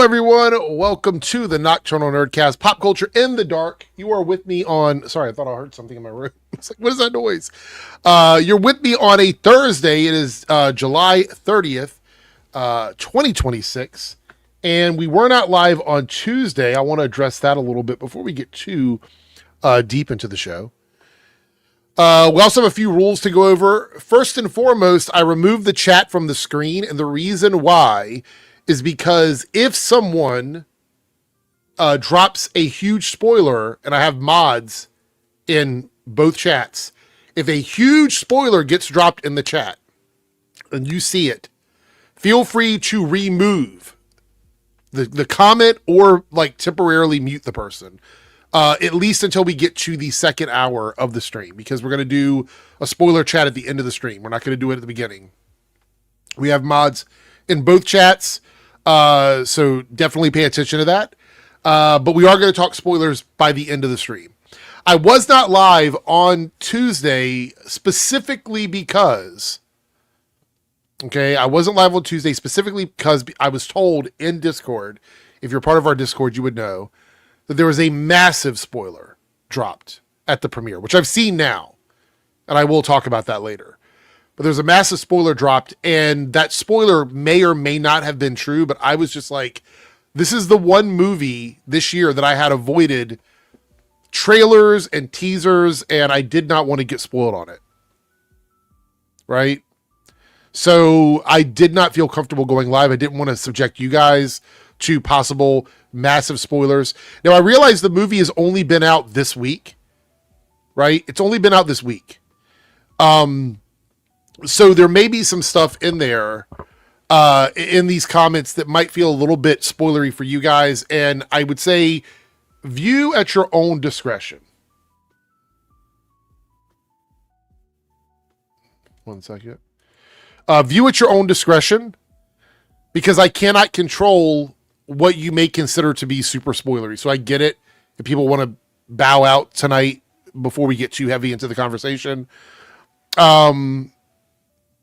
everyone. Welcome to the Nocturnal Nerdcast, Pop Culture in the Dark. You are with me on... Sorry, I thought I heard something in my room. It's like, what is that noise? You're with me on a Thursday. It is July 30th, 2026. And we were not live on Tuesday. I want to address that a little bit before we get too deep into the show. We also have a few rules to go over. First and foremost, I removed the chat from the screen, and the reason why is because if someone drops a huge spoiler, and I have mods in both chats, if a huge spoiler gets dropped in the chat and you see it, feel free to remove the comment or like temporarily mute the person. At least until we get to the second hour of the stream, because we're going to do a spoiler chat at the end of the stream. We're not going to do it at the beginning. We have mods in both chats, so definitely pay attention to that. But we are going to talk spoilers by the end of the stream. I was not live on Tuesday specifically because... Okay, I wasn't live on Tuesday specifically because I was told in Discord, if you're part of our Discord, you would know, that there was a massive spoiler dropped at the premiere, which I've seen now, and I will talk about that later. But there's a massive spoiler dropped, and that spoiler may or may not have been true, but I was just like, this is the one movie this year that I had avoided trailers and teasers, and I did not want to get spoiled on it. Right? So I did not feel comfortable going live. I didn't want to subject you guys to possible massive spoilers. Now, I realize the movie has only been out this week, right? It's only been out this week. So there may be some stuff in there, in these comments that might feel a little bit spoilery for you guys. And I would say view at your own discretion. One second. View at your own discretion, because I cannot control what you may consider to be super spoilery. So I get it if people want to bow out tonight before we get too heavy into the conversation.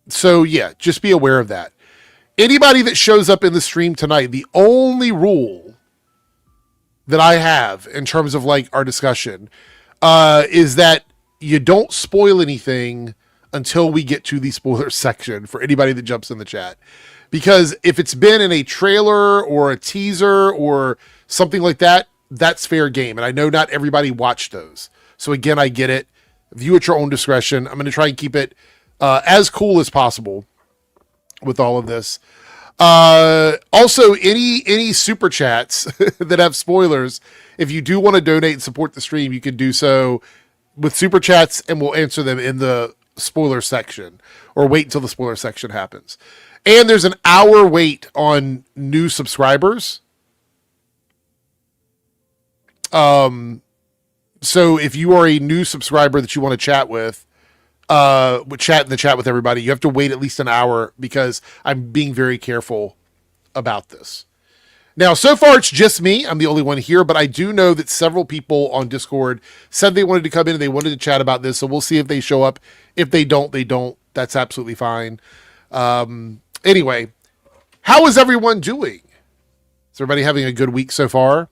So yeah, just be aware of that. Anybody that shows up in the stream tonight, the only rule that I have in terms of like our discussion, is that you don't spoil anything until we get to the spoiler section for anybody that jumps in the chat. Because if it's been in a trailer or a teaser or something like that, that's fair game. And I know not everybody watched those. So again, I get it. View at your own discretion. I'm going to try and keep it as cool as possible with all of this. Also, any super chats that have spoilers, if you do want to donate and support the stream, you can do so with super chats, and we'll answer them in the spoiler section, or wait until the spoiler section happens. And there's an hour wait on new subscribers. So if you are a new subscriber that you want to chat with chat in the chat with everybody, you have to wait at least an hour, because I'm being very careful about this. Now, so far it's just me. I'm the only one here, but I do know that several people on Discord said they wanted to come in and they wanted to chat about this. So we'll see if they show up. If they don't, they don't. That's absolutely fine. Anyway, how is everyone doing? Is everybody having a good week so far?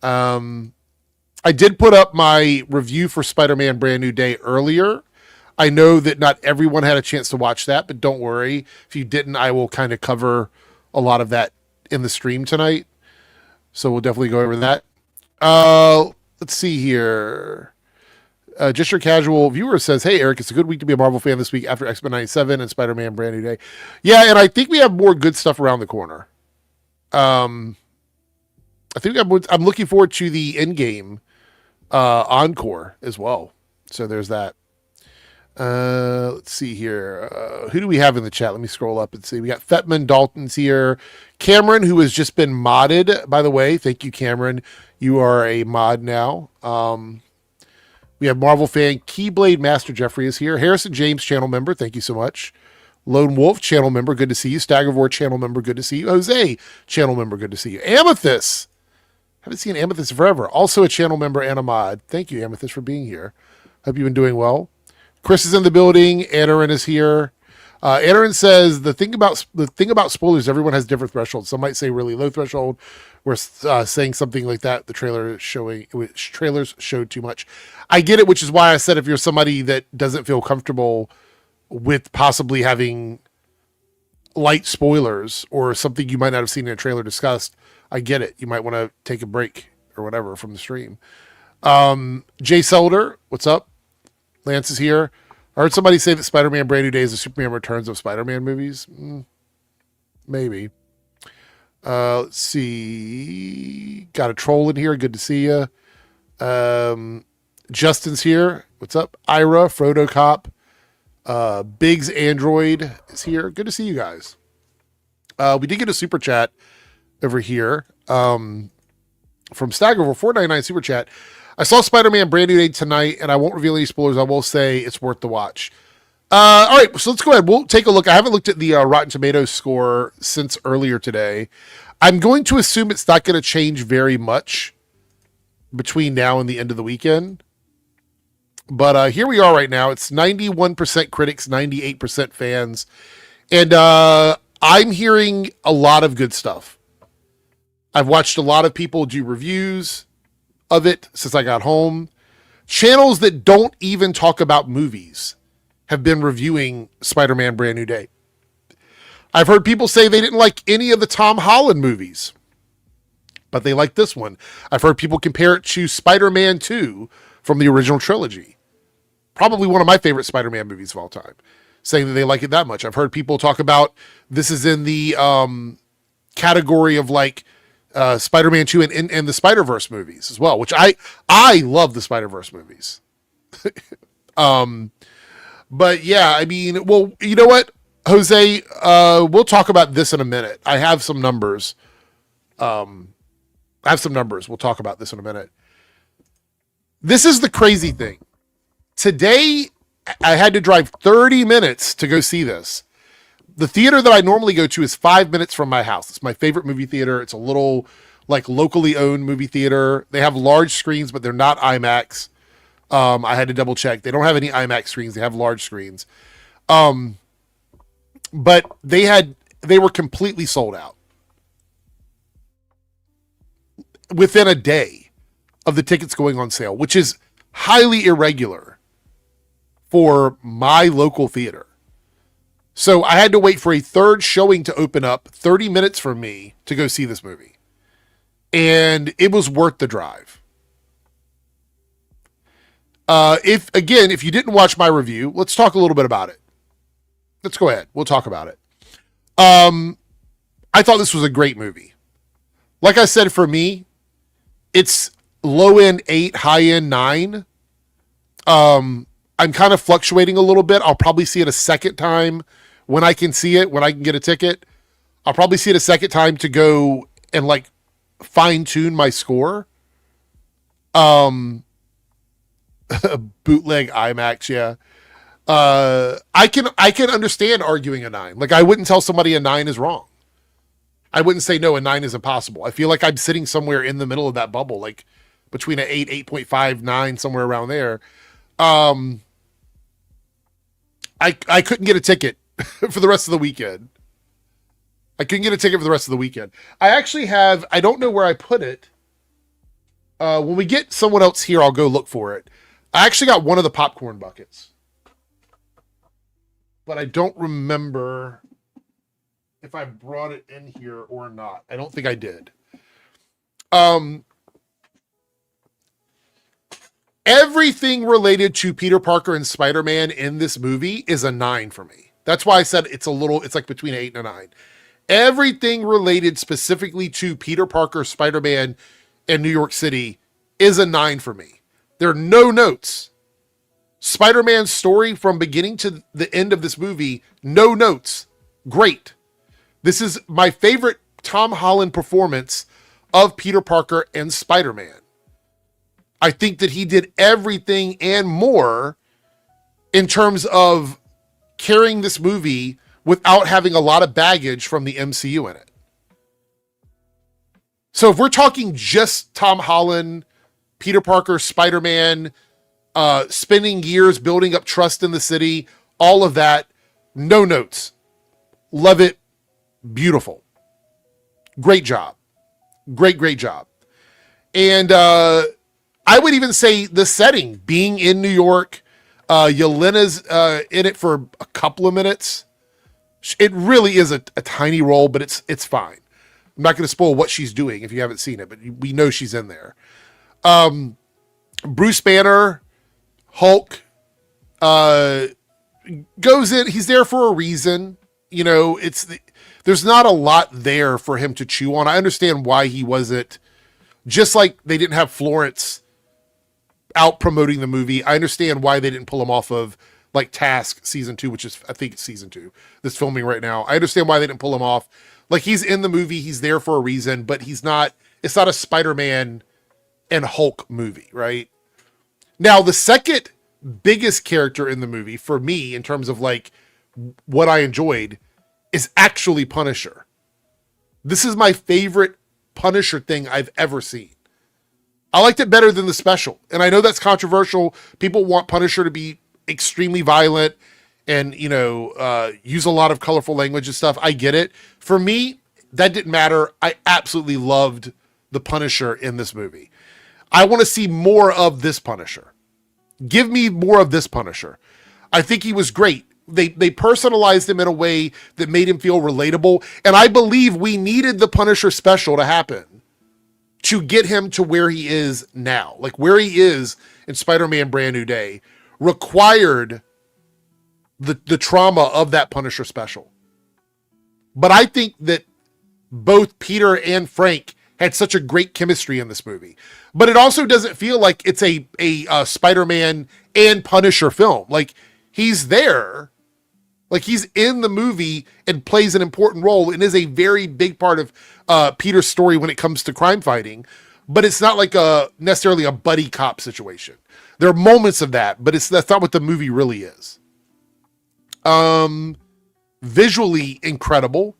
I did put up my review for Spider-Man Brand New Day earlier. I know that not everyone had a chance to watch that, but don't worry. If you didn't, I will kind of cover a lot of that in the stream tonight. So we'll definitely go over that. Let's see here. Just your casual viewer says, hey, Eric, it's a good week to be a Marvel fan this week after X-Men 97 and Spider-Man Brand New Day. Yeah, and I think we have more good stuff around the corner. I think I'm looking forward to the Endgame encore as well. So there's that. Let's see here. Who do we have in the chat? Let me scroll up and see. We got Fetman Dalton's here. Cameron, who has just been modded, by the way. Thank you, Cameron. You are a mod now. We have Marvel fan Keyblade Master Jeffrey is here. Harrison James, channel member. Thank you so much. Lone Wolf, channel member. Good to see you. Staggervore, channel member. Good to see you. Jose, channel member. Good to see you. Amethyst. Haven't seen Amethyst forever. Also a channel member and a mod. Thank you, Amethyst, for being here. Hope you've been doing well. Chris is in the building. Anarin is here. Aaron says the thing about spoilers, everyone has different thresholds. Some might say really low threshold. We're saying something like that. The trailers showed too much. I get it, which is why I said if you're somebody that doesn't feel comfortable with possibly having light spoilers or something you might not have seen in a trailer discussed, I get it. You might want to take a break or whatever from the stream. Jay Selder, what's up? Lance is here. I heard somebody say that Spider-Man Brand New Day is the Superman Returns of Spider-Man movies. Maybe. Let's see. Got a troll in here. Good to see you. Justin's here. What's up? Ira, Frodo Cop. Biggs Android is here. Good to see you guys. We did get a super chat over here from Stagger for $4.99 super chat. I saw Spider-Man Brand New Day tonight, and I won't reveal any spoilers. I will say it's worth the watch. All right, so let's go ahead. We'll take a look. I haven't looked at the Rotten Tomatoes score since earlier today. I'm going to assume it's not going to change very much between now and the end of the weekend. But here we are right now. It's 91% critics, 98% fans. And I'm hearing a lot of good stuff. I've watched a lot of people do reviews of it since I got home. Channels that don't even talk about movies have been reviewing Spider-Man Brand New Day. I've heard people say they didn't like any of the Tom Holland movies, but they like this one. I've heard people compare it to Spider-Man 2 from the original trilogy. Probably one of my favorite Spider-Man movies of all time, saying that they like it that much. I've heard people talk about this is in the category of like Spider-Man 2 and the Spider-Verse movies as well, which I love the Spider-Verse movies. But yeah, I mean, well, you know what, Jose, we'll talk about this in a minute. I have some numbers. We'll talk about this in a minute. This is the crazy thing. Today, I had to drive 30 minutes to go see this. The theater that I normally go to is 5 minutes from my house. It's my favorite movie theater. It's a little like locally owned movie theater. They have large screens, but they're not IMAX. I had to double check. They don't have any IMAX screens. They have large screens. But they were completely sold out within a day of the tickets going on sale, which is highly irregular for my local theater. So I had to wait for a third showing to open up 30 minutes from me to go see this movie. And it was worth the drive. If you didn't watch my review, let's talk a little bit about it. Let's go ahead. We'll talk about it. I thought this was a great movie. Like I said, for me, it's low end 8, high end 9. I'm kind of fluctuating a little bit. I'll probably see it a second time when I can see it, when I can get a ticket. I'll probably see it a second time to go and like fine tune my score. Bootleg IMAX, yeah. I can understand arguing a 9. Like I wouldn't tell somebody a 9 is wrong. I wouldn't say no, a 9 is impossible. I feel like I'm sitting somewhere in the middle of that bubble, like between an 8, 8.5, 9, somewhere around there. I couldn't get a ticket for the rest of the weekend. I actually have, I don't know where I put it. When we get someone else here, I'll go look for it. I actually got one of the popcorn buckets, but I don't remember if I brought it in here or not. I don't think I did. Everything related to Peter Parker and Spider-Man in this movie is a 9 for me. That's why I said it's like between an 8 and a 9. Everything related specifically to Peter Parker, Spider-Man, and New York City is a 9 for me. There are no notes. Spider-Man's story from beginning to the end of this movie, no notes. Great. This is my favorite Tom Holland performance of Peter Parker and Spider-Man. I think that he did everything and more in terms of carrying this movie without having a lot of baggage from the MCU in it. So if we're talking just Tom Holland, Peter Parker, Spider-Man, spending years building up trust in the city, all of that, No notes. Love it. Beautiful. Great job. Great job. And I would even say the setting, being in New York, Yelena's in it for a couple of minutes. It really is a tiny role, but it's fine. I'm not going to spoil what she's doing if you haven't seen it, but we know she's in there. Bruce Banner, Hulk, goes in. He's there for a reason. You know, there's not a lot there for him to chew on. I understand why he wasn't, just like they didn't have Florence out promoting the movie. I understand why they didn't pull him off of like Task season 2, which is, I think it's season 2 that's filming right now. I understand why they didn't pull him off. Like, he's in the movie, he's there for a reason, but it's not a Spider-Man and Hulk movie, right? Now, the second biggest character in the movie for me, in terms of like what I enjoyed, is actually Punisher. This is my favorite Punisher thing I've ever seen. I liked it better than the special. And I know that's controversial. People want Punisher to be extremely violent and, you know, use a lot of colorful language and stuff. I get it. For me, that didn't matter. I absolutely loved the Punisher in this movie. I want to see more of this Punisher. Give me more of this Punisher. I think he was great. They personalized him in a way that made him feel relatable. And I believe we needed the Punisher special to happen to get him to where he is now. Like, where he is in Spider-Man Brand New Day required the trauma of that Punisher special. But I think that both Peter and Frank had such a great chemistry in this movie. But it also doesn't feel like it's a Spider-Man and Punisher film. Like, he's there. Like, he's in the movie and plays an important role and is a very big part of Peter's story when it comes to crime fighting. But it's not like necessarily a buddy cop situation. There are moments of that, but that's not what the movie really is. Visually incredible.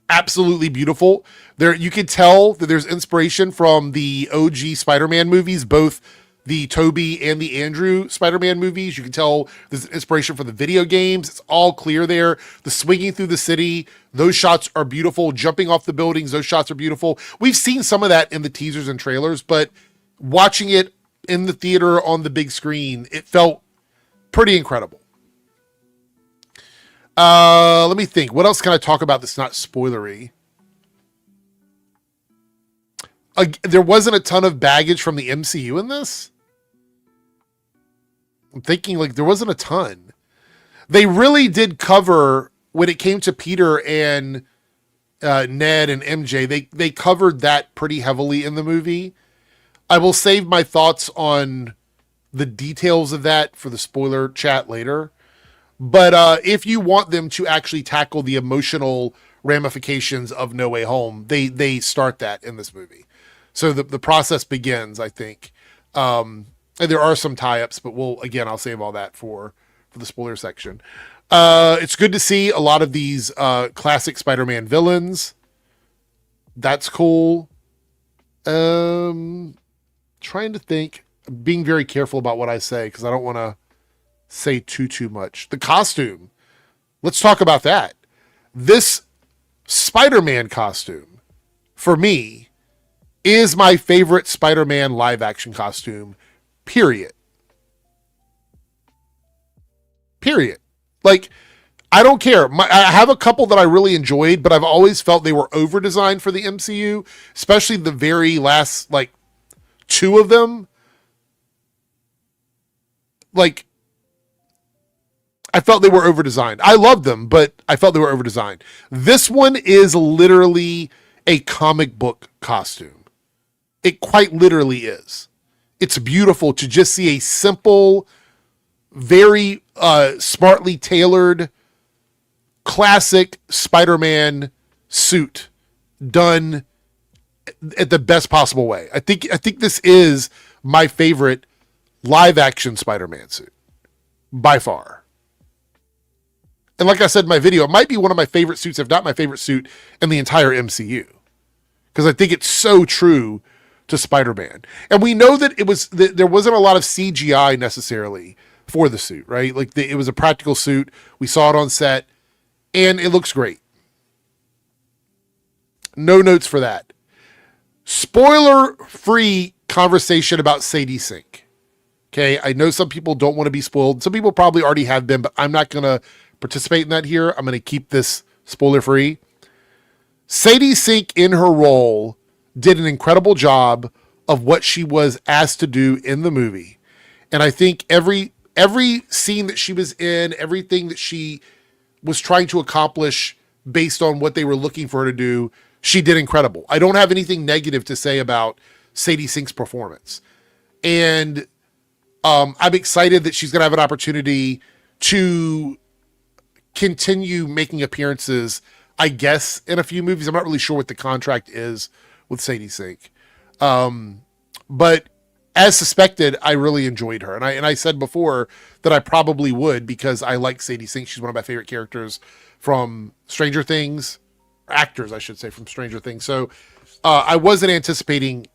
Absolutely beautiful. There, you can tell that there's inspiration from the OG Spider-Man movies, both the Tobey and the Andrew Spider-Man movies. You can tell there's inspiration from the video games. It's all clear there. The swinging through the city, those shots are beautiful. Jumping off the buildings, those shots are beautiful. We've seen some of that in the teasers and trailers, but watching it in the theater on the big screen, it felt pretty incredible. Let me think. What else can I talk about that's not spoilery? There wasn't a ton of baggage from the MCU in this. I'm thinking, like, there wasn't a ton. They really did cover, when it came to Peter and Ned and MJ, they covered that pretty heavily in the movie. I will save my thoughts on the details of that for the spoiler chat later. But if you want them to actually tackle the emotional ramifications of No Way Home, they start that in this movie. So the process begins, I think. And there are some tie-ups, but I'll save all that for the spoiler section. It's good to see a lot of these classic Spider-Man villains. That's cool. Trying to think, being very careful about what I say, because I don't want to say too much. The costume. Let's talk about that. This Spider-Man costume, for me, is my favorite Spider-Man live action costume, period. Like, I don't care. I have a couple that I really enjoyed, but I've always felt they were over-designed for the MCU, especially the very last, like, 2 of them. Like, I felt they were over-designed. I loved them, but I felt they were over-designed. This one is literally a comic book costume. It quite literally is. It's beautiful to just see a simple, very smartly tailored, classic Spider-Man suit done at the best possible way. I think this is my favorite live-action Spider-Man suit, by far. And like I said in my video, it might be one of my favorite suits, if not my favorite suit in the entire MCU. Because I think it's so true to Spider-Man. And we know that there wasn't a lot of CGI necessarily for the suit, right? Like it was a practical suit. We saw it on set, and it looks great. No notes for that. Spoiler-free conversation about Sadie Sink. Okay, I know some people don't want to be spoiled. Some people probably already have been, but I'm not going to participate in that here. I'm going to keep this spoiler-free. Sadie Sink, in her role, did an incredible job of what she was asked to do in the movie. And I think every scene that she was in, everything that she was trying to accomplish based on what they were looking for her to do, she did incredible. I don't have anything negative to say about Sadie Sink's performance. And I'm excited that she's going to have an opportunity to continue making appearances, I guess, in a few movies. I'm not really sure what the contract is with Sadie Sink. But as suspected, I really enjoyed her. And I said before that I probably would because I like Sadie Sink. She's one of my favorite characters from Stranger Things. Actors, I should say, from Stranger Things. So I wasn't anticipating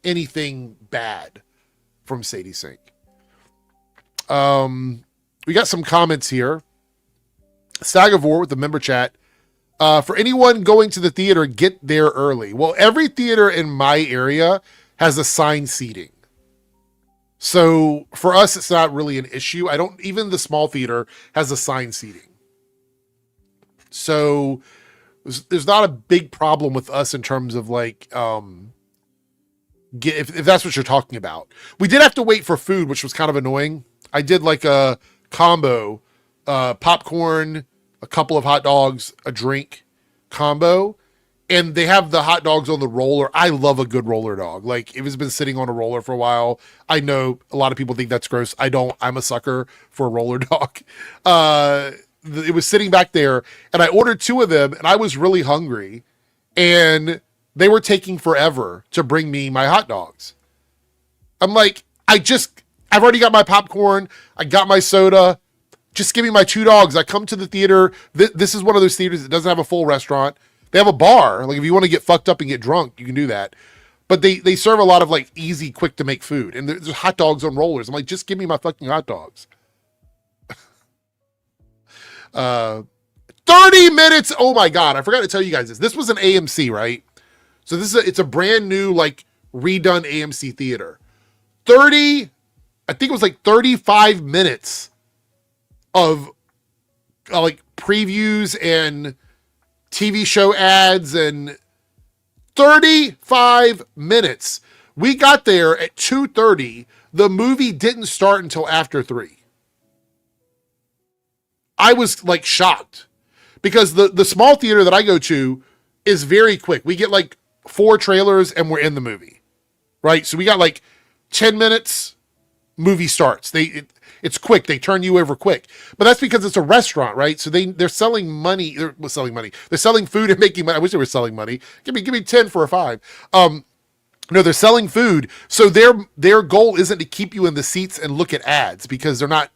anything bad from Sadie Sink. We got some comments here. Stagavore with the member chat. For anyone going to the theater, get there early. Well, every theater in my area has assigned seating. So for us, it's not really an issue. Even the small theater has assigned seating. So there's not a big problem with us in terms of like, if that's what you're talking about. We did have to wait for food, which was kind of annoying. I did like a combo, popcorn, a couple of hot dogs, a drink combo. And they have the hot dogs on the roller. I love a good roller dog. Like if it's been sitting on a roller for a while, I know a lot of people think that's gross. I don't. I'm a sucker for a roller dog. It was sitting back there and I ordered 2 of them and I was really hungry and they were taking forever to bring me my hot dogs. I'm like, I've already got my popcorn. I got my soda. Just give me my 2 dogs. I come to the theater. This is one of those theaters that doesn't have a full restaurant. They have a bar. Like if you want to get fucked up and get drunk, you can do that. But they serve a lot of like easy, quick to make food. And there's hot dogs on rollers. I'm like, just give me my fucking hot dogs. 30 minutes. Oh my God. I forgot to tell you guys this. This was an AMC, right? So it's a brand new, like redone AMC theater. I think it was like 35 minutes of like previews and TV show ads and 35 minutes. We got there at 2:30. The movie didn't start until after 3. I was like shocked because the small theater that I go to is very quick. We get like 4 trailers and we're in the movie, right? So we got like 10 minutes, movie starts. It's quick. They turn you over quick, but that's because it's a restaurant, right? So they're selling money. They're selling money. They're selling food and making money. I wish they were selling money. Give me 10 for a 5. No, they're selling food. So their goal isn't to keep you in the seats and look at ads because they're not.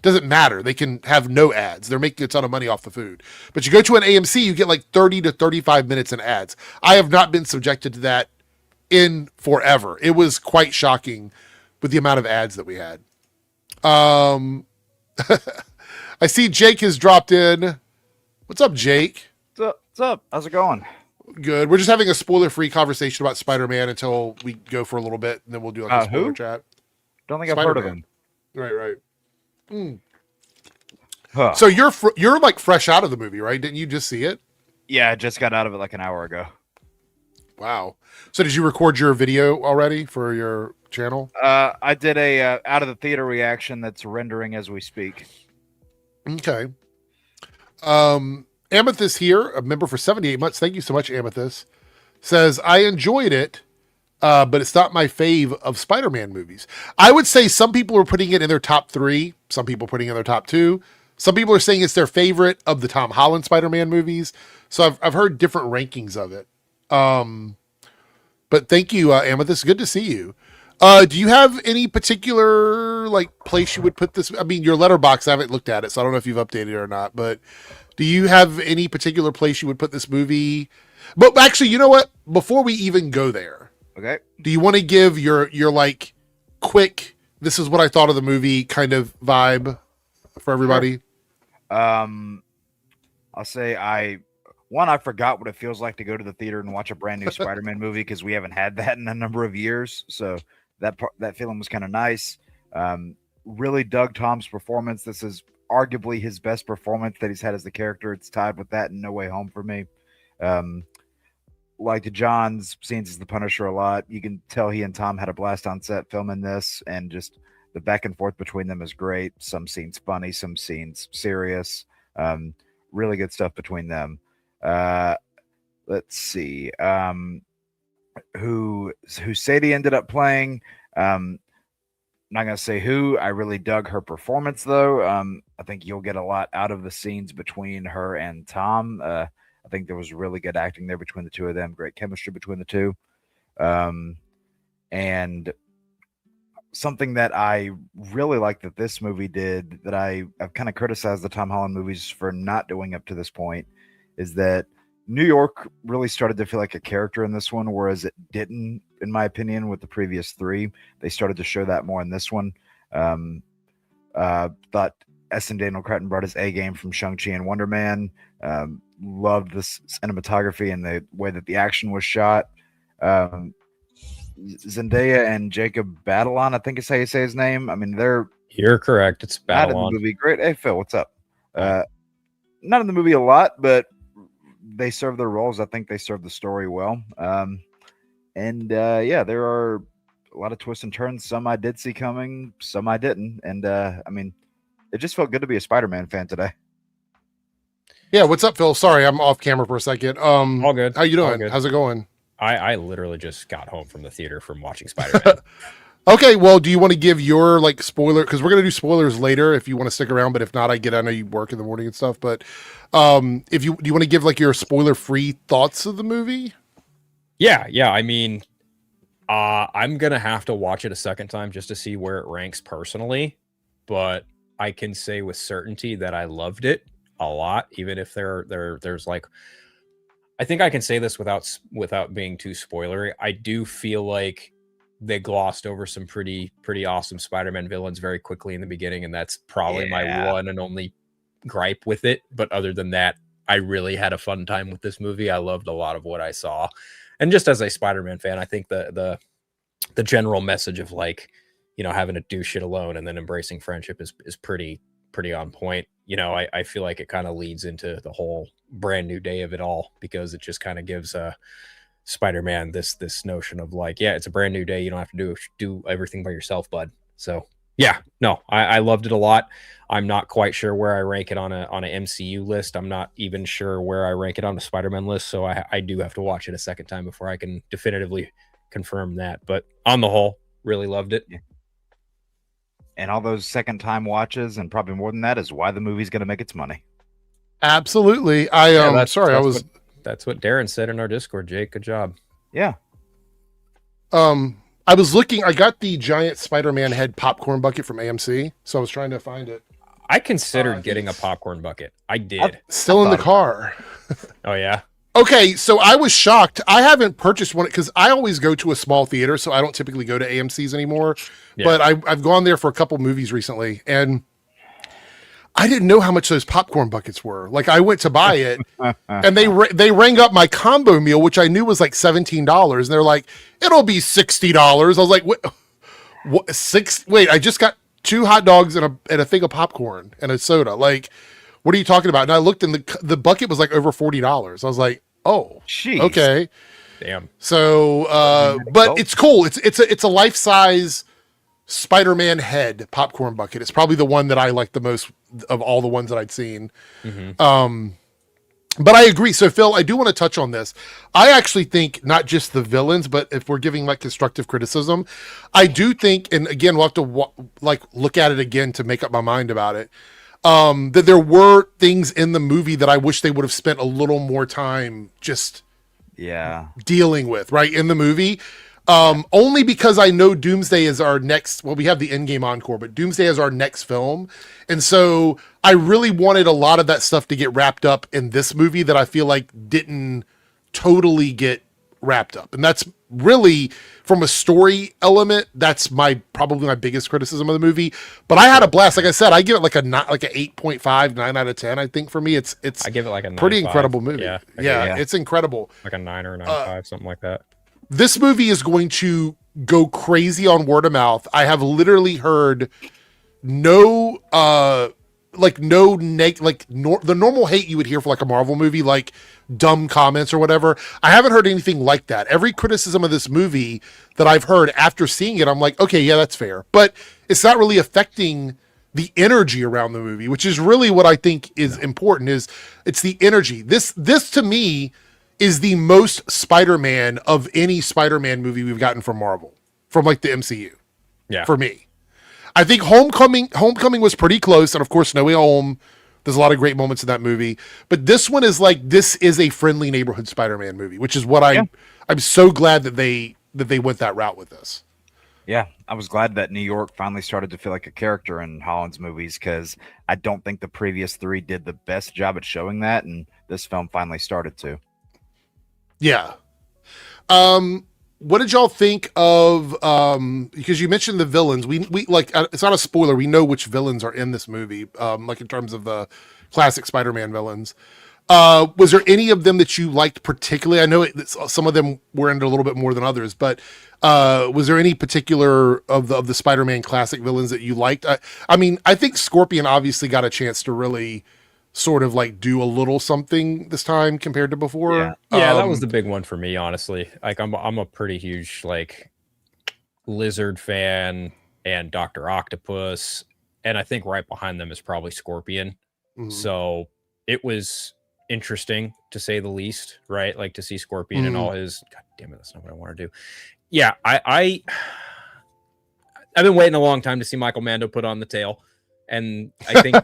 Doesn't matter. They can have no ads. They're making a ton of money off the food. But you go to an AMC, you get like 30 to 35 minutes in ads. I have not been subjected to that in forever. It was quite shocking with the amount of ads that we had. I see Jake has dropped in. What's up, Jake? What's up? How's it going? Good. We're just having a spoiler-free conversation about Spider-Man until we go for a little bit, and then we'll do like a spoiler chat. Don't think I've heard of him. Right. Huh. So you're like fresh out of the movie, right? Didn't you just see it? Yeah, I just got out of it like an hour ago. Wow. So did you record your video already for your channel? I did a out of the theater reaction that's rendering as we speak. Okay. Amethyst here, a member for 78 months. Thank you so much, Amethyst. Says, I enjoyed it, but it's not my fave of Spider-Man movies. I would say some people are putting it in their top 3. Some people are putting it in their top 2. Some people are saying it's their favorite of the Tom Holland Spider-Man movies. So I've heard different rankings of it. But thank you, Amethyst. Good to see you. Do you have any particular like place you would put this? I mean, your letterbox, I haven't looked at it, so I don't know if you've updated it or not, but do you have any particular place you would put this movie? But actually, you know what? Before we even go there, okay, do you want to give your like quick, this is what I thought of the movie kind of vibe for everybody? I'll say I forgot what it feels like to go to the theater and watch a brand new Spider-Man movie because we haven't had that in a number of years. So that feeling was kind of nice. Really dug Tom's performance. This is arguably his best performance that he's had as the character. It's tied with that in No Way Home for me. Liked John's scenes as the Punisher a lot. You can tell he and Tom had a blast on set filming this, and just the back and forth between them is great. Some scenes funny, some scenes serious. Really good stuff between them. Let's see. Who Sadie ended up playing. Not gonna say who. I really dug her performance though. I think you'll get a lot out of the scenes between her and Tom. I think there was really good acting there between the two of them. Great chemistry between the two. And something that I really like that this movie did that I've kind of criticized the Tom Holland movies for not doing up to this point is that New York really started to feel like a character in this one, whereas it didn't, in my opinion, with the previous three. They started to show that more in this one. Thought S. and Daniel Cretton brought his A game from Shang-Chi and Wonderman. Loved the cinematography and the way that the action was shot. Zendaya and Jacob Batalon, I think is how you say his name. I mean, you're correct. It's not in the movie. Great. Hey, Phil, what's up? Not in the movie a lot, but they serve their roles. I think they serve the story well. Yeah, there are a lot of twists and turns. Some I did see coming, some I didn't. And I mean, it just felt good to be a Spider-Man fan today. Yeah, what's up, Phil? Sorry, I'm off camera for a second. All good. How you doing? How's it going? I literally just got home from the theater from watching Spider-Man. Okay, well, do you want to give your spoiler? Because we're gonna do spoilers later if you want to stick around. But if not, I know you work in the morning and stuff. But if do you want to give your spoiler-free thoughts of the movie? Yeah. I mean, I'm gonna have to watch it a second time just to see where it ranks personally. But I can say with certainty that I loved it a lot, even if there's I think I can say this without being too spoilery. I do feel like they glossed over some pretty awesome Spider-Man villains very quickly in the beginning, and that's probably my one and only gripe with it. But other than that, I really had a fun time with this movie. I loved a lot of what I saw, and just as a Spider-Man fan, I think the general message of having to do shit alone and then embracing friendship is pretty on point. I feel like it kind of leads into the whole brand new day of it all, because it just kind of gives Spider-Man this notion of it's a brand new day. You don't have to do everything by yourself, bud. So yeah, no, I loved it a lot. I'm not quite sure where I rank it on a MCU list. I'm not even sure where I rank it on the Spider-Man list. So I do have to watch it a second time before I can definitively confirm that. But on the whole, really loved it. Yeah. And all those second time watches, and probably more than that, is why the movie's going to make its money. Absolutely. That's what Darren said in our Discord, Jake. Good job. Yeah. I was looking, I got the giant Spider-Man head popcorn bucket from AMC, so I was trying to find it. I considered getting a popcorn bucket. I did. Still in the car. Oh, yeah? Okay, so I was shocked. I haven't purchased one because I always go to a small theater, so I don't typically go to AMC's anymore. Yeah. But I've gone there for a couple movies recently, and I didn't know how much those popcorn buckets were. I went to buy it, and they rang up my combo meal, which I knew was $17, and they're like, "It'll be $60." I was like, "What? Wait, I just got 2 hot dogs and a thing of popcorn and a soda. What are you talking about?" And I looked, and the bucket was over $40. I was like, "Oh, jeez. Okay, damn." So, but it's cool. It's a life-size Spider-Man head popcorn bucket. It's probably the one that I like the most of all the ones that I'd seen. Mm-hmm. But I agree. So Phil, I do want to touch on this. I actually think not just the villains, but if we're giving constructive criticism, I do think, and again, we'll have to look at it again to make up my mind about it. That there were things in the movie that I wish they would have spent a little more time just dealing with right in the movie. Only because I know Doomsday is our next, we have the Endgame Encore, but Doomsday is our next film. And so I really wanted a lot of that stuff to get wrapped up in this movie that I feel like didn't totally get wrapped up. And that's really, from a story element, that's probably my biggest criticism of the movie. But I had a blast. Like I said, I give it like an 8.5, 9 out of 10. I think for me, it's I give it like a pretty 9.5. incredible movie. Yeah, it's incredible. Like a 9 or a 9.5, something like that. This movie is going to go crazy on word of mouth. I have literally heard the normal hate you would hear for like a Marvel movie, like dumb comments or whatever. I haven't heard anything like that. Every criticism of this movie that I've heard after seeing it, I'm like, okay, yeah, that's fair. But it's not really affecting the energy around the movie, which is really what I think is important. Is it's the energy. This to me is the most Spider-Man of any Spider-Man movie we've gotten from Marvel, from like the MCU. Yeah. For me. I think Homecoming was pretty close, and of course No Way Home. There's a lot of great moments in that movie. But this one is like, this is a friendly neighborhood Spider-Man movie, which is what I'm so glad that they went that route with this. Yeah, I was glad that New York finally started to feel like a character in Holland's movies, because I don't think the previous three did the best job at showing that, and this film finally started to. Yeah. What did y'all think of, because you mentioned the villains, we like, it's not a spoiler, we know which villains are in this movie, like in terms of the classic Spider-Man villains. Was there any of them that you liked particularly? I know some of them were into a little bit more than others, but was there any particular of the Spider-Man classic villains that you liked? I mean, I think Scorpion obviously got a chance to really sort of like do a little something this time compared to before. Yeah, that was the big one for me, honestly. Like I'm a pretty huge like Lizard fan and Dr. Octopus, and I think right behind them is probably Scorpion. Mm-hmm. So it was interesting to say the least, right? Like to see Scorpion and all his, God damn it, that's not what I want to do. Yeah, I've been waiting a long time to see Michael Mando put on the tail. And I think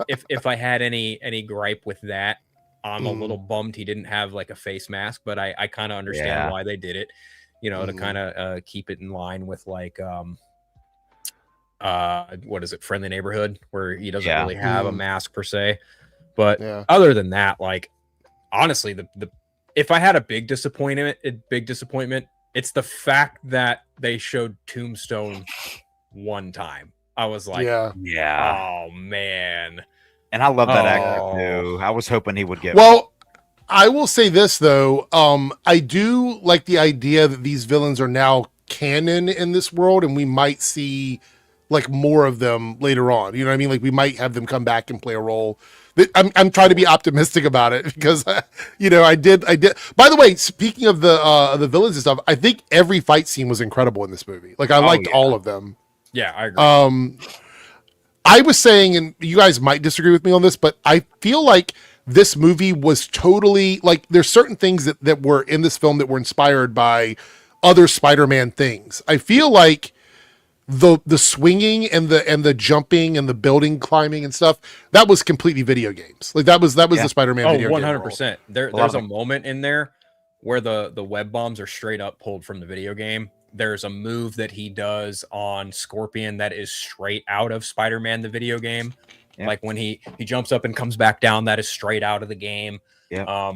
if I had any gripe with that, I'm a little bummed he didn't have like a face mask, but I kind of understand why they did it, to kind of keep it in line with like, what is it? Friendly Neighborhood, where he doesn't really have a mask per se. But other than that, like, honestly, the if I had a big disappointment, it's the fact that they showed Tombstone one time. I was like, oh man. And I love that actor too. I was hoping he would get I will say this though. I do like the idea that these villains are now canon in this world, and we might see like more of them later on. You know what I mean? Like we might have them come back and play a role. I'm trying to be optimistic about it because I did. By the way, speaking of the villains and stuff, I think every fight scene was incredible in this movie. Like I liked all of them. Yeah, I agree. I was saying, and you guys might disagree with me on this, but I feel like this movie was totally like, there's certain things that were in this film that were inspired by other Spider-Man things. I feel like the swinging and the jumping and the building climbing and stuff, that was completely video games. Like that was the Spider-Man video 100%. game. There's a moment in there where the web bombs are straight up pulled from the video game. There's a move that he does on Scorpion that is straight out of Spider-Man, the video game. Yeah. Like when he jumps up and comes back down, that is straight out of the game. Yeah.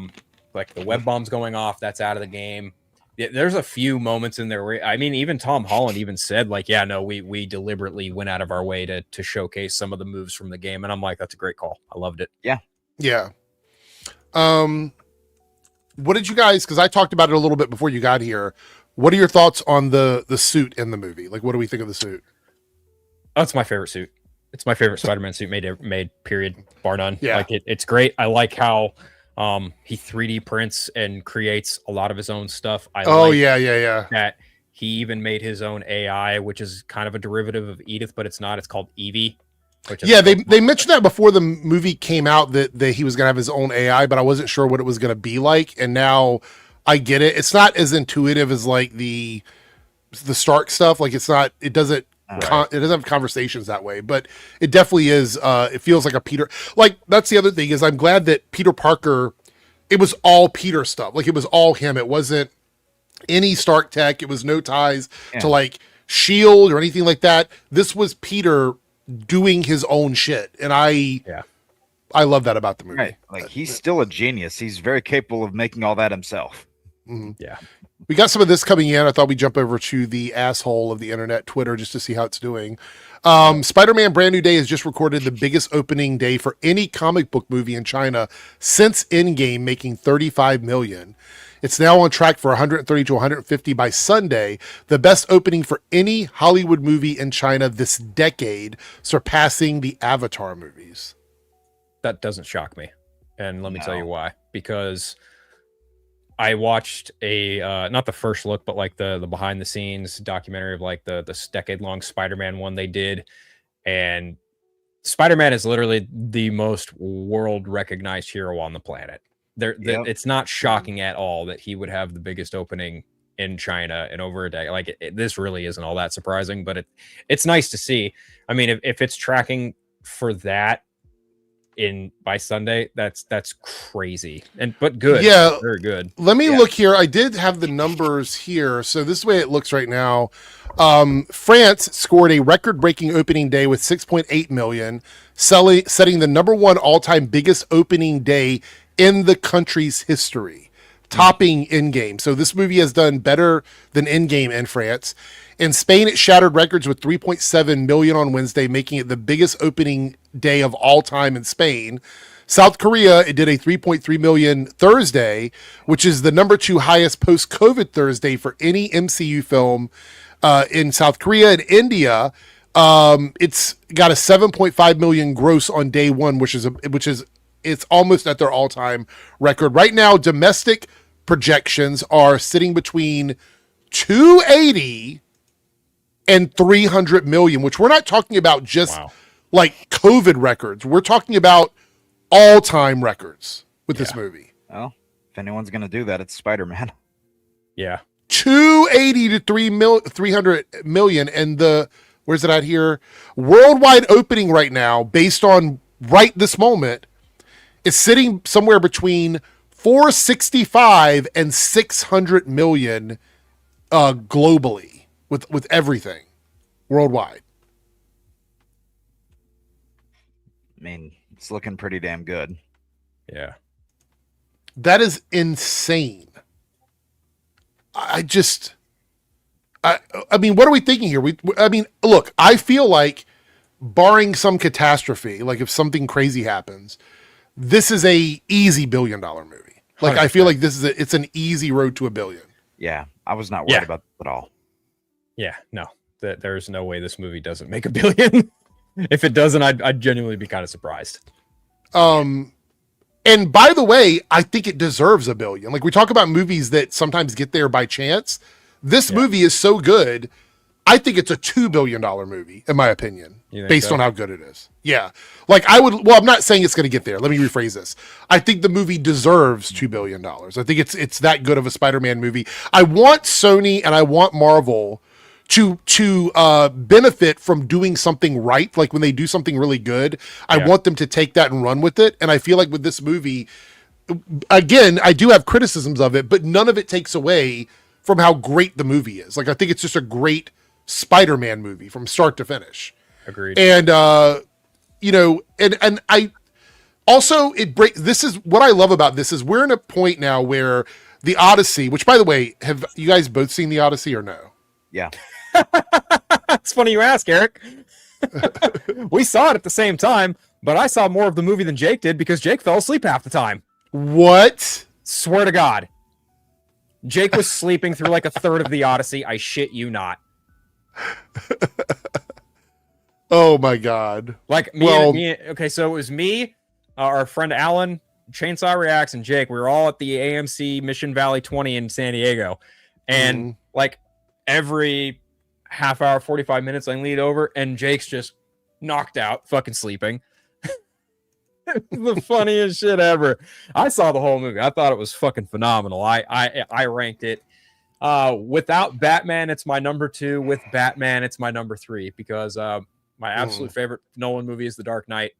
Like the web bombs going off, that's out of the game. Yeah, there's a few moments in there where, I mean, even Tom Holland even said like, yeah, no, we deliberately went out of our way to showcase some of the moves from the game. And I'm like, that's a great call. I loved it. Yeah. Yeah. What did you guys, because I talked about it a little bit before you got here. What are your thoughts on the suit in the movie? Like, what do we think of the suit? Oh, it's my favorite suit. It's my favorite Spider-Man suit made, period, bar none. Yeah. Like it's great. I like how he 3D prints and creates a lot of his own stuff. That he even made his own AI, which is kind of a derivative of Edith, but it's not. It's called Evie. They mentioned that before the movie came out that he was going to have his own AI, but I wasn't sure what it was going to be like. And now I get it. It's not as intuitive as like the Stark stuff. Like it doesn't have conversations that way, but it definitely is. It feels like a Peter, like that's the other thing is I'm glad that Peter Parker, it was all Peter stuff. Like it was all him. It wasn't any Stark tech. It was no ties to like SHIELD or anything like that. This was Peter doing his own shit. And I love that about the movie. Right. Like he's still a genius. He's very capable of making all that himself. Yeah. We got some of this coming in. I thought we'd jump over to the asshole of the internet, Twitter, just to see how it's doing. Spider-Man Brand New Day has just recorded the biggest opening day for any comic book movie in China since Endgame, making $35 million. It's now on track for 130 to 150 by Sunday, the best opening for any Hollywood movie in China this decade, surpassing the Avatar movies. That doesn't shock me. And let me tell you why. Because I watched a not the first look, but like the behind the scenes documentary of like this decade-long Spider-Man one they did. And Spider-Man is literally the most world recognized hero on the planet. It's not shocking at all that he would have the biggest opening in China in over a decade. Like this really isn't all that surprising, but it's nice to see. I mean, if it's tracking for that by Sunday, that's crazy, but good. Yeah, very good. Let me look here. I did have the numbers here. So this way it looks right now. France scored a record-breaking opening day with 6.8 million, setting the number one all-time biggest opening day in the country's history, topping Endgame. So this movie has done better than Endgame in France. In Spain, it shattered records with 3.7 million on Wednesday, making it the biggest opening day of all time in Spain. South Korea, it did a 3.3 million Thursday, which is the number 2 highest post-COVID Thursday for any MCU film in South Korea. And India, it's got a 7.5 million gross on day one, which is it's almost at their all-time record. Right now, domestic projections are sitting between 280 and 300 million, which we're not talking about just like COVID records. We're talking about all-time records with this movie. Well, if anyone's going to do that, it's Spider-Man. Yeah. 280 to 300 million. And where's it at here? Worldwide opening right now, based on right this moment, is sitting somewhere between 465 and 600 million globally. With everything worldwide. I mean, it's looking pretty damn good. Yeah. That is insane. I mean, what are we thinking here? I mean, look, I feel like barring some catastrophe, like if something crazy happens, this is a easy $1 billion movie. Like 100%. I feel like it's an easy road to $1 billion. Yeah. I was not worried about that at all. Yeah, no, there's no way this movie doesn't make $1 billion. If it doesn't, I'd genuinely be kind of surprised. And by the way, I think it deserves $1 billion. Like we talk about movies that sometimes get there by chance. This movie is so good. I think it's a $2 billion movie, in my opinion, based on how good it is. Yeah. Like I'm not saying it's going to get there. Let me rephrase this. I think the movie deserves $2 billion. I think it's that good of a Spider-Man movie. I want Sony and I want Marvel to benefit from doing something right. Like when they do something really good, I want them to take that and run with it. And I feel like with this movie, again, I do have criticisms of it, but none of it takes away from how great the movie is. Like, I think it's just a great Spider-Man movie from start to finish. Agreed. And, and I also, this is what I love about this is we're in a point now where the Odyssey, which by the way, have you guys both seen the Odyssey or no? Yeah. It's funny you ask, Eric. We saw it at the same time, but I saw more of the movie than Jake did because Jake fell asleep half the time. What? Swear to God. Jake was sleeping through like a third of the Odyssey. I shit you not. Oh my God. Like okay, so it was me, our friend Alan, Chainsaw Reacts, and Jake. We were all at the AMC Mission Valley 20 in San Diego. And like every half hour, 45 minutes, I lean over and Jake's just knocked out, fucking sleeping. The funniest shit ever. I saw the whole movie. I thought it was fucking phenomenal. I ranked it. Without Batman, it's my number 2. With Batman, it's my number 3 because my absolute favorite Nolan movie is The Dark Knight.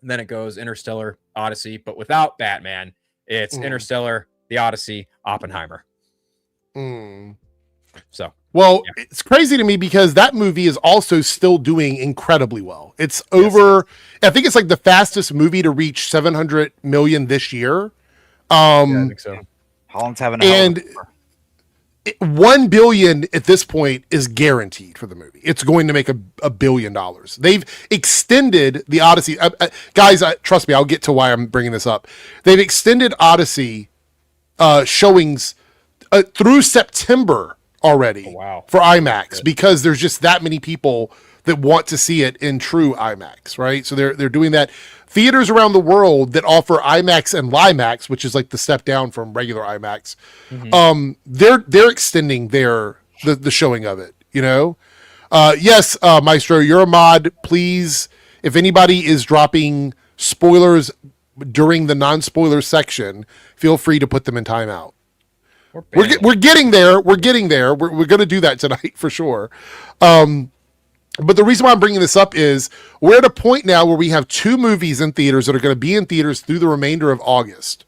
And then it goes Interstellar, Odyssey. But without Batman, it's Interstellar, The Odyssey, Oppenheimer. So, well, it's crazy to me because that movie is also still doing incredibly well. It's over, I think it's like the fastest movie to reach 700 million this year. I think so. Holland's having a hell of And 1 billion at this point is guaranteed for the movie. It's going to make $1 billion. They've extended the Odyssey. Guys, trust me, I'll get to why I'm bringing this up. They've extended Odyssey showings through September already for IMAX because there's just that many people that want to see it in true IMAX, right? So they're doing that. Theaters around the world that offer IMAX and LIMAX, which is like the step down from regular IMAX, they're extending the showing of it. You know, yes, Maestro, you're a mod. Please, if anybody is dropping spoilers during the non-spoiler section, feel free to put them in timeout. We're getting there. We're getting there. We're going to do that tonight for sure. But the reason why I'm bringing this up is we're at a point now where we have 2 movies in theaters that are going to be in theaters through the remainder of August.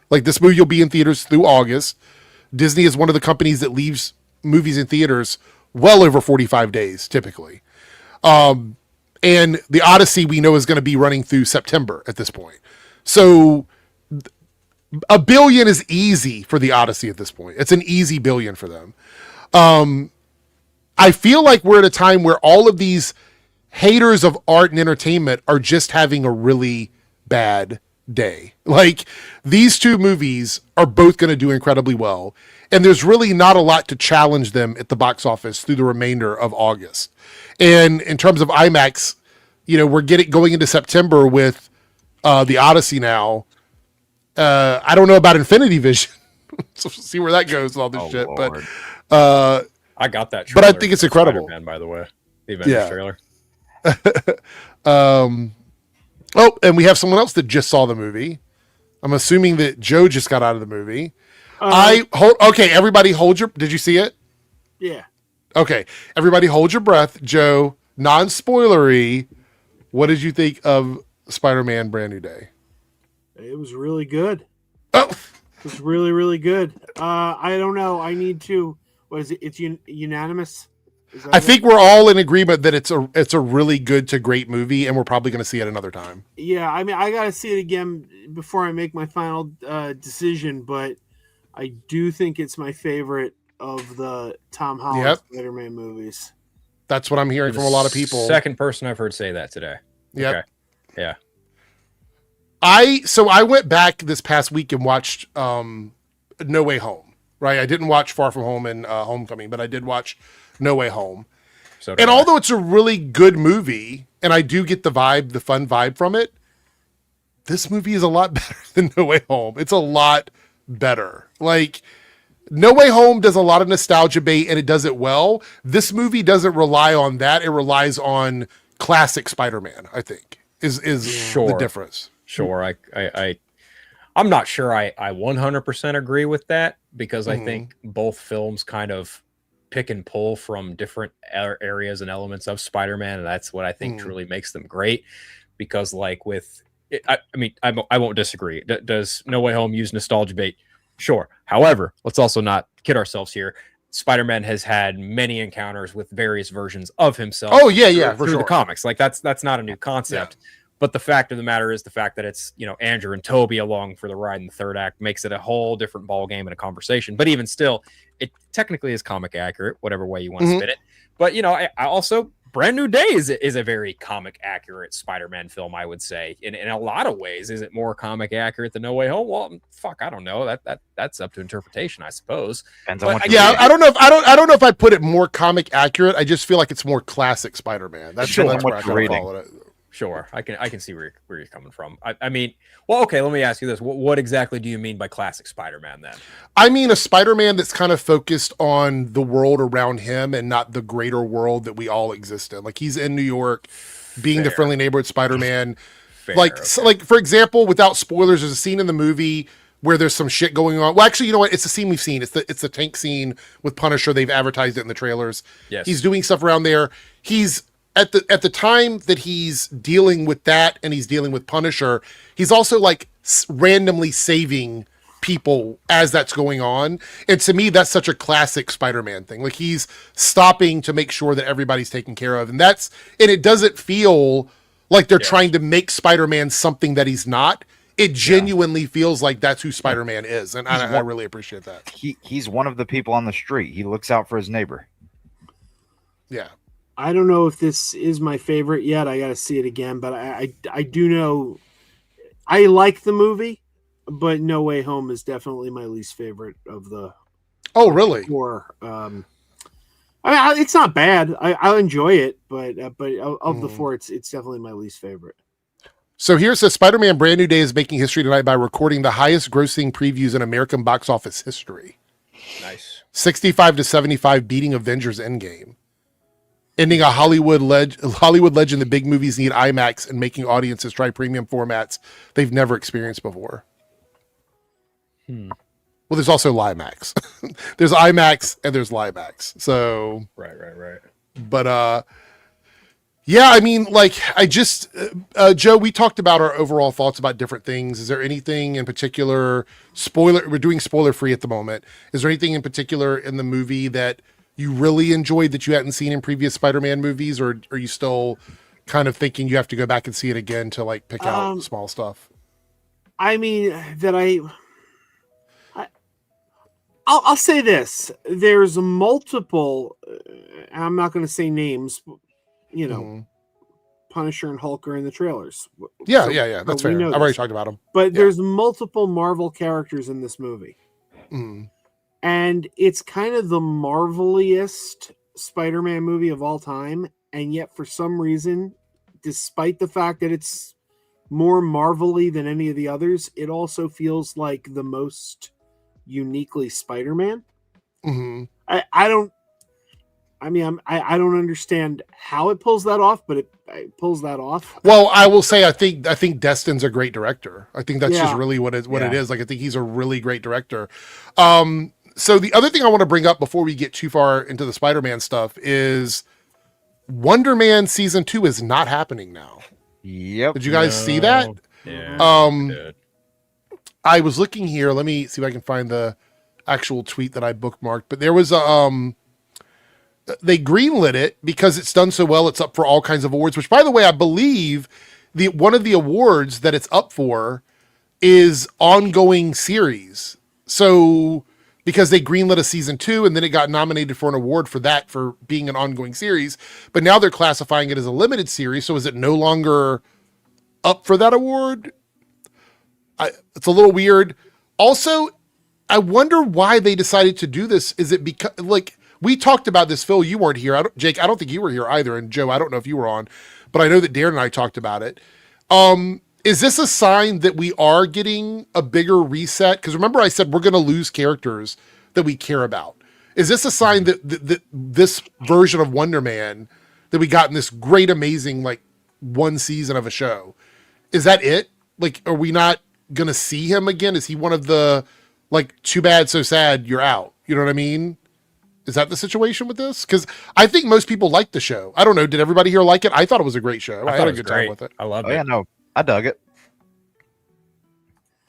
Like this movie will be in theaters through August. Disney is one of the companies that leaves movies in theaters well over 45 days typically. And the Odyssey we know is going to be running through September at this point. So $1 billion is easy for the Odyssey at this point. It's an easy $1 billion for them. I feel like we're at a time where all of these haters of art and entertainment are just having a really bad day. Like these 2 movies are both going to do incredibly well. And there's really not a lot to challenge them at the box office through the remainder of August. And in terms of IMAX, you know, we're going into September with the Odyssey now. I don't know about Infinity Vision. So we'll see where that goes and all this shit. Lord. But I got that but I think it's incredible. Spider-Man, by the way. The Avengers trailer. Oh, and we have someone else that just saw the movie. I'm assuming that Joe just got out of the movie. Okay, everybody hold your... Did you see it? Yeah. Okay, everybody hold your breath. Joe, non-spoilery, what did you think of Spider-Man Brand New Day? It was really good. Oh! It was really, really good. I don't know. I need to... What is it? It's unanimous? I think we're all in agreement that it's a really good to great movie, and we're probably going to see it another time. Yeah, I mean, I got to see it again before I make my final decision, but I do think it's my favorite of the Tom Holland Spider-Man movies. That's what I'm hearing from a lot of people. Second person I've heard say that today. Yep. Okay. Yeah. I went back this past week and watched No Way Home. Right, I didn't watch Far From Home and Homecoming, but I did watch No Way Home. Although it's a really good movie, and I do get the fun vibe from it, this movie is a lot better than No Way Home. It's a lot better. Like, No Way Home does a lot of nostalgia bait, and it does it well. This movie doesn't rely on that. It relies on classic Spider-Man, I think, is the difference. Sure, I'm not sure I 100% agree with that because I think both films kind of pick and pull from different areas and elements of Spider-Man, and that's what I think truly makes them great. Because, like with, I won't disagree. Does No Way Home use nostalgia bait? Sure. However, let's also not kid ourselves here. Spider-Man has had many encounters with various versions of himself. Oh yeah, through the comics. Like that's not a new concept. Yeah. But the fact of the matter is the fact that it's, you know, Andrew and Toby along for the ride in the third act makes it a whole different ball game and a conversation. But even still, it technically is comic accurate, whatever way you want to spin it. But, you know, I also, Brand New Day is a very comic accurate Spider-Man film, I would say. In a lot of ways, is it more comic accurate than No Way Home? Well, fuck, I don't know. That's up to interpretation, I suppose. I don't know if I put it more comic accurate. I just feel like it's more classic Spider-Man. That's where I call it. Sure, I can see where you're coming from. I mean, well, okay, let me ask you this. What exactly do you mean by classic Spider-Man then? I mean a Spider-Man that's kind of focused on the world around him and not the greater world that we all exist in. Like he's in New York, being the friendly neighborhood Spider-Man. Like for example, without spoilers, there's a scene in the movie where there's some shit going on. Well, actually, you know what? It's a scene we've seen. It's the tank scene with Punisher. They've advertised it in the trailers. Yes. He's doing stuff around there. He's at the time that he's dealing with that and he's dealing with Punisher, he's also like randomly saving people as that's going on. And to me, that's such a classic Spider-Man thing. Like he's stopping to make sure that everybody's taken care of. And it doesn't feel like they're trying to make Spider-Man something that he's not. it genuinely feels like that's who Spider-Man is. And I really appreciate that. He's one of the people on the street. He looks out for his neighbor. Yeah. I don't know if this is my favorite yet. I got to see it again, but I do know I like the movie, but No Way Home is definitely my least favorite of the. Oh, really? Four. I mean, it's not bad. I'll enjoy it, but of the four, it's definitely my least favorite. So here it says Spider-Man Brand New Day is making history tonight by recording the highest grossing previews in American box office history. Nice. 65 to 75, beating Avengers Endgame. Ending a Hollywood legend that big movies need IMAX and making audiences try premium formats they've never experienced before. Well, there's also LIMAX. There's IMAX and there's LIMAX. So Right. But yeah, I mean, like, I just Joe, we talked about our overall thoughts about different things. Is there anything in particular, we're doing spoiler free at the moment. Is there anything in particular in the movie that you really enjoyed that you hadn't seen in previous Spider-Man movies, or are you still kind of thinking you have to go back and see it again to like pick out small stuff? I mean, that I'll say this: there's multiple. I'm not going to say names. You know, Punisher and Hulk are in the trailers. Yeah. That's fair. I've already talked about them. But there's multiple Marvel characters in this movie. And it's kind of the Marveliest Spider-Man movie of all time. And yet, for some reason, despite the fact that it's more Marvel-y than any of the others, it also feels like the most uniquely Spider-Man. I don't understand how it pulls that off, but it pulls that off. Well, I will say, I think Destin's a great director. I think that's just really what it is. Like, I think he's a really great director. So the other thing I want to bring up before we get too far into the Spider-Man stuff is Wonderman season 2 is not happening now. Yep. Did you guys see that? Yeah. I was looking here. Let me see if I can find the actual tweet that I bookmarked, but there was they greenlit it because it's done so well. It's up for all kinds of awards, which, by the way, I believe one of the awards that it's up for is ongoing series. So because they greenlit a season 2 and then it got nominated for an award for that, for being an ongoing series, but now they're classifying it as a limited series. So is it no longer up for that award? It's a little weird. Also, I wonder why they decided to do this. Is it because, like, we talked about this, Phil, you weren't here. Jake, I don't think you were here either. And Joe, I don't know if you were on, but I know that Darren and I talked about it. Is this a sign that we are getting a bigger reset? Because remember I said we're going to lose characters that we care about. Is this a sign that this version of Wonderman that we got in this great, amazing, like, one season of a show, is that it? Like, are we not going to see him again? Is he one of the, like, too bad, so sad, you're out? You know what I mean? Is that the situation with this? Because I think most people like the show. I don't know. Did everybody here like it? I thought it was a great show. I had a good time with it. I loved it. Yeah, no, I dug it.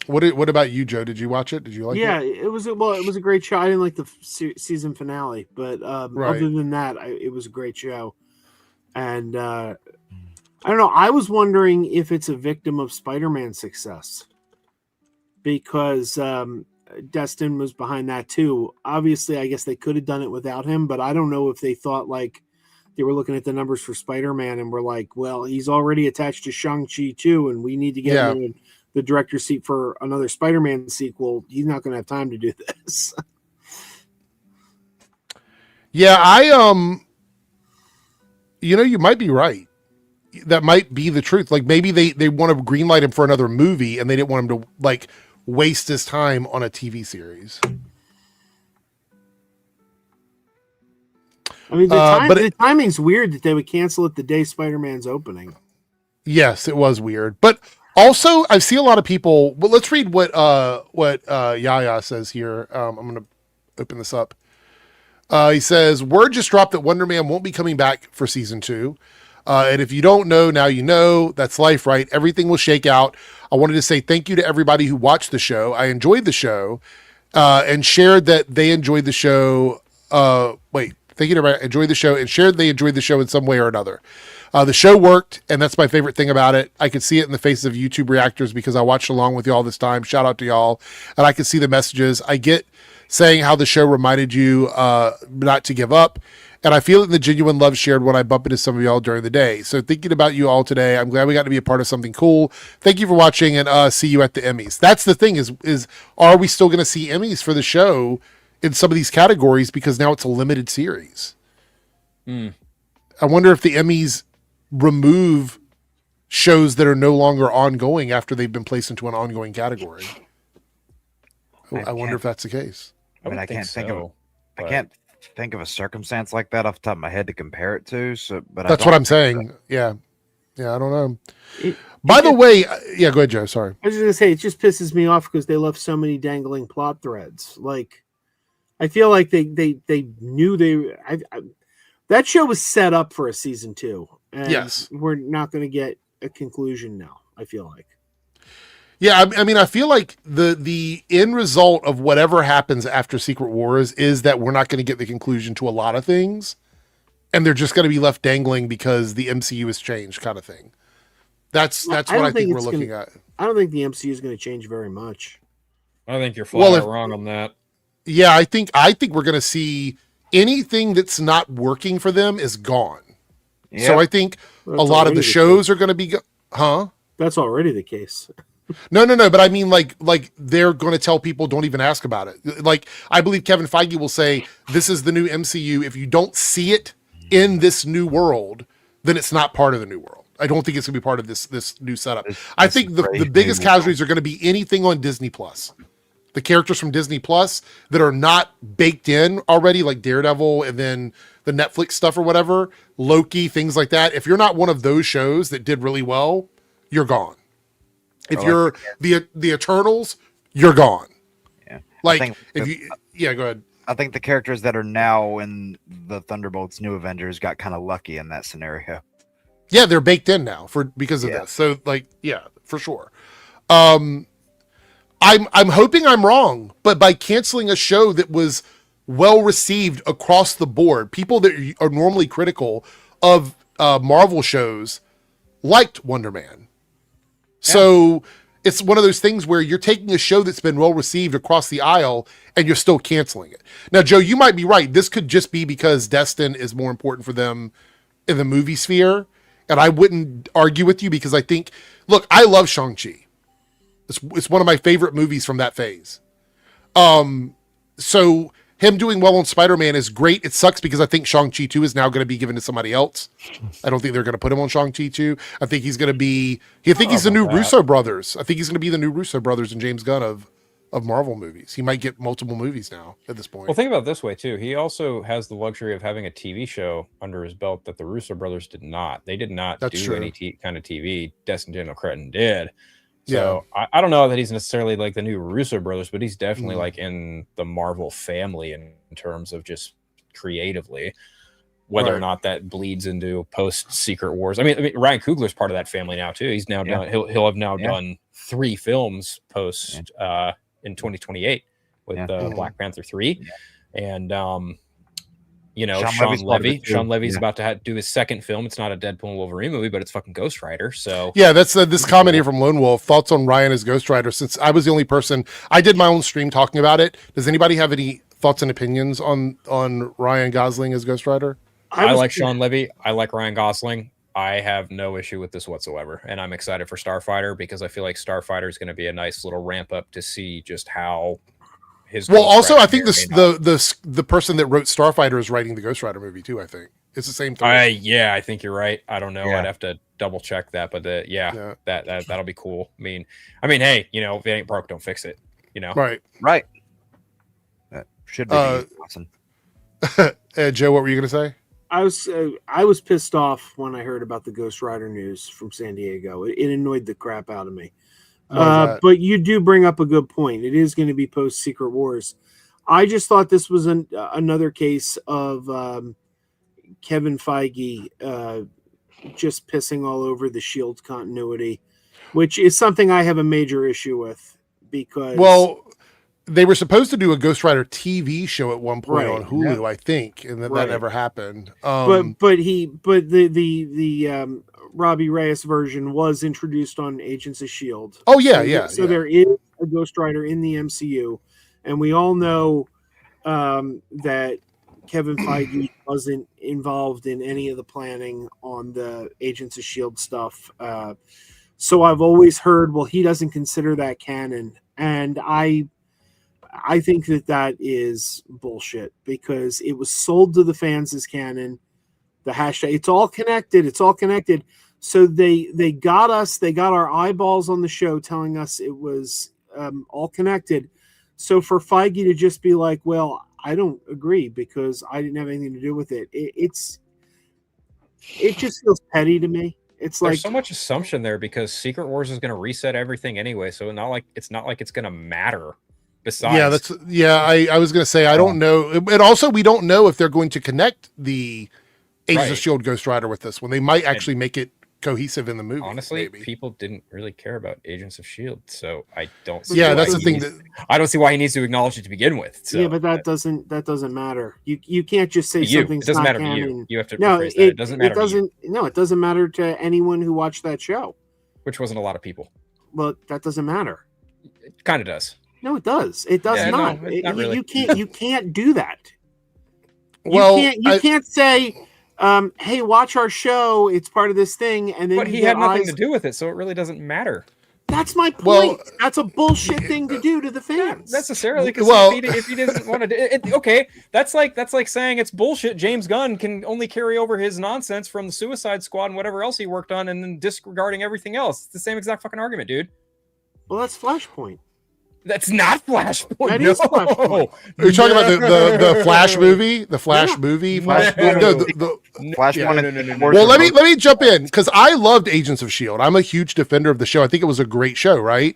What about you, Joe? Did you watch it? Did you like it? Yeah, it was a great show. I didn't like the season finale, but other than that, it was a great show. And I don't know. I was wondering if it's a victim of Spider-Man's success, because Destin was behind that too. Obviously, I guess they could have done it without him, but I don't know if they thought, like, they were looking at the numbers for Spider-Man and were like, well, he's already attached to Shang-Chi too, and we need to get him in the director's seat for another Spider-Man sequel. He's not going to have time to do this. Yeah, you might be right. That might be the truth. Like, maybe they want to greenlight him for another movie and they didn't want him to, like, waste his time on a TV series. I mean, the timing's weird that they would cancel it the day Spider-Man's opening. Yes, it was weird. But also, I see a lot of people. Well, let's read what Yaya says here. I'm going to open this up. He says, word just dropped that Wonderman won't be coming back for season 2. And if you don't know, now you know. That's life, right? Everything will shake out. I wanted to say thank you to everybody who watched the show. I enjoyed the show and shared that they enjoyed the show. Thank you to everybody. Enjoyed the show and shared they enjoyed the show in some way or another. The show worked, and that's my favorite thing about it. I could see it in the faces of YouTube reactors because I watched along with y'all this time. Shout out to y'all. And I could see the messages. I get saying how the show reminded you not to give up. And I feel it in the genuine love shared when I bump into some of y'all during the day. So thinking about you all today, I'm glad we got to be a part of something cool. Thank you for watching, and see you at the Emmys. That's the thing is are we still going to see Emmys for the show in some of these categories because now it's a limited series? I wonder if the Emmys remove shows that are no longer ongoing after they've been placed into an ongoing category. I wonder if that's the case. I mean, I can't think of a circumstance like that off the top of my head to compare it to. So, but that's what I'm saying. Yeah, I don't know. By the way, go ahead, Joe. Sorry, I was just gonna say it just pisses me off because they left so many dangling plot threads. Like, I feel like they knew that show was set up for a season 2. And yes, we're not going to get a conclusion now. I feel like. Yeah, I mean, I feel like the end result of whatever happens after Secret Wars is that we're not going to get the conclusion to a lot of things, and they're just going to be left dangling because the MCU has changed, kind of thing. That's what I think we're looking at. I don't think the MCU is going to change very much. I think you're flat out wrong on that. Yeah, I think we're going to see anything that's not working for them is gone. Yep. So I think a lot of the shows are going to be, That's already the case. No. But I mean, like they're going to tell people don't even ask about it. Like I believe Kevin Feige will say, "This is the new MCU. If you don't see it in this new world, then it's not part of the new world." I don't think it's going to be part of this new setup. I think the biggest casualties are going to be anything on Disney Plus. The characters from Disney Plus that are not baked in already, like Daredevil and then the Netflix stuff or whatever, Loki, things like that. If you're not one of those shows that did really well, you're gone. If you're the Eternals, you're gone. Yeah. Go ahead. I think the characters that are now in the Thunderbolts New Avengers got kind of lucky in that scenario. Yeah, they're baked in now because of this. So for sure. I'm hoping I'm wrong, but by canceling a show that was well received across the board, people that are normally critical of Marvel shows liked Wonderman. Yeah. So it's one of those things where you're taking a show that's been well received across the aisle and you're still canceling it. Now, Joe, you might be right. This could just be because Destin is more important for them in the movie sphere. And I wouldn't argue with you because I think, look, I love Shang-Chi. It's one of my favorite movies from that phase. So him doing well on Spider-Man is great. It sucks because I think Shang-Chi 2 is now going to be given to somebody else. I don't think they're going to put him on Shang-Chi 2. I think he's going to be... he's the new Russo brothers. I think he's going to be the new Russo brothers and James Gunn of Marvel movies. He might get multiple movies now at this point. Well, think about it this way, too. He also has the luxury of having a TV show under his belt that the Russo brothers did not. They did not any kind of TV. Destin Daniel Cretton did. So yeah. I don't know that he's necessarily like the new Russo brothers, but he's definitely like in the Marvel family in terms of just creatively, whether or not that bleeds into post Secret Wars. I mean, Ryan Coogler's part of that family now too. He's now done. He'll have now done 3 films post in 2028 with Black Panther 3, and Sean Levy's about to do his second film. It's not a Deadpool and Wolverine movie, but it's fucking Ghost Rider. So yeah, that's this comment here from Lone Wolf. Thoughts on Ryan as Ghost Rider? Since I was the only person, I did my own stream talking about it. Does anybody have any thoughts and opinions on Ryan Gosling as Ghost Rider? I like Sean Levy. I like Ryan Gosling. I have no issue with this whatsoever, and I'm excited for Starfighter because I feel like Starfighter is going to be a nice little ramp up to see just how. Also, I think the person that wrote Starfighter is writing the Ghost Rider movie too. I think it's the same thing. I think you're right. I don't know. I'd have to double check that, but that'll be cool. I mean, hey, if it ain't broke, don't fix it. Right. That should be awesome. Joe, what were you going to say? I was pissed off when I heard about the Ghost Rider news from San Diego. It annoyed the crap out of me. But you do bring up a good point. It is going to be post Secret Wars. I just thought this was another case of Kevin Feige just pissing all over the Shield continuity, which is something I have a major issue with because they were supposed to do a Ghost Rider TV show at one point Right. on Hulu, I think, and then Right. that never happened. But the Robbie Reyes version was introduced on Agents of Shield. Oh yeah, So there is a Ghost Rider in the MCU, and we all know that Kevin Feige wasn't involved in any of the planning on the Agents of Shield stuff. So I've always heard, well, he doesn't consider that canon, and I think that is bullshit because it was sold to the fans as canon. The hashtag, it's all connected. It's all connected. So they got us. They got our eyeballs on the show, telling us it was all connected. So for Feige to just be like, "Well, I don't agree because I didn't have anything to do with it," it just feels petty to me. It's There's like so much assumption there because Secret Wars is going to reset everything anyway, so it's not like it's going to matter. Besides, I was gonna say I don't know, and also we don't know if they're going to connect the Agents of Shield Ghost Rider with this one. They might actually make it cohesive in the movie. Honestly, maybe. People didn't really care about Agents of Shield, so I don't. Yeah, that's the thing. I don't see why he needs to acknowledge it to begin with. So. Yeah, but that doesn't matter. You can't just say something's it doesn't not matter canon. to you. You have to no, rephrase that. It doesn't matter. No, it doesn't matter to anyone who watched that show. Which wasn't a lot of people. Well, that doesn't matter. It kind of does. No, it does. It does not. No, not really. You can't do that. Well, you can't say, "Hey, watch our show. It's part of this thing." And then but he had nothing to do with it, so it really doesn't matter. That's my point. Well, that's a bullshit thing to do to the fans. Not necessarily, because if he doesn't want to do it, okay, that's like saying it's bullshit. James Gunn can only carry over his nonsense from the Suicide Squad and whatever else he worked on, and then disregarding everything else. It's the same exact fucking argument, dude. Well, that's Flashpoint. That's not Flashpoint. That is Flashpoint. Are you talking about the Flash movie? The Flash movie? Flash Flashpoint. Well, let me jump in because I loved Agents of Shield. I'm a huge defender of the show. I think it was a great show, right?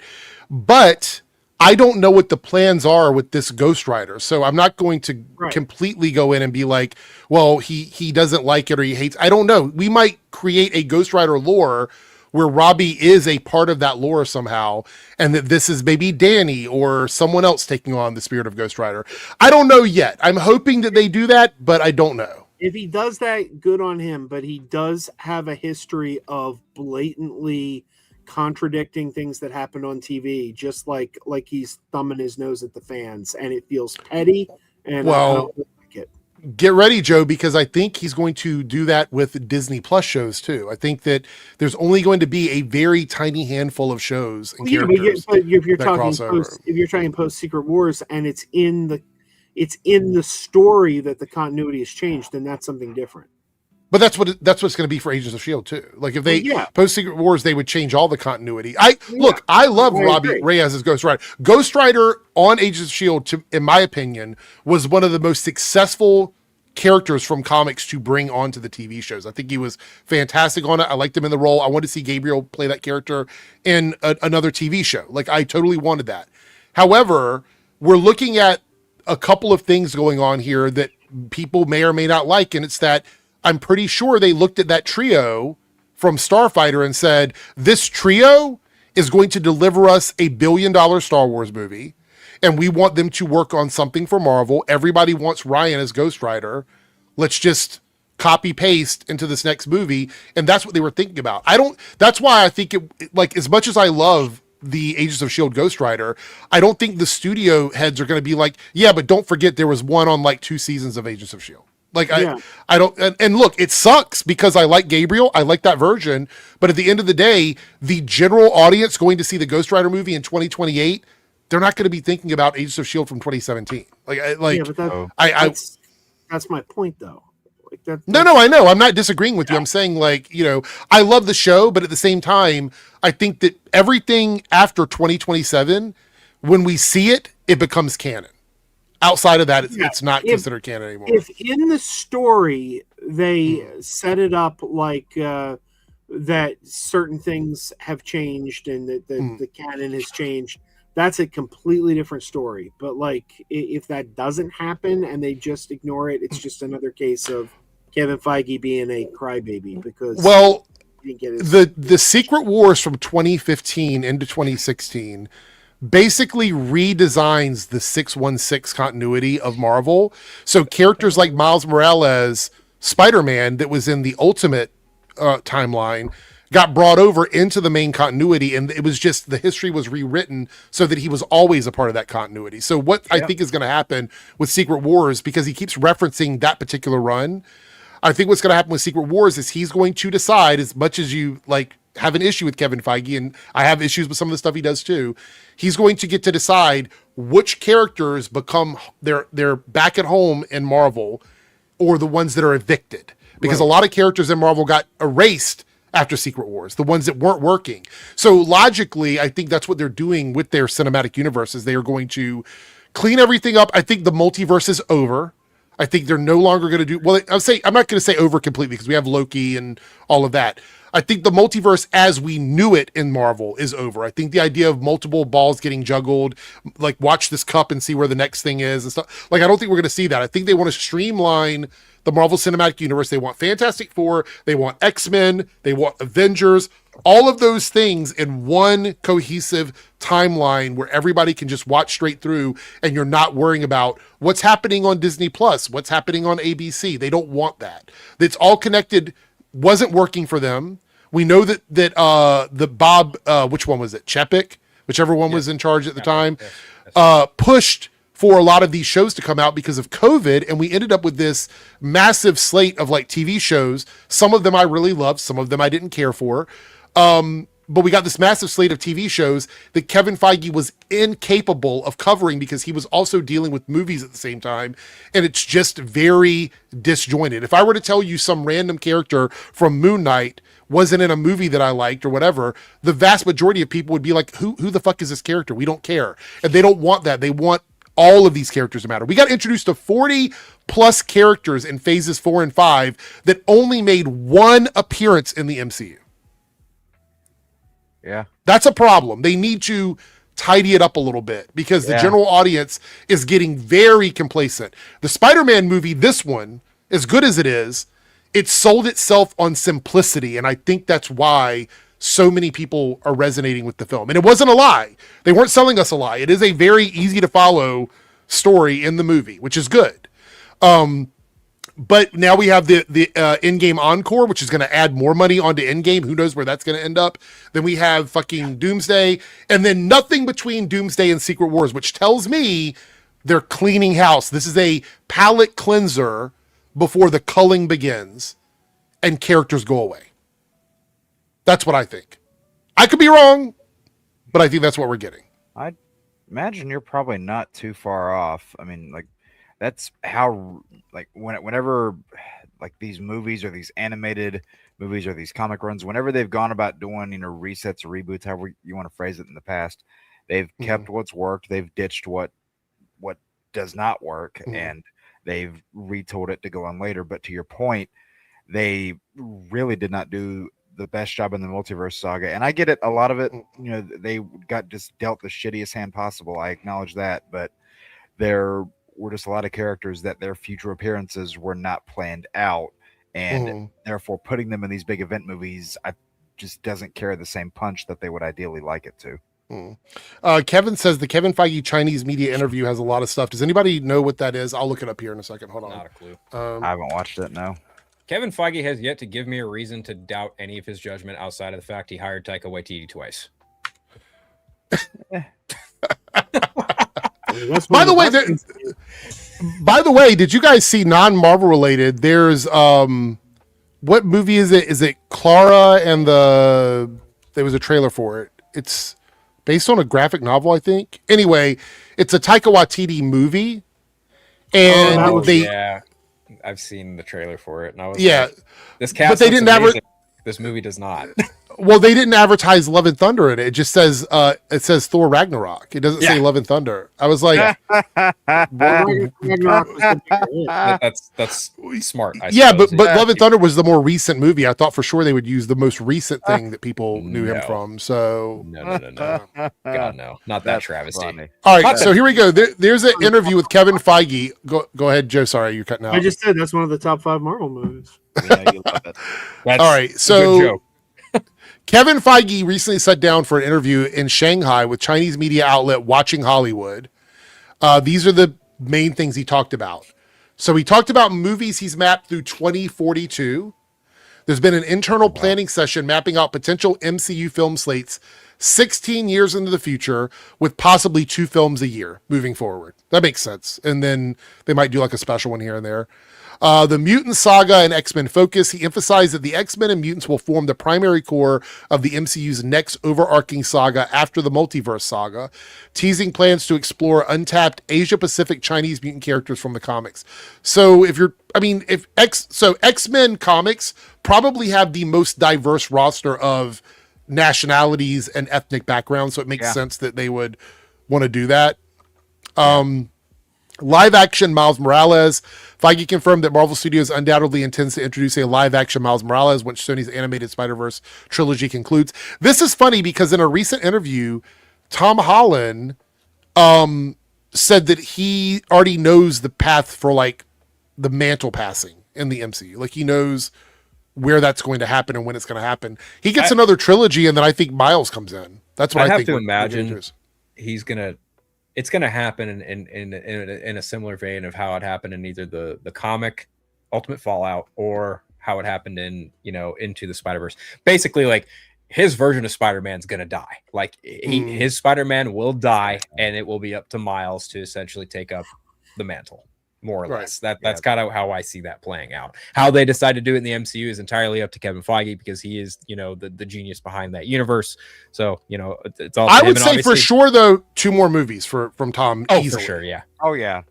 But I don't know what the plans are with this Ghost Rider, so I'm not going to completely go in and be like, well, he doesn't like it or he hates. I don't know. We might create a Ghost Rider lore where Robbie is a part of that lore somehow, and that this is maybe Danny or someone else taking on the spirit of Ghost Rider. I don't know yet. I'm hoping that they do that, but I don't know. If he does that, good on him, but he does have a history of blatantly contradicting things that happened on TV, just like he's thumbing his nose at the fans, and it feels petty, and I don't like it. Get ready, Joe, because I think he's going to do that with Disney Plus shows too. I think that there's only going to be a very tiny handful of shows and characters. But if you're talking post Secret Wars, and it's in the story that the continuity has changed, then that's something different. But that's what it's going to be for Agents of Shield too. Like if they post Secret Wars, they would change all the continuity. I love Robbie Reyes as Ghost Rider. Ghost Rider on Agents of Shield, in my opinion, was one of the most successful characters from comics to bring onto the TV shows. I think he was fantastic on it. I liked him in the role. I wanted to see Gabriel play that character in another TV show. Like I totally wanted that. However, we're looking at a couple of things going on here that people may or may not like, and it's that I'm pretty sure they looked at that trio from Starfighter and said, this trio is going to deliver us $1 billion Star Wars movie, and we want them to work on something for Marvel. Everybody wants Ryan as Ghost Rider. Let's just copy paste into this next movie. And that's what they were thinking about. That's why I think like, as much as I love the Agents of Shield Ghost Rider, I don't think the studio heads are going to be like, yeah, but don't forget there was one on like 2 seasons of Agents of Shield. Like I don't, and look, it sucks because I like Gabriel. I like that version. But at the end of the day, the general audience going to see the Ghost Rider movie in 2028, they're not going to be thinking about Agents of Shield from 2017. That's my point though. No, I know. I'm not disagreeing with you. I'm saying I love the show, but at the same time, I think that everything after 2027, when we see it, it becomes canon. Outside of that, it's not considered canon anymore. If in the story they set it up like that certain things have changed and that the canon has changed, that's a completely different story. But like if that doesn't happen and they just ignore it, it's just another case of Kevin Feige being a crybaby because the Secret Wars from 2015 into 2016 basically redesigns the 616 continuity of Marvel. So characters like Miles Morales, Spider-Man, that was in the Ultimate timeline, got brought over into the main continuity, and it was just the history was rewritten so that he was always a part of that continuity. So what I think is going to happen with Secret Wars, because he keeps referencing that particular run, I think what's going to happen with Secret Wars is he's going to decide, as much as you like have an issue with Kevin Feige, and I have issues with some of the stuff he does too, he's going to get to decide which characters become they're back at home in Marvel, or the ones that are evicted. Because a lot of characters in Marvel got erased after Secret Wars, the ones that weren't working. So logically, I think that's what they're doing with their cinematic universes. They are going to clean everything up. I think the multiverse is over. I think they're no longer going to do, well, I'm not going to say over completely, because we have Loki and all of that. I think the multiverse as we knew it in Marvel is over. I think the idea of multiple balls getting juggled, like watch this cup and see where the next thing is and stuff, like I don't think we're going to see that. I think they want to streamline the Marvel Cinematic Universe. They want Fantastic Four, they want X-Men, they want Avengers, all of those things in one cohesive timeline where everybody can just watch straight through, and you're not worrying about what's happening on Disney Plus, what's happening on ABC. They don't want that. It's all connected. Wasn't working for them. We know that the Bob, which one was it? Chepik, whichever one was in charge at the time, pushed for a lot of these shows to come out because of COVID, and we ended up with this massive slate of like TV shows. Some of them I really loved, some of them I didn't care for. But we got this massive slate of TV shows that Kevin Feige was incapable of covering because he was also dealing with movies at the same time. And it's just very disjointed. If I were to tell you some random character from Moon Knight wasn't in a movie that I liked or whatever, the vast majority of people would be like, who the fuck is this character? We don't care. And they don't want that. They want all of these characters to matter. We got introduced to 40 plus characters in phases 4 and 5 that only made one appearance in the MCU. Yeah. That's a problem. They need to tidy it up a little bit because the general audience is getting very complacent. The Spider-Man movie, this one, as good as it is, it sold itself on simplicity. And I think that's why so many people are resonating with the film. And it wasn't a lie. They weren't selling us a lie. It is a very easy to follow story in the movie, which is good. But now we have the in-game encore, which is going to add more money onto in-game. Who knows where that's going to end up? Then we have fucking Doomsday, and then nothing between Doomsday and Secret Wars, which tells me they're cleaning house. This is a palate cleanser before the culling begins and characters go away. That's what I think. I could be wrong, but I think that's what we're getting. I imagine you're probably not too far off. I mean, like, that's how, like, whenever like these movies or these animated movies or these comic runs, whenever they've gone about doing, resets or reboots, however you want to phrase it, in the past, they've kept what's worked, they've ditched what does not work, and they've retold it to go on later. But to your point, they really did not do the best job in the multiverse saga. And I get it, a lot of it, they got just dealt the shittiest hand possible. I acknowledge that, but there were just a lot of characters that their future appearances were not planned out, and therefore putting them in these big event movies just doesn't carry the same punch that they would ideally like it to. Kevin says the Kevin Feige Chinese media interview has a lot of stuff. Does anybody know what that is? I'll look it up here in a second. Hold on. Not a clue. I haven't watched it. No. Kevin Feige has yet to give me a reason to doubt any of his judgment outside of the fact he hired Taika Waititi twice. By the way, did you guys see non-Marvel related? There's what movie is it? Is it Clara and there was a trailer for it. It's based on a graphic novel, I think. Anyway, it's a Taika Waititi movie, and I've seen the trailer for it, and I was like, this cast, but they didn't advertise. This movie does not. Well, they didn't advertise Love and Thunder in it. It just says Thor Ragnarok. It doesn't say Love and Thunder. I was like, that's smart. But Love and Thunder was the more recent movie. I thought for sure they would use the most recent thing that people knew him from. So no. God, no, not that travesty. Funny. All right, so here we go. There's an interview with Kevin Feige. Go ahead, Joe. Sorry, you're cutting out. I just said that's one of the top 5 Marvel movies. Yeah, you love it. That's all right. a So good joke. Kevin Feige recently sat down for an interview in Shanghai with Chinese media outlet Watching Hollywood. These are the main things he talked about. So he talked about movies he's mapped through 2042. There's been an internal planning session mapping out potential MCU film slates 16 years into the future with possibly 2 films a year moving forward. That makes sense. And then they might do like a special one here and there. The Mutant Saga and X-Men focus. He emphasized that the X-Men and mutants will form the primary core of the MCU's next overarching saga after the multiverse saga, teasing plans to explore untapped Asia-Pacific Chinese mutant characters from the comics. So X-Men comics probably have the most diverse roster of nationalities and ethnic backgrounds, so it makes sense that they would want to do that. Live action Miles Morales. Feige confirmed that Marvel Studios undoubtedly intends to introduce a live action Miles Morales once Sony's animated Spider-Verse trilogy concludes. This is funny because in a recent interview, Tom Holland said that he already knows the path for like the mantle passing in the MCU. Like he knows where that's going to happen and when it's going to happen. He gets another trilogy and then I think Miles comes in. That's what I think. I have to imagine it's gonna happen in a similar vein of how it happened in either the comic Ultimate Fallout or how it happened in Into the Spider-Verse. Basically, like his version of Spider-Man's gonna die. Like his Spider-Man will die, and it will be up to Miles to essentially take up the mantle, more or less. That's kind of how I see that playing out. How they decide to do it in the MCU is entirely up to Kevin Feige because he is, the genius behind that universe. So, it's all. I would say for sure though, 2 more movies from Tom. Oh, easily. for sure, yeah. Oh yeah.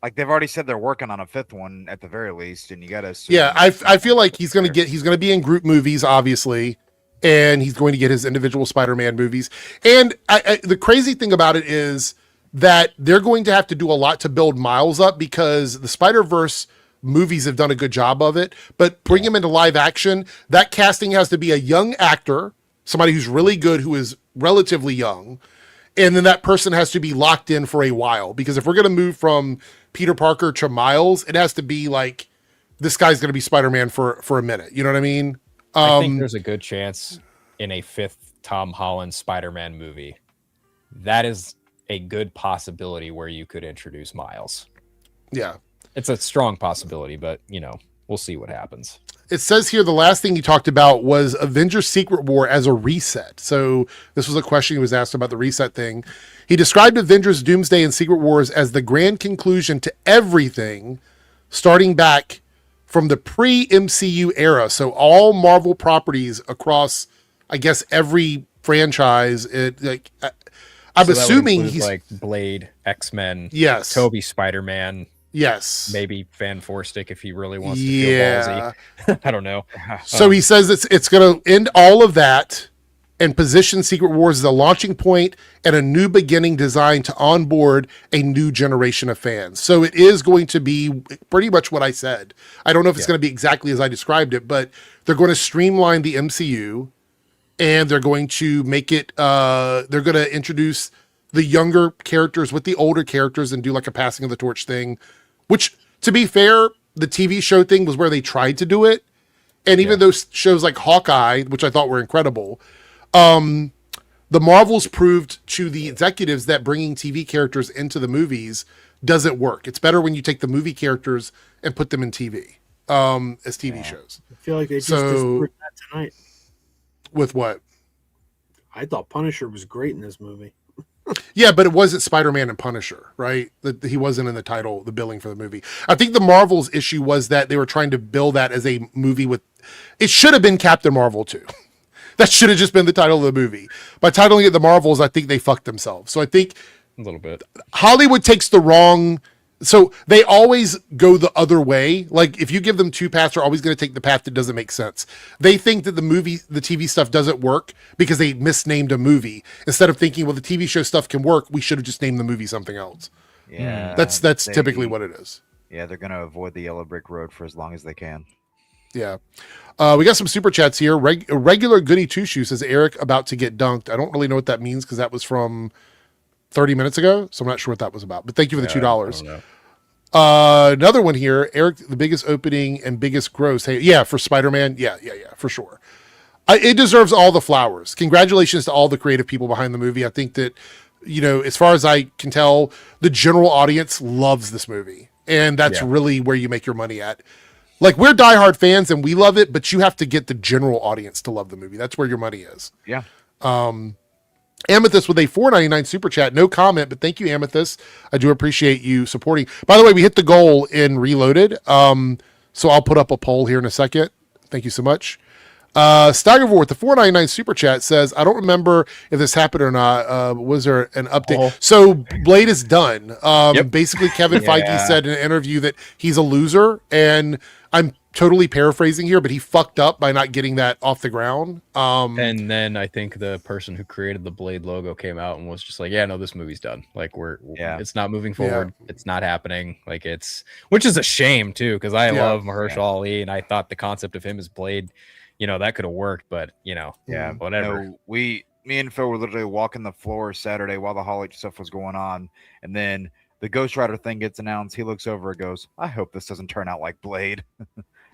Like they've already said they're working on a 5th one at the very least, and you got to. Yeah, I feel like he's going to be in group movies, obviously, and he's going to get his individual Spider-Man movies. And the crazy thing about it is that they're going to have to do a lot to build Miles up because the Spider-Verse movies have done a good job of it, but bring him into live action, that casting has to be a young actor, somebody who's really good, who is relatively young. And then that person has to be locked in for a while, because if we're going to move from Peter Parker to Miles, it has to be like, this guy's going to be Spider-Man for a minute. You know what I mean? I think there's a good chance in a 5th Tom Holland Spider-Man movie, that is a good possibility where you could introduce Miles. Yeah. It's a strong possibility, but we'll see what happens. It says here the last thing he talked about was Avengers Secret War as a reset. So this was a question he was asked about the reset thing. He described Avengers Doomsday and Secret Wars as the grand conclusion to everything starting back from the pre-MCU era. So all Marvel properties across, I guess, every franchise. I'm assuming he's like Blade, X-Men, yes, Toby Spider-Man, yes, maybe Fan Four Stick if he really wants to feel ballsy. I don't know. So he says it's going to end all of that and position Secret Wars as a launching point and a new beginning designed to onboard a new generation of fans. So it is going to be pretty much what I said. I don't know if it's going to be exactly as I described it, but they're going to streamline the MCU. And they're going to make it, they're going to introduce the younger characters with the older characters and do like a passing of the torch thing, which, to be fair, the TV show thing was where they tried to do it. And even those shows like Hawkeye, which I thought were incredible, the Marvels proved to the executives that bringing TV characters into the movies doesn't work. It's better when you take the movie characters and put them in TV as TV shows. I feel like they just disproved that tonight. With what? I thought Punisher was great in this movie. Yeah, but it wasn't Spider-Man and Punisher, right? He wasn't in the title, the billing for the movie. I think the Marvel's issue was that they were trying to bill that as a movie with... It should have been Captain Marvel 2. That should have just been the title of the movie. By titling it The Marvels, I think they fucked themselves. So I think... A little bit. Hollywood takes the wrong... So they always go the other way. Like if you give them 2 paths, they're always going to take the path that doesn't make sense. They think that the TV stuff doesn't work because they misnamed a movie. Instead of thinking, well, the TV show stuff can work, we should have just named the movie something else. Yeah. That's typically what it is. Yeah, they're going to avoid the yellow brick road for as long as they can. Yeah. We got some super chats here. Regular Goody Two Shoe says, Eric about to get dunked. I don't really know what that means because that was from 30 minutes ago, so I'm not sure what that was about, but thank you for the $2. Another one here, Eric, the biggest opening and biggest gross. Hey, yeah, for Spider-Man. Yeah, for sure. It deserves all the flowers. Congratulations to all the creative people behind the movie. I think that, as far as I can tell, the general audience loves this movie. And that's really where you make your money at. Like, we're diehard fans and we love it, but you have to get the general audience to love the movie. That's where your money is. Yeah. Amethyst with a $4.99 super chat. No comment, but thank you, Amethyst. I do appreciate you supporting. By the way, we hit the goal in Reloaded. So I'll put up a poll here in a second. Thank you so much. Staggervore with the $4.99 super chat says, I don't remember if this happened or not. Was there an update? So Blade is done. Basically, Kevin Feige said in an interview that he's a loser, and I'm totally paraphrasing here, but he fucked up by not getting that off the ground. And then I think the person who created the Blade logo came out and was just like, yeah, no, this movie's done. Like, it's not moving forward. It's not happening. Like, which is a shame too, because I love Mahershala Ali, and I thought the concept of him as Blade, that could have worked, but whatever. No, me and Phil were literally walking the floor Saturday while the Hall H stuff was going on, and then the Ghost Rider thing gets announced. He looks over and goes, I hope this doesn't turn out like Blade.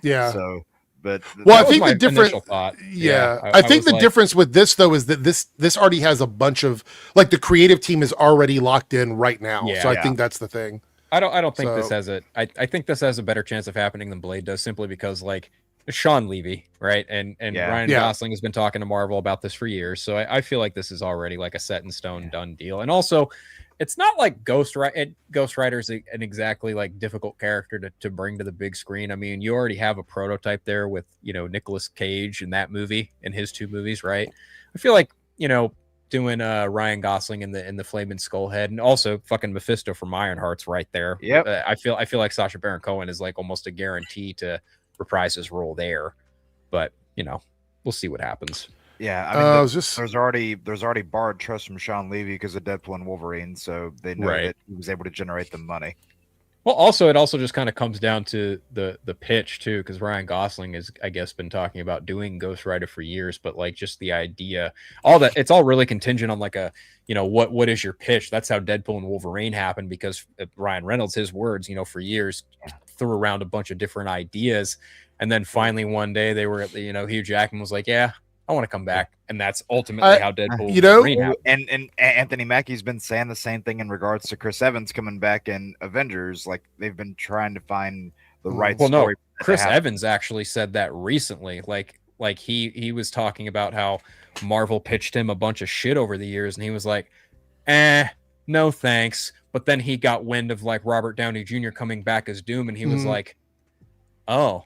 Yeah. So, but I think the difference. Thought. I think the difference with this though is that this already has a bunch of, like, the creative team is already locked in right now. So I think that's the thing. I don't think this has I think this has a better chance of happening than Blade does, simply because, like, Sean Levy, right? And Ryan Gosling has been talking to Marvel about this for years. So I feel like this is already like a set in stone done deal. And also, it's not like Ghost Rider is an exactly like difficult character to bring to the big screen. I mean, you already have a prototype there with, Nicolas Cage in that movie, in his 2 movies, right? I feel like, doing Ryan Gosling in the Flaming Skullhead, and also fucking Mephisto from Ironheart's right there. Yep. I feel like Sacha Baron Cohen is like almost a guarantee to reprise his role there, but we'll see what happens. Yeah, I mean, there's already borrowed trust from Sean Levy because of Deadpool and Wolverine, so they know that he was able to generate the money. Well, also, it also just kind of comes down to the pitch too, because Ryan Gosling has, I guess, been talking about doing Ghost Rider for years, but like just the idea, all that, it's all really contingent on like a, what is your pitch? That's how Deadpool and Wolverine happened, because Ryan Reynolds, his words, for years threw around a bunch of different ideas, and then finally one day they were at the, Hugh Jackman was like, yeah, I want to come back, and that's ultimately how Deadpool. And Anthony Mackie's been saying the same thing in regards to Chris Evans coming back in Avengers. Like, they've been trying to find the right story. No, Chris Evans actually said that recently. Like he was talking about how Marvel pitched him a bunch of shit over the years, and he was like, no thanks. But then he got wind of like Robert Downey Jr. coming back as Doom, and he was like, oh,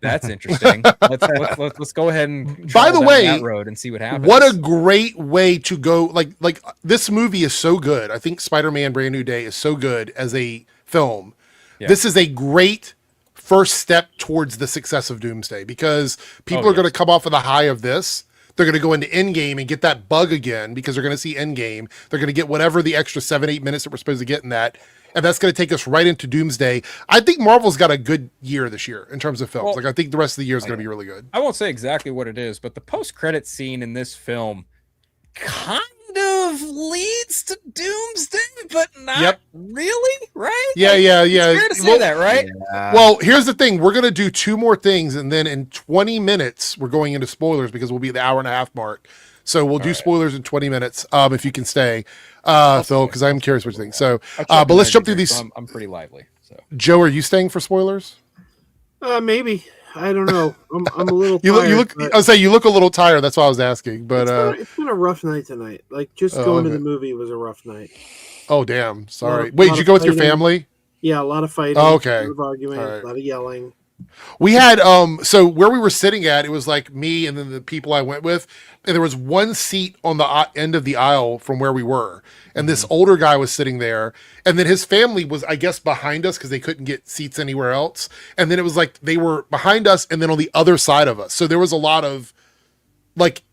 that's interesting. Let's go ahead and by the way, that road and see what happens. What a great way to go! Like this movie is so good. I think Spider-Man: Brand New Day is so good as a film. Yeah. This is a great first step towards the success of Doomsday, because people are going to come off of the high of this. They're going to go into Endgame and get that bug again, because they're going to see Endgame. They're going to get whatever the extra 7-8 minutes that we're supposed to get in that. And that's going to take us right into Doomsday. I think Marvel's got a good year this year in terms of films. I think the rest of the year is going to be really good. I won't say exactly what it is, but the post-credit scene in this film kind of leads to Doomsday, but not really, right? Yeah. It's fair to say that, right? Yeah. Well, here's the thing. We're going to do 2 more things, and then in 20 minutes, we're going into spoilers, because we'll be at the hour and a half mark. So we'll do spoilers in 20 minutes, if you can stay, Phil, because I'm curious what you think. So, but let's jump through these. I'm pretty lively. So, Joe, are you staying for spoilers? Maybe. I don't know. I'm a little. you look. I'll say you look a little tired. That's why I was asking. But it's been a rough night tonight. Like, just going to the movie was a rough night. Oh damn! Sorry. Wait, did you go with your family? Yeah, a lot of fighting. Oh, okay. A lot of arguing. A lot of yelling. We had so where we were sitting at, it was like me and then the people I went with, and there was one seat on the end of the aisle from where we were, and this older guy was sitting there, and then his family was, I guess, behind us because they couldn't get seats anywhere else, and then it was like they were behind us and then on the other side of us, so there was a lot of like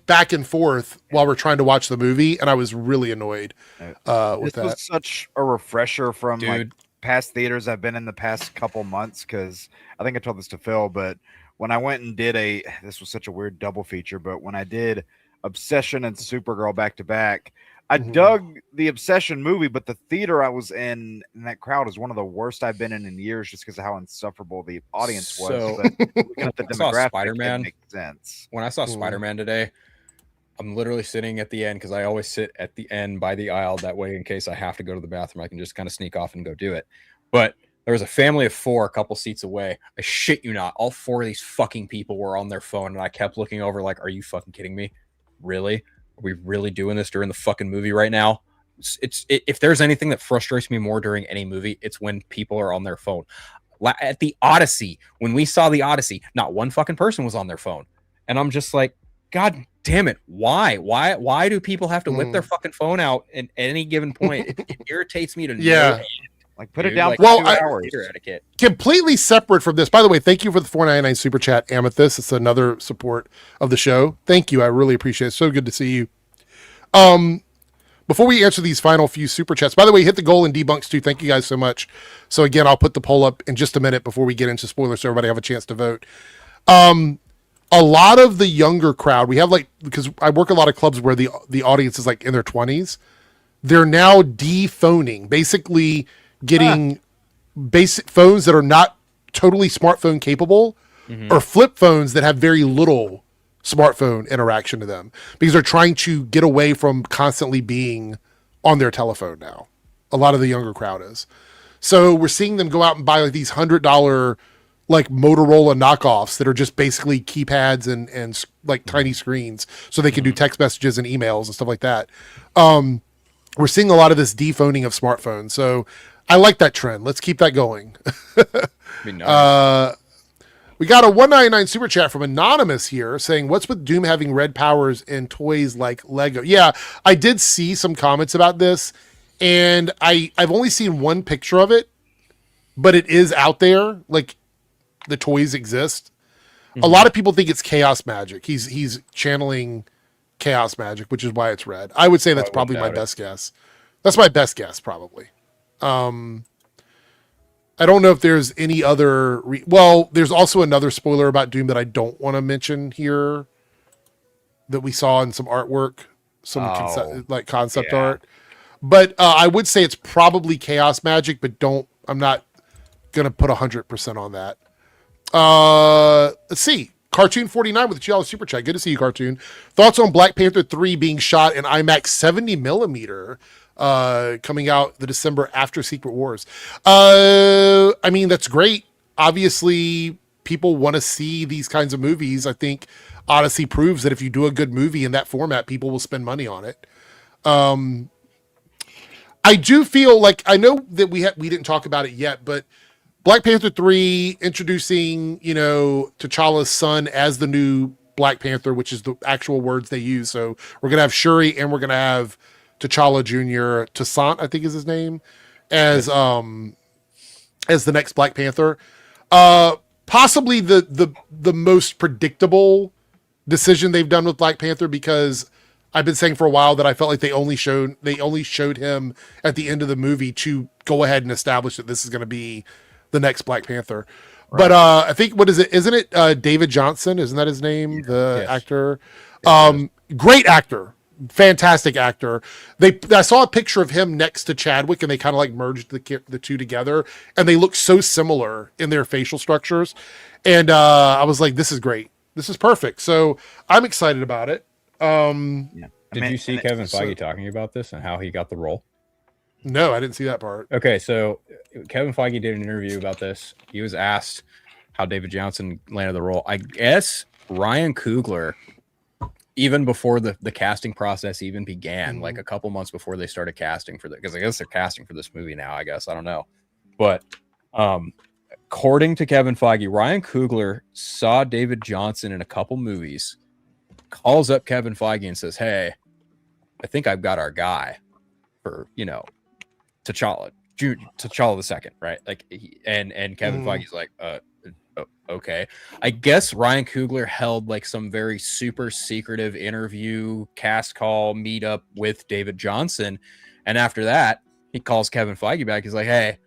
back and forth while we're trying to watch the movie, and I was really annoyed with that. This was such a refresher from like past theaters I've been in the past couple months, because I think I told this to Phil, but when I went and did this was such a weird double feature, but when I did Obsession and Supergirl back to back, I dug the Obsession movie, but the theater I was in that crowd is one of the worst I've been in years, just because of how insufferable the audience was. But looking at the demographic, it makes sense. When I saw Spider-Man today, I'm literally sitting at the end because I always sit at the end by the aisle. That way, in case I have to go to the bathroom, I can just kind of sneak off and go do it. But there was a family of 4 a couple seats away. I shit you not. All 4 of these fucking people were on their phone, and I kept looking over like, are you fucking kidding me? Really? Are we really doing this during the fucking movie right now? If there's anything that frustrates me more during any movie, it's when people are on their phone. At the Odyssey, when we saw the Odyssey, not one fucking person was on their phone. And I'm just like, God damn it. Why do people have to whip their fucking phone out at any given point? It irritates me to no end. Like, put it down for 2 hours. Etiquette. Completely separate from this. By the way, thank you for the $4.99 super chat, Amethyst. It's another support of the show. Thank you. I really appreciate it. So good to see you. Before we answer these final few super chats, by the way, hit the goal in debunks too. Thank you guys so much. So again, I'll put the poll up in just a minute before we get into spoilers so everybody have a chance to vote. A lot of the younger crowd, we have because I work a lot of clubs where the audience is like in their 20s. They're now de-phoning, basically getting basic phones that are not totally smartphone capable or flip phones that have very little smartphone interaction to them because they're trying to get away from constantly being on their telephone now. A lot of the younger crowd is. So we're seeing them go out and buy like these $100 like Motorola knockoffs that are just basically keypads and like tiny screens so they can do text messages and emails and stuff like that. We're seeing a lot of this de-phoning of smartphones. So I like that trend. Let's keep that going. Nice. We got a $1.99 super chat from Anonymous here saying, what's with Doom having red powers in toys like Lego? Yeah, I did see some comments about this, and I've only seen one picture of it, but it is out there. Like, the toys exist. A lot of people think it's chaos magic. He's channeling chaos magic, which is why it's red. I would say that's probably my best guess. That's my best guess, probably. I don't know if there's any other... there's also another spoiler about Doom that I don't want to mention here that we saw in some artwork, some concept art. But I would say it's probably chaos magic, but I'm not going to put 100% on that. Let's see. Cartoon 49 with the $2 super chat. Good to see you, Cartoon. Thoughts on Black Panther 3 being shot in IMAX 70 millimeter, coming out the December after Secret Wars. I mean, that's great. Obviously, people want to see these kinds of movies. I think Odyssey proves that if you do a good movie in that format, people will spend money on it. I do feel like, I know that we didn't talk about it yet, but Black Panther 3 introducing, T'Challa's son as the new Black Panther, which is the actual words they use. So we're going to have Shuri and we're going to have T'Challa Jr., Toussaint, I think is his name, as the next Black Panther. Possibly the most predictable decision they've done with Black Panther, because I've been saying for a while that I felt like they only showed him at the end of the movie to go ahead and establish that this is going to be the next Black Panther. Right. But I think, what is it? Isn't it David Johnson? Isn't that his name? Yeah. The actor? Great actor. Fantastic actor. I saw a picture of him next to Chadwick, and they kind of like merged the two together, and they look so similar in their facial structures. And I was like, this is great. This is perfect. So I'm excited about it. Did you see Kevin Feige talking about this and how he got the role? No, I didn't see that part. Okay, so Kevin Feige did an interview about this. He was asked how David Johnson landed the role. I guess Ryan Coogler, even before the casting process even began, like a couple months before they started casting for because I guess they're casting for this movie now, I guess. I don't know. But according to Kevin Feige, Ryan Coogler saw David Johnson in a couple movies, calls up Kevin Feige and says, "Hey, I think I've got our guy for, T'Challa the second," right? Like, and Kevin Feige's like, okay. I guess Ryan Coogler held like some very super secretive interview, cast call, meetup with David Johnson, and after that, he calls Kevin Feige back. He's like, "Hey,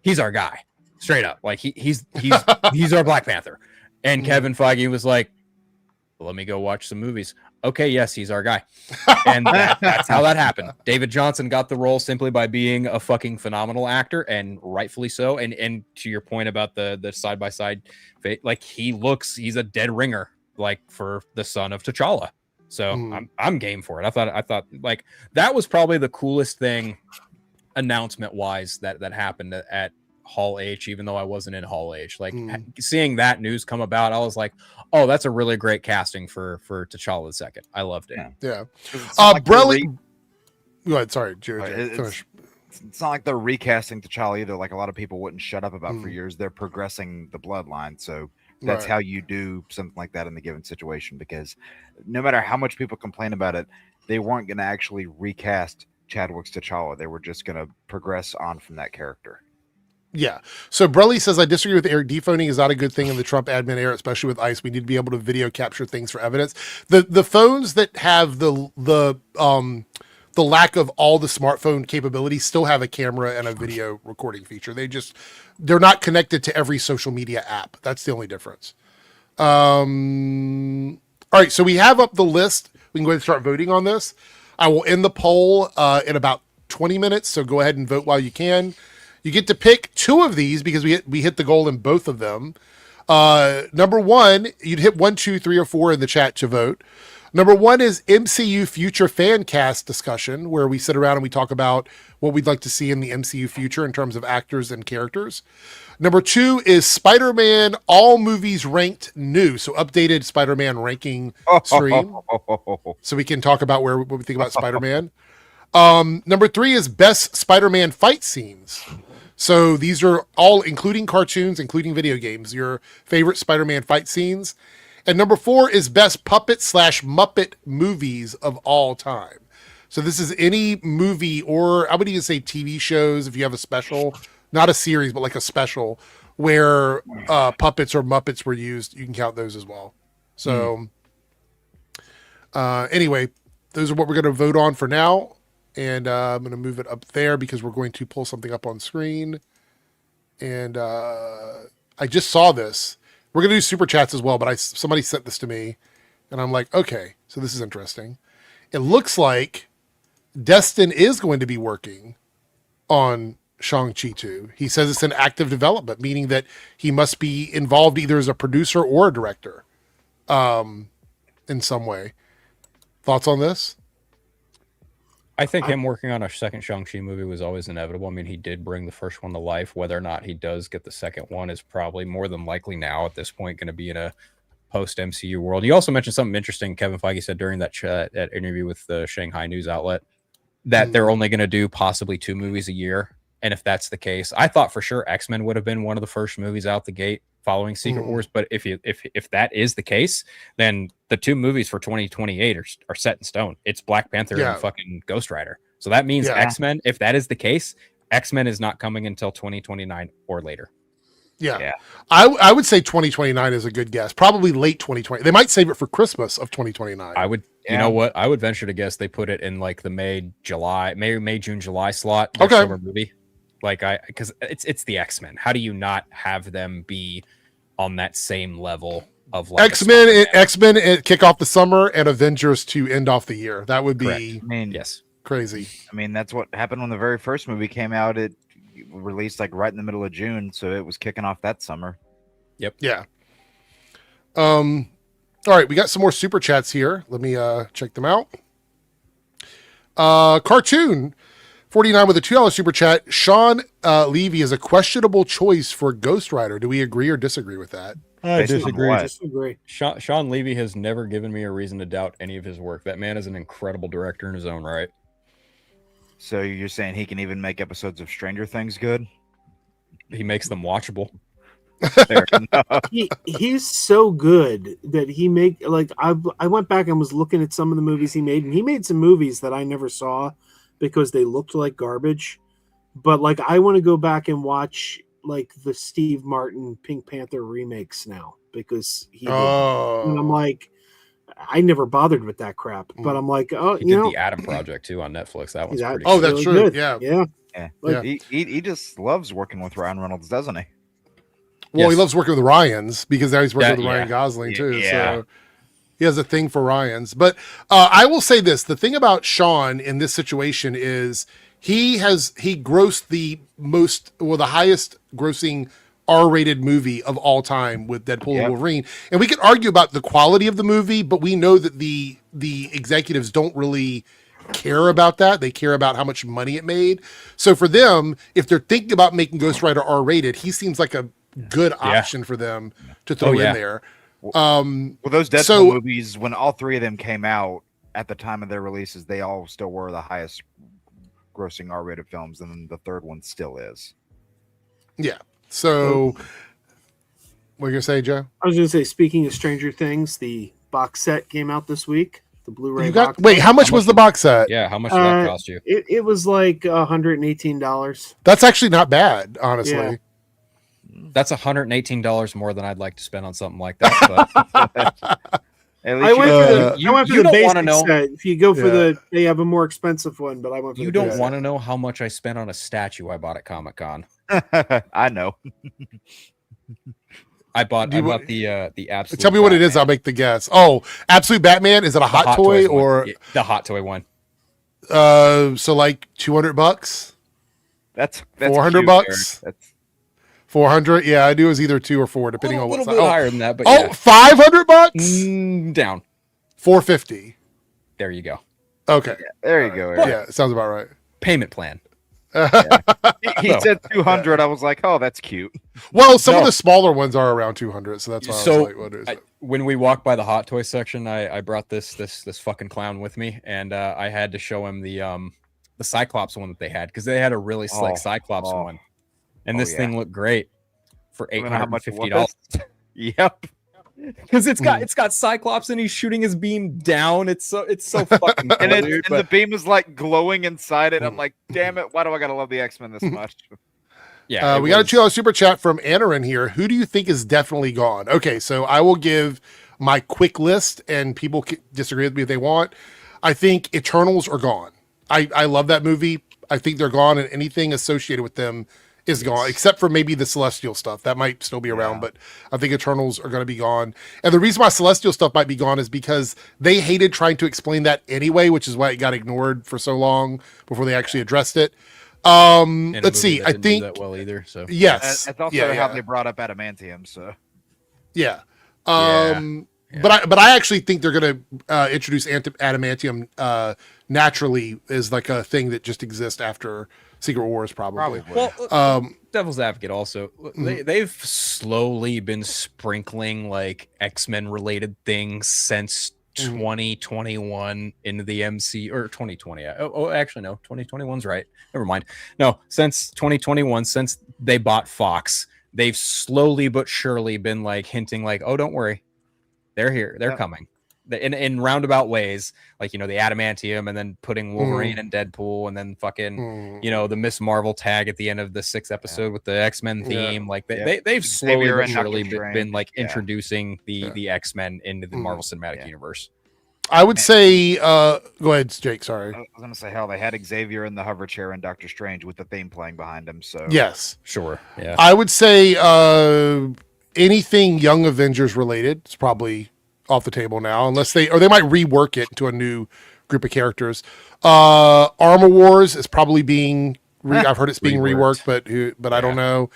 he's our guy, straight up. Like he's our Black Panther." And Kevin Feige was like, let me go watch some movies. Okay, yes, he's our guy. And that's how that happened. David Johnson got the role simply by being a fucking phenomenal actor, and rightfully so. And to your point about the side-by-side, like he's a dead ringer, like for the son of T'Challa. So I'm game for it. I thought like that was probably the coolest thing announcement wise that happened at Hall H, even though I wasn't in Hall H. Like seeing that news come about, I was like, oh, that's a really great casting for T'Challa the second. I loved it. Yeah. Like Brelly. Go ahead. Sorry, Jerry. Finish. It's not like they're recasting T'Challa either. Like a lot of people wouldn't shut up about for years. They're progressing the bloodline. So that's how you do something like that in the given situation, because no matter how much people complain about it, they weren't going to actually recast Chadwick's T'Challa. They were just going to progress on from that character. Yeah. So Brelly says, I disagree with Eric. Dephoning is not a good thing in the Trump admin era, especially with ICE. We need to be able to video capture things for evidence. The phones that have the lack of all the smartphone capabilities still have a camera and a video recording feature. They're not connected to every social media app. That's the only difference. All right. So we have up the list. We can go ahead and start voting on this. I will end the poll in about 20 minutes. So go ahead and vote while you can. You get to pick two of these because we hit the goal in both of them. Number one, you'd hit 1, 2, 3, or 4 in the chat to vote. Number one is MCU future fan cast discussion, where we sit around and we talk about what we'd like to see in the MCU future in terms of actors and characters. Number 2 is Spider-Man all movies ranked new, so updated Spider-Man ranking stream, so we can talk about what we think about Spider-Man. Number 3 is best Spider-Man fight scenes. So these are all, including cartoons, including video games, your favorite Spider-Man fight scenes. And number 4 is best puppet/Muppet movies of all time. So this is any movie, or I would even say TV shows, if you have a special, not a series, but like a special where puppets or Muppets were used, you can count those as well. So anyway, those are what we're going to vote on for now. And I'm going to move it up there because we're going to pull something up on screen. And I just saw this. We're going to do super chats as well, but somebody sent this to me. And I'm like, okay, so this is interesting. It looks like Destin is going to be working on Shang-Chi 2. He says it's in active development, meaning that he must be involved either as a producer or a director in some way. Thoughts on this? I think him working on a second Shang-Chi movie was always inevitable. I mean, he did bring the first one to life. Whether or not he does get the second one is probably more than likely now at this point going to be in a post-MCU world. You also mentioned something interesting Kevin Feige said during that interview with the Shanghai news outlet, that they're only going to do possibly 2 movies a year. And if that's the case, I thought for sure X-Men would have been one of the first movies out the gate following Secret Wars. But if that is the case, then the 2 movies for 2028 are set in stone. It's Black Panther and fucking Ghost Rider. So that means X-Men, if that is the case, X-Men is not coming until 2029 or later. Yeah. I would say 2029 is a good guess. Probably late 2020. They might save it for Christmas of 2029. I would, you know what? I would venture to guess they put it in like the May, June, July slot. Okay. Summer movie. Because it's the X-Men. How do you not have them be on that same level of like X-Men kick off the summer and Avengers to end off the year? That would be yes, crazy. I mean, that's what happened when the very first movie came out. It released like right in the middle of June, so it was kicking off that summer. Yep. Yeah. All right, we got some more super chats here. Let me check them out. Cartoon 49 with a $2 super chat. Sean Levy is a questionable choice for Ghost Rider. Do we agree or disagree with that? I disagree. Disagree. Sean Levy has never given me a reason to doubt any of his work. That man is an incredible director in his own right. So you're saying he can even make episodes of Stranger Things good? He makes them watchable. Fair enough. He's so good that I went back and was looking at some of the movies he made, and he made some movies that I never saw because they looked like garbage. But like, I want to go back and watch like the Steve Martin Pink Panther remakes now because and I'm like, I never bothered with that crap, but I'm like, he did the Adam Project too on Netflix. That one's pretty cool. That's true. Good. Yeah. Like, he just loves working with Ryan Reynolds, doesn't he? Well, he loves working with Ryans because now he's working with Ryan Gosling too. Yeah. So He has a thing for Ryans. But I will say this: the thing about Sean in this situation is he grossed the highest grossing R-rated movie of all time with Deadpool and Wolverine. And we could argue about the quality of the movie, but we know that the executives don't really care about that. They care about how much money it made. So for them, if they're thinking about making Ghost Rider R-rated, he seems like a good option for them to throw in there. Well, those Deadpool movies, when all three of them came out at the time of their releases, they all still were the highest grossing R-rated films, and then the third one still is. Yeah. So, what are you gonna say, Joe? I was gonna say, speaking of Stranger Things, the box set came out this week. The Blu-ray. How much was the box set? Yeah, how much did that cost you? It was like $118. That's actually not bad, honestly. Yeah. That's $118 more than I'd like to spend on something like that. But I went for the basic set. If you go for they have a more expensive one, but I went for you don't want to know how much I spent on a statue I bought at Comic-Con. I know. I bought the absolute. Tell me what it is. I'll make the guess. Oh, Absolute Batman. Is it a hot toy or the hot toy one? So like $200. That's $400. That's 400. Yeah, I knew it was either 2 or 4, depending on what size. A little bit higher than that, but $500. Down. 450. There you go. Okay. Yeah, there you go. Yeah, sounds about right. Payment plan. He said 200. I was like, oh, that's cute. Well, some of the smaller ones are around 200, so that's why I was like, what is it? When we walked by the hot toy section, I brought this fucking clown with me, and I had to show him the Cyclops one that they had, because they had a really slick Cyclops one, and this thing looked great for $850. Yep. Because it's got Cyclops and he's shooting his beam down. It's so fucking cool, and the beam is like glowing inside it. I'm like, damn it, why do I gotta love the X-Men this much? Yeah, we got a $2 super chat from Anarin here. Who do you think is definitely gone? Okay, so I will give my quick list, and people can disagree with me if they want. I think Eternals are gone. I love that movie. I think they're gone, and anything associated with them is gone, except for maybe the Celestial stuff. That might still be around, but I think Eternals are going to be gone. And the reason why Celestial stuff might be gone is because they hated trying to explain that anyway, which is why it got ignored for so long before they actually addressed it. Let's see. I think that well either. So yes, that's also how they brought up adamantium. So But I actually think they're going to introduce adamantium naturally as like a thing that just exists after Secret Wars, probably. Well, devil's advocate also, they've slowly been sprinkling like X-Men related things since 2021 into the MC or 2020. Actually, no, 2021's right. Never mind. No, since 2021, since they bought Fox, they've slowly but surely been like hinting like, oh, don't worry, they're here, they're coming. In roundabout ways, like, the adamantium, and then putting Wolverine and Deadpool, and then fucking the Miss Marvel tag at the end of the 6th episode with the X-Men theme. Like they've slowly but surely been like introducing the X-Men into the Marvel Cinematic Universe. I would say go ahead, Jake. Sorry, I was gonna say how they had Xavier in the hover chair and Doctor Strange with the theme playing behind him. So yes, sure, yeah. I would say anything Young Avengers related is probably off the table now, unless they might rework it into a new group of characters. Armor Wars is probably being I've heard it's being reworked, but I don't know.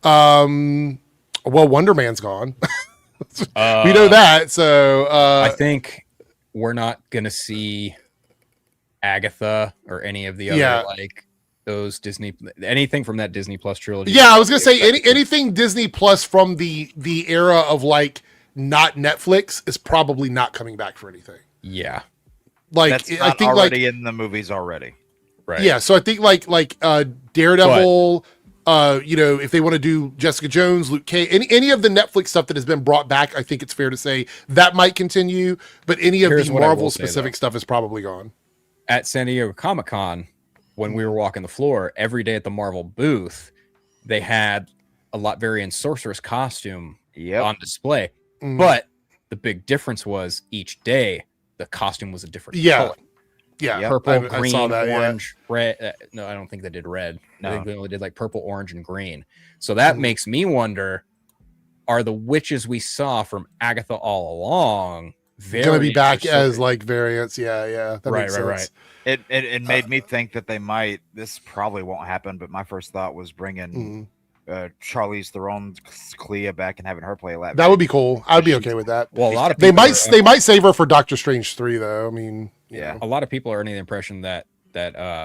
Well, Wonderman's gone. We know that. So I think we're not gonna see Agatha or any of the other like those anything from that Disney Plus trilogy. Yeah, I was gonna say anything Disney Plus from the era of like not Netflix is probably not coming back for anything. Yeah, like I think already in the movies already. Right. Yeah, so I think like Daredevil. If they want to do Jessica Jones, Luke Cage, any of the Netflix stuff that has been brought back, I think it's fair to say that might continue. But any of the Marvel specific stuff is probably gone. At San Diego Comic-Con, when we were walking the floor every day at the Marvel booth, they had a Lotvarian sorceress costume on display. But the big difference was each day the costume was a different color. Yeah, purple, green, orange, red. No, I don't think they did red. No. I think they only did like purple, orange, and green. So that makes me wonder: are the witches we saw from Agatha all along going to be back as like variants. Yeah. That makes sense. Right. It made me think that they might. This probably won't happen, but my first thought was bringing Charlize Theron's Clea back and having her play a lap. That would be cool. I'd be okay with that. Well, a lot of they people might save her for Doctor Strange 3 though. I mean, yeah, a lot of people are under the impression that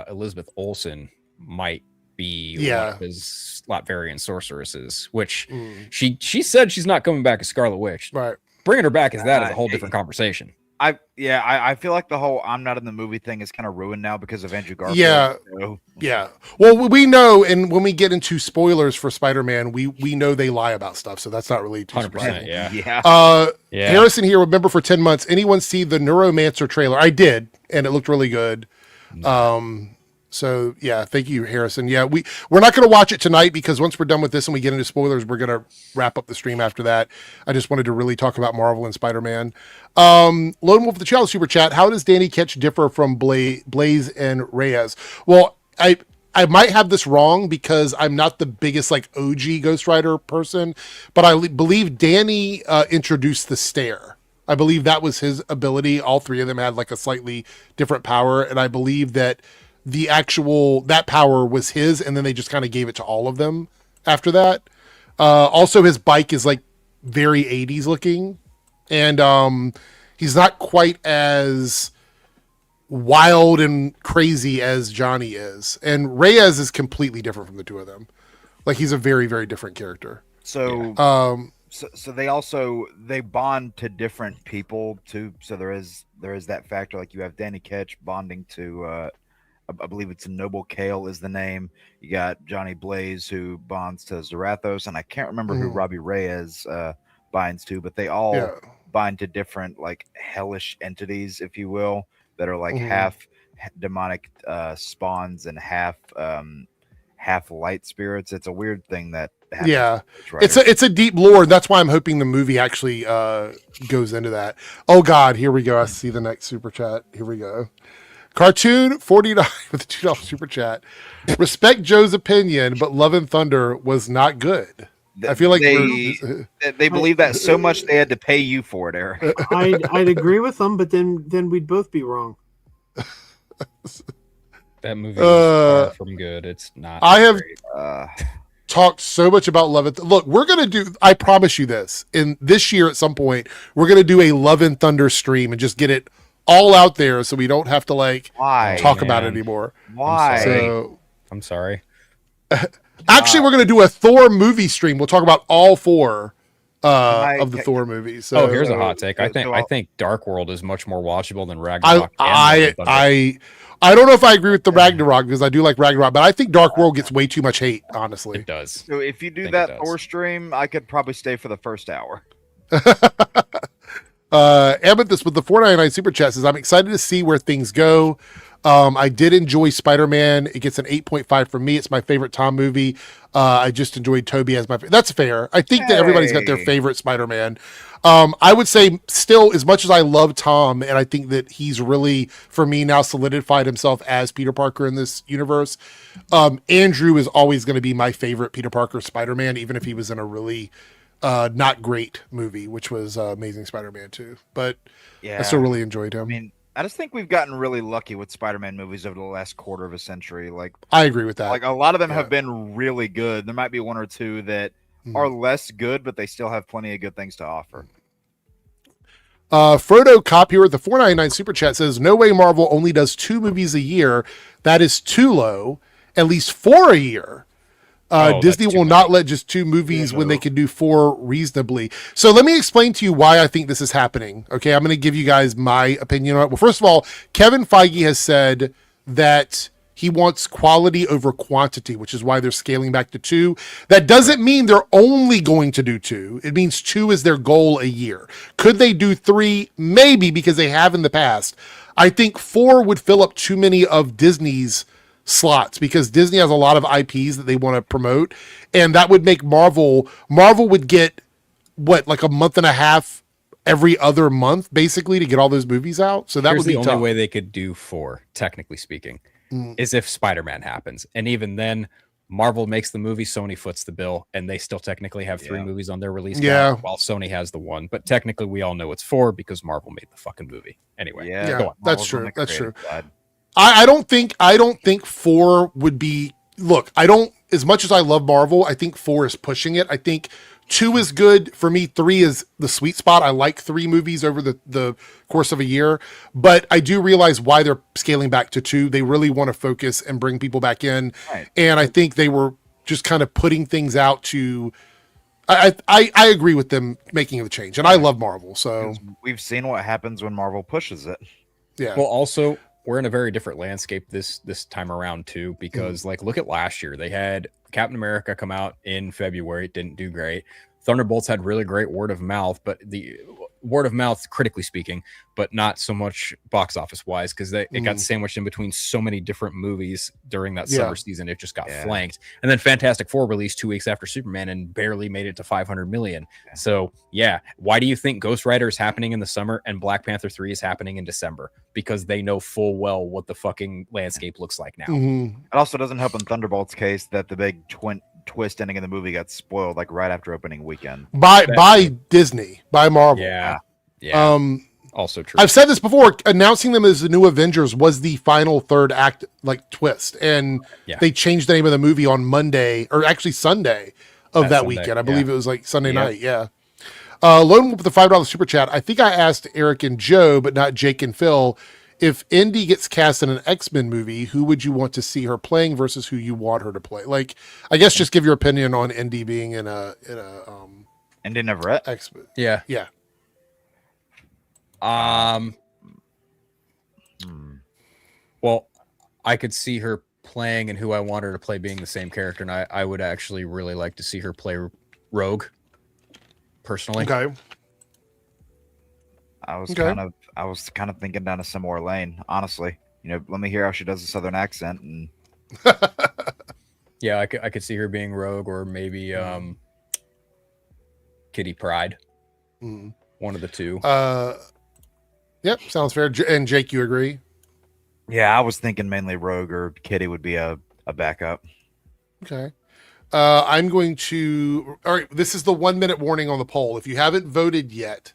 Elizabeth Olsen might be one of his Latverian sorceresses, which she said she's not coming back as Scarlet Witch. Right. Bringing her back as that is a whole different conversation. I feel like the whole I'm not in the movie thing is kind of ruined now because of Andrew Garfield. Yeah. Well, we know, and when we get into spoilers for Spider-Man, we know they lie about stuff, so that's not really too 100%. Yeah. Harrison here. Remember, for 10 months, anyone see the Neuromancer trailer? I did, and it looked really good. So yeah, thank you, Harrison. Yeah, we're not going to watch it tonight because once we're done with this and we get into spoilers, we're going to wrap up the stream after that. I just wanted to really talk about Marvel and Spider-Man. Lone Wolf the Child super chat. How does Danny Ketch differ from Blaze and Reyes? Well, I might have this wrong because I'm not the biggest like OG Ghost Rider person, but I believe Danny introduced the stare. I believe that was his ability. All three of them had like a slightly different power, and I believe that that power was his, and then they just kind of gave it to all of them after that. Also, his bike is like very 80s looking, and he's not quite as wild and crazy as Johnny is. And Reyes is completely different from the two of them. Like, he's a very, very different character. So they bond to different people too. So there is that factor. Like, you have Danny Ketch bonding to I believe it's Noble Kale is the name. You got Johnny Blaze who bonds to Zarathos, and I can't remember who Robbie Reyes binds to, but they all bind to different like hellish entities, if you will, that are like half demonic spawns and half light spirits. It's a weird thing that happens. Yeah, it's a deep lore. That's why I'm hoping the movie actually goes into that. Oh God, here we go. I see the next super chat. Here we go. Cartoon 49 with a $2 super chat. Respect Joe's opinion, but Love and Thunder was not good. I feel like they believe that so much they had to pay you for it, Eric. I'd agree with them, but then we'd both be wrong. That movie is far from good. It's not. I have talked so much about Love and Look, we're gonna do. I promise you this. In this year, at some point, we're gonna do a Love and Thunder stream and just get it all out there, so we don't have to like talk about it anymore. Why? I'm sorry. Actually, we're going to do a Thor movie stream. We'll talk about all four of the Thor movies. So, here's a hot take. I think Dark World is much more watchable than Ragnarok. I don't know if I agree with the Ragnarok because I do like Ragnarok, but I think Dark World gets way too much hate, honestly. It does. So if you do that Thor stream, I could probably stay for the first hour. Amethyst with the $4.99 super chat says, I'm excited to see where things go. I did enjoy Spider-Man. It gets an 8.5 from me. It's my favorite Tom movie. I just enjoyed Toby as my favorite. That's fair. I think that everybody's got their favorite Spider-Man. I would say still, as much as I love Tom, and I think that he's really, for me now, solidified himself as Peter Parker in this universe, Andrew is always going to be my favorite Peter Parker Spider-Man, even if he was in a really not great movie, which was Amazing Spider-Man 2. But I still really enjoyed him. I mean, I just think we've gotten really lucky with Spider-Man movies over the last quarter of a century. Like, I agree with that. Like, a lot of them have been really good. There might be one or two that are less good, but they still have plenty of good things to offer. Frodo Cop here with the $4.99 super chat says, no way Marvel only does 2 movies a year. That is too low. At least 4 a year. Disney will not let just 2 movies when they can do 4 reasonably. So let me explain to you why I think this is happening. Okay, I'm going to give you guys my opinion on it. Well, first of all, Kevin Feige has said that he wants quality over quantity, which is why they're scaling back to 2. That doesn't mean they're only going to do 2. It means 2 is their goal a year. Could they do 3? Maybe, because they have in the past. I think 4 would fill up too many of Disney's slots because Disney has a lot of IPs that they want to promote, and that would make Marvel would get like a month and a half every other month basically to get all those movies out. So that would be the only way they could do 4, technically speaking, is if Spider-Man happens. And even then, Marvel makes the movie, Sony foots the bill, and they still technically have 3 movies on their release calendar, while Sony has the one. But technically, we all know it's 4 because Marvel made the fucking movie. Anyway, yeah, that's true. That's true. Side. I don't think 4 would be. Look, I don't. As much as I love Marvel, I think 4 is pushing it. I think 2 is good for me. 3 is the sweet spot. I like 3 movies over the course of a year, but I do realize why they're scaling back to 2. They really want to focus and bring people back in, Right. and I think they were just kind of putting things out to. I agree with them making the change, and I love Marvel, so We've seen what happens when Marvel pushes it. yeah. well, also we're in a very different landscape this time around too, because like look at last year. They had Captain America come out in February. It didn't do great. Thunderbolts had really great word of mouth, but the word of mouth, critically speaking, but not so much box office wise, because it got sandwiched in between so many different movies during that summer season. It just got flanked. And then Fantastic Four released 2 weeks after Superman and barely made it to 500 million. So yeah, why do you think Ghost Rider is happening in the summer and Black Panther 3 is happening in December? Because they know full well what the fucking landscape looks like now. It also doesn't help in Thunderbolt's case that the big twist ending of the movie got spoiled like right after opening weekend by Disney, by Marvel. Yeah. Also true. I've said this before, announcing them as the new Avengers was the final third act like twist, and they changed the name of the movie on Monday, or actually Sunday of that Sunday, weekend. I believe it was like Sunday night. Lone with the $5 super chat. I think I asked Eric and Joe, but not Jake and Phil, if Indy gets cast in an X-Men movie, who would you want to see her playing versus who you want her to play? Like, I guess just give your opinion on Indy being in a Indy Neverett. X-Men. Yeah. Well, I could see her playing and who I want her to play being the same character, and I would actually really like to see her play Rogue. Personally, Okay. I was kind of thinking down a similar lane, honestly. You know, let me hear how she does a southern accent, and yeah, I could see her being Rogue, or maybe Kitty Pryde. One of the two. Yep, sounds fair. And Jake, you agree? yeah, I was thinking mainly Rogue or Kitty would be a backup. Okay. I'm going to. All right, this is the 1 minute warning on the poll. If you haven't voted yet,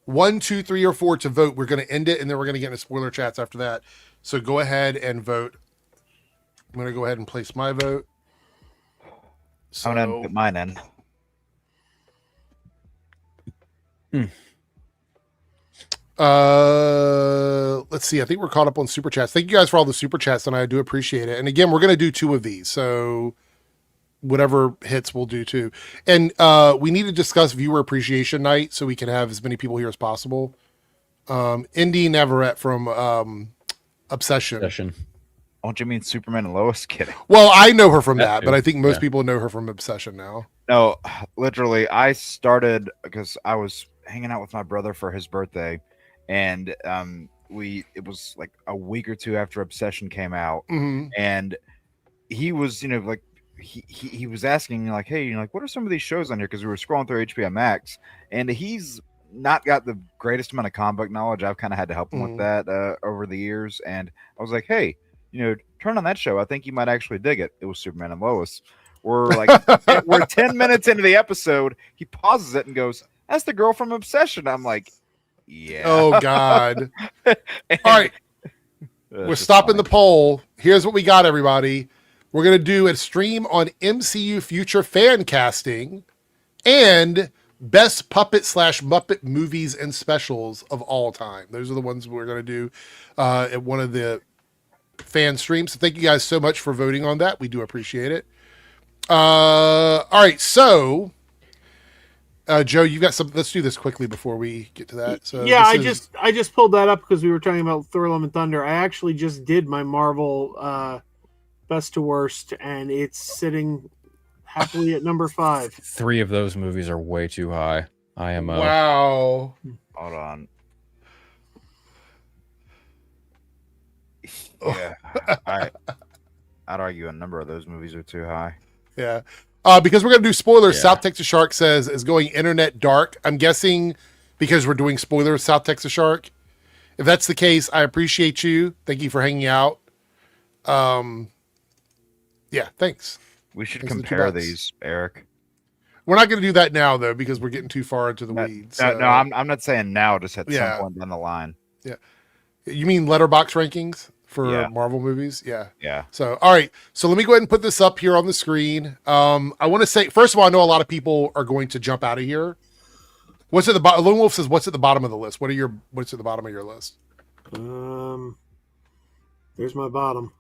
1, 2, 3, or 4 to vote. We're going to end it, and then we're going to get into spoiler chats after that. So go ahead and vote. I'm going to go ahead and place my vote. So, I'm gonna put mine in. Let's see. I think we're caught up on super chats. Thank you guys for all the super chats, and I do appreciate it. And again, we're going to do 2 of these. So whatever hits, we'll do 2. And we need to discuss viewer appreciation night so we can have as many people here as possible. Indy Navarette from Obsession. Don't you mean Superman and Lois? Kidding. Well, I know her from that, but I think most people know her from Obsession now. No, literally, I started because I was hanging out with my brother for his birthday, and it was like a week or 2 after Obsession came out, and he was, like he was asking me like, hey, like, what are some of these shows on here? Because we were scrolling through HBO Max, and he's not got the greatest amount of comic book knowledge. I've kind of had to help him with that over the years, and I was like, hey, turn on that show. I think you might actually dig it. It was Superman and Lois. We're 10 minutes into the episode. He pauses it and goes, "That's the girl from Obsession." I'm like, yeah. Oh God. All right. We're stopping the poll. Here's what we got, everybody. We're going to do a stream on MCU future fan casting and best puppet/Muppet movies and specials of all time. Those are the ones we're going to do at one of the fan streams. So thank you guys so much for voting on that. We do appreciate it. All right. So, Joe, you've got some. Let's do this quickly before we get to that. So yeah, I just pulled that up because we were talking about Thor: Love and Thunder. I actually just did my Marvel best to worst, and it's sitting happily at number 5. 3 of those movies are way too high. I am wow. Hold on. Yeah, I'd argue a number of those movies are too high. Yeah. Because we're going to do spoilers. South Texas Shark says is going internet dark. I'm guessing because we're doing spoilers, South Texas Shark. If that's the case, I appreciate you. Thank you for hanging out. Yeah, thanks. We should Those are the two compare bucks. these, Eric. We're not going to do that now, though, because we're getting too far into the weeds. No, so- I'm not saying now. Just at Yeah. some point down the line. You mean letterbox rankings for Yeah. Marvel movies? Yeah. Yeah. So, all right. So let me go ahead and put this up here on the screen. I want to say, first of all, I know a lot of people are going to jump out of here. What's at the bottom? Lone Wolf says, "What's at the bottom of the list? What's at the bottom of your list?" There's my bottom.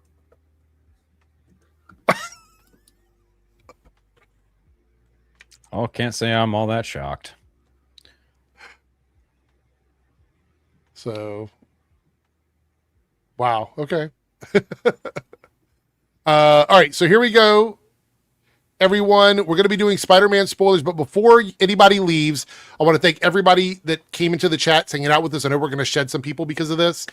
Oh, can't say I'm all that shocked. So, wow. Okay. All right. So here we go. Everyone, we're going to be doing Spider-Man spoilers, but before anybody leaves, I want to thank everybody that came into the chat, hanging out with us. I know we're going to shed some people because of this.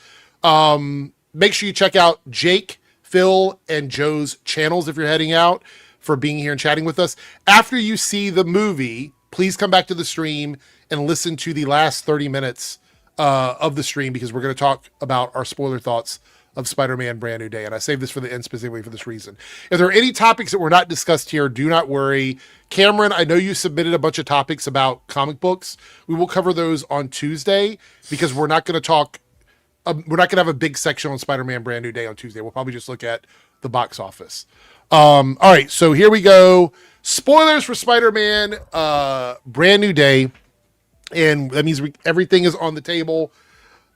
Make sure you check out Jake, Phil, and Joe's channels if you're heading out, for being here and chatting with us. After you see the movie, please come back to the stream and listen to the last 30 minutes of the stream, because we're going to talk about our spoiler thoughts of Spider-Man Brand New Day. And I saved this for the end specifically for this reason. If there are any topics that were not discussed here, do not worry. Cameron, I know you submitted a bunch of topics about comic books. We will cover those on Tuesday, because we're not going to talk, we're not going to have a big section on Spider-Man Brand New Day on Tuesday. We'll probably just look at the box office. All right, so here we go. Spoilers for Spider-Man Brand New Day. And that means everything is on the table.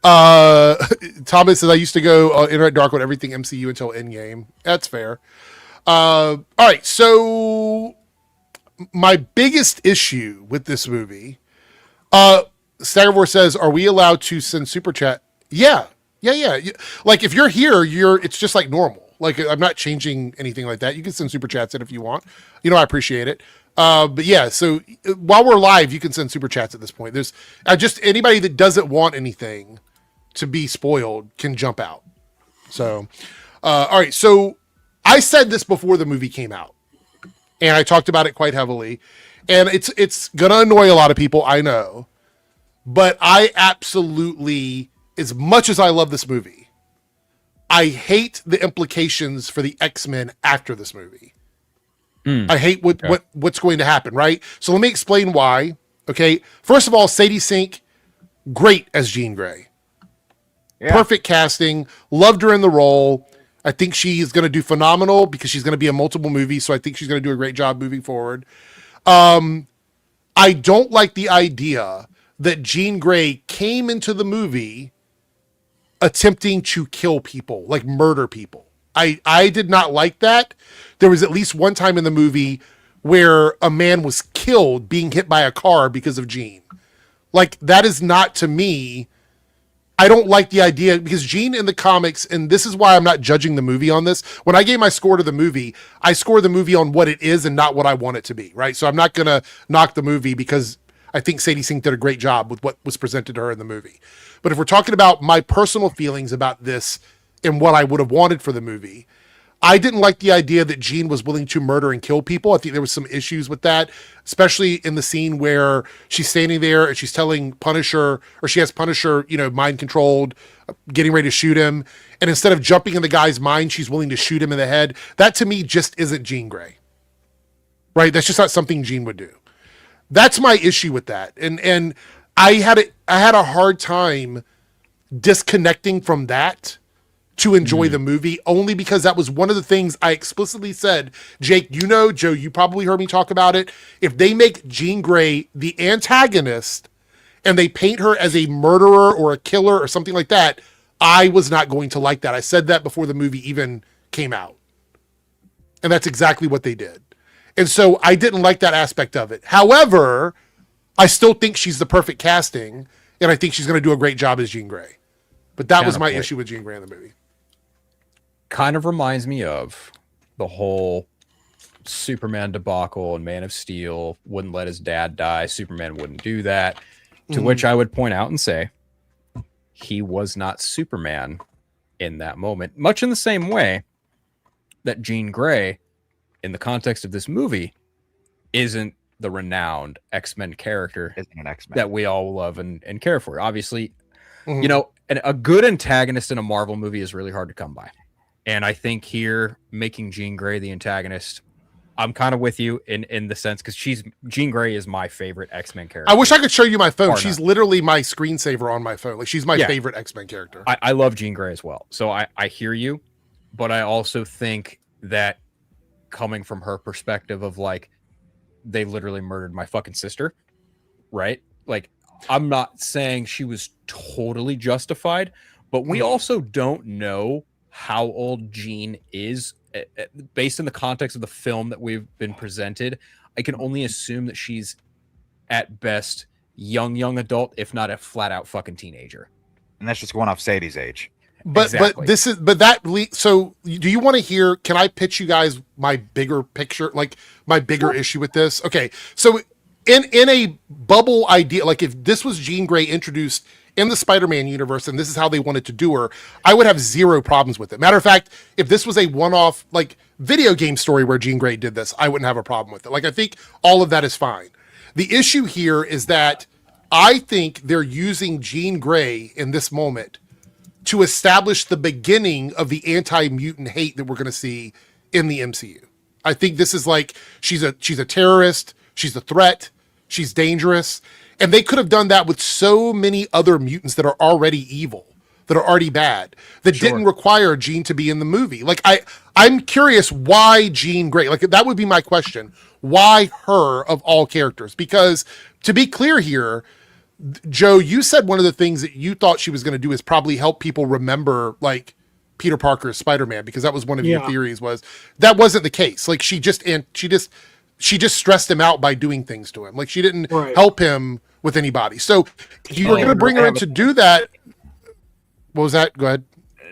Thomas says, I used to go Internet Dark on everything MCU until Endgame. That's fair. All right, so my biggest issue with this movie, Staggervore says, are we allowed to send super chat? Yeah. Like, if you're here, it's just like normal. Like, I'm not changing anything like that. You can send super chats in if you want. I appreciate it. But yeah, so while we're live, you can send super chats at this point. There's just anybody that doesn't want anything to be spoiled can jump out. So, all right. So I said this before the movie came out, and I talked about it quite heavily, and it's gonna annoy a lot of people, I know, but I absolutely, as much as I love this movie, I hate the implications for the X-Men after this movie. I hate what's going to happen, right? So let me explain why. Okay. First of all, Sadie Sink, great as Jean Grey. Yeah. Perfect casting. Loved her in the role. I think she's going to do phenomenal, because she's going to be in multiple movies. So I think she's going to do a great job moving forward. I don't like the idea that Jean Grey came into the movie attempting to kill people, like murder people. I did not like that. There was at least one time in the movie where a man was killed being hit by a car because of Jean. Like, that is not, to me, I don't like the idea, because Jean in the comics, and this is why I'm not judging the movie on this. When I gave my score to the movie, I score the movie on what it is and not what I want it to be, right? So I'm not going to knock the movie, because I think Sadie Sink did a great job with what was presented to her in the movie. But if we're talking about my personal feelings about this and what I would have wanted for the movie, I didn't like the idea that Jean was willing to murder and kill people. I think there was some issues with that, especially in the scene where she's standing there and she's telling Punisher, or she has Punisher, mind controlled, getting ready to shoot him. And instead of jumping in the guy's mind, she's willing to shoot him in the head. That, to me, just isn't Jean Grey, right? That's just not something Jean would do. That's my issue with that. And I had a hard time disconnecting from that to enjoy the movie, only because that was one of the things I explicitly said. Jake, Joe, you probably heard me talk about it. If they make Jean Grey the antagonist and they paint her as a murderer or a killer or something like that, I was not going to like that. I said that before the movie even came out. And that's exactly what they did. And so I didn't like that aspect of it. However, I still think she's the perfect casting, and I think she's going to do a great job as Jean Grey. But that was my issue with Jean Grey in the movie. Kind of reminds me of the whole Superman debacle and Man of Steel. Wouldn't let his dad die. Superman wouldn't do that. To which I would point out and say, he was not Superman in that moment. Much in the same way that Jean Grey, in the context of this movie, isn't the renowned X-Men character that we all love and care for. Obviously, a good antagonist in a Marvel movie is really hard to come by. And I think here, making Jean Grey the antagonist I'm kind of with you in the sense because Jean Grey is my favorite X-Men character. I wish I could show you my phone. Or She's not. literally my screensaver on my phone. Like she's my Yeah. favorite X-Men character. I love Jean Grey as well. So I hear you, but I also think that coming from her perspective of like, they literally murdered my fucking sister, right? Like, I'm not saying she was totally justified, but we also don't know how old Jean is. Based on the context of the film that we've been presented, I can only assume that she's at best young adult, if not a flat out fucking teenager. And that's just going off Sadie's age. But Exactly. So do you want to hear? Can I pitch you guys my bigger picture, like my bigger issue with this? Okay, so in a bubble idea, like if this was Jean Grey introduced in the Spider-Man universe and this is how they wanted to do her, I would have zero problems with it. Matter of fact, if this was a one-off like video game story where Jean Grey did this, I wouldn't have a problem with it. Like I think all of that is fine. The issue here is that I think they're using Jean Grey in this moment to establish the beginning of the anti-mutant hate that we're going to see in the MCU. I think this is like she's a terrorist, she's a threat, she's dangerous, and they could have done that with so many other mutants that are already evil, that are already bad, that didn't require Jean to be in the movie. Like I'm curious why Jean Grey. Like that would be my question. Why her of all characters? Because to be clear here, Joe, you said one of the things that you thought she was going to do is probably help people remember like Peter Parker as Spider-Man, because that was one of your theories. Was that wasn't the case? Like she just stressed him out by doing things to him. Like she didn't help him with anybody. So you were going to bring her in to do that. What was that? Go ahead.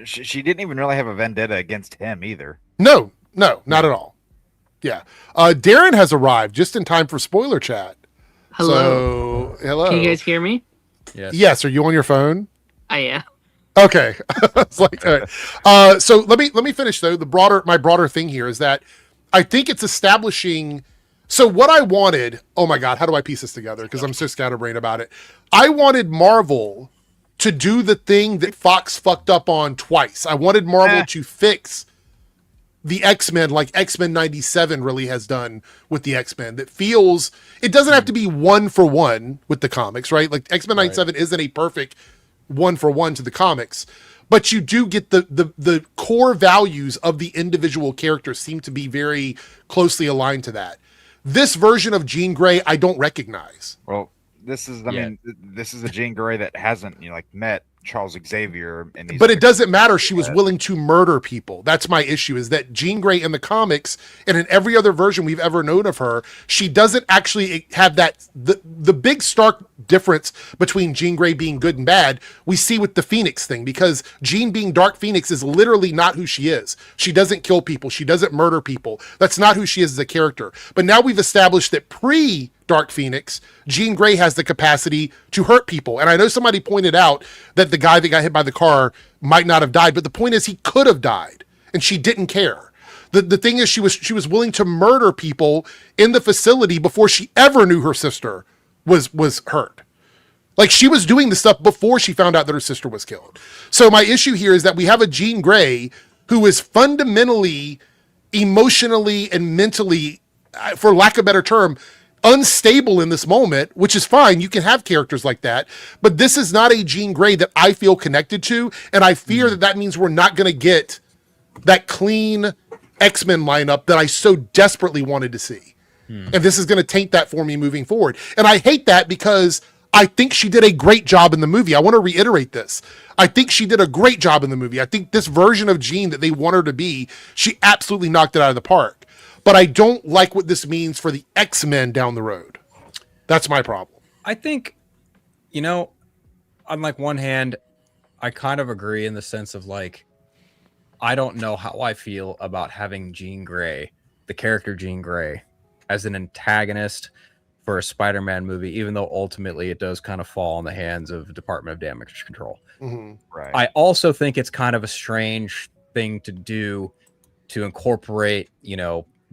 She didn't even really have a vendetta against him either. No, not at all. Yeah. Darren has arrived just in time for spoiler chat. Hello. So, hello. Can you guys hear me? Yes. Are you on your phone? I am. Okay. It's like, all right. So let me finish though. My broader thing here is that I think it's establishing. So what I wanted, oh my God, how do I piece this together? Because I'm so scatterbrained about it. I wanted Marvel to do the thing that Fox fucked up on twice. I wanted Marvel to fix the X-Men like X-Men 97 really has done with the X-Men. That feels, it doesn't have to be one for one with the comics, right? Like X-Men 97 isn't a perfect one for one to the comics, but you do get the core values of the individual characters seem to be very closely aligned to that. This version of Jean Grey, I don't recognize. Well, this is, I mean, this is a Jean Grey that hasn't, met Charles Xavier. But it doesn't matter. She was willing to murder people. That's my issue, is that Jean Grey in the comics and in every other version we've ever known of her, she doesn't actually have that, the big stark difference between Jean Grey being good and bad, we see with the Phoenix thing, because Jean being Dark Phoenix is literally not who she is. She doesn't kill people. She doesn't murder people. That's not who she is as a character. But now we've established that Dark Phoenix, Jean Grey has the capacity to hurt people. And I know somebody pointed out that the guy that got hit by the car might not have died, but the point is he could have died and she didn't care. The thing is she was willing to murder people in the facility before she ever knew her sister was hurt. Like she was doing the stuff before she found out that her sister was killed. So my issue here is that we have a Jean Grey who is fundamentally, emotionally, and mentally, for lack of a better term, unstable in this moment, which is fine. You can have characters like that, but this is not a Jean Grey that I feel connected to, and I fear that means we're not going to get that clean X-Men lineup that I so desperately wanted to see. And this is going to taint that for me moving forward. And I hate that because I think she did a great job in the movie. I want to reiterate this. I think she did a great job in the movie. I think this version of Jean that they want her to be, she absolutely knocked it out of the park. But I don't like what this means for the X-Men down the road. That's my problem. I think, on like one hand, I kind of agree in the sense of like, I don't know how I feel about having Jean Grey, the character Jean Grey, as an antagonist for a Spider-Man movie, even though ultimately it does kind of fall in the hands of Department of Damage Control. Mm-hmm. Right. I also think it's kind of a strange thing to do to incorporate,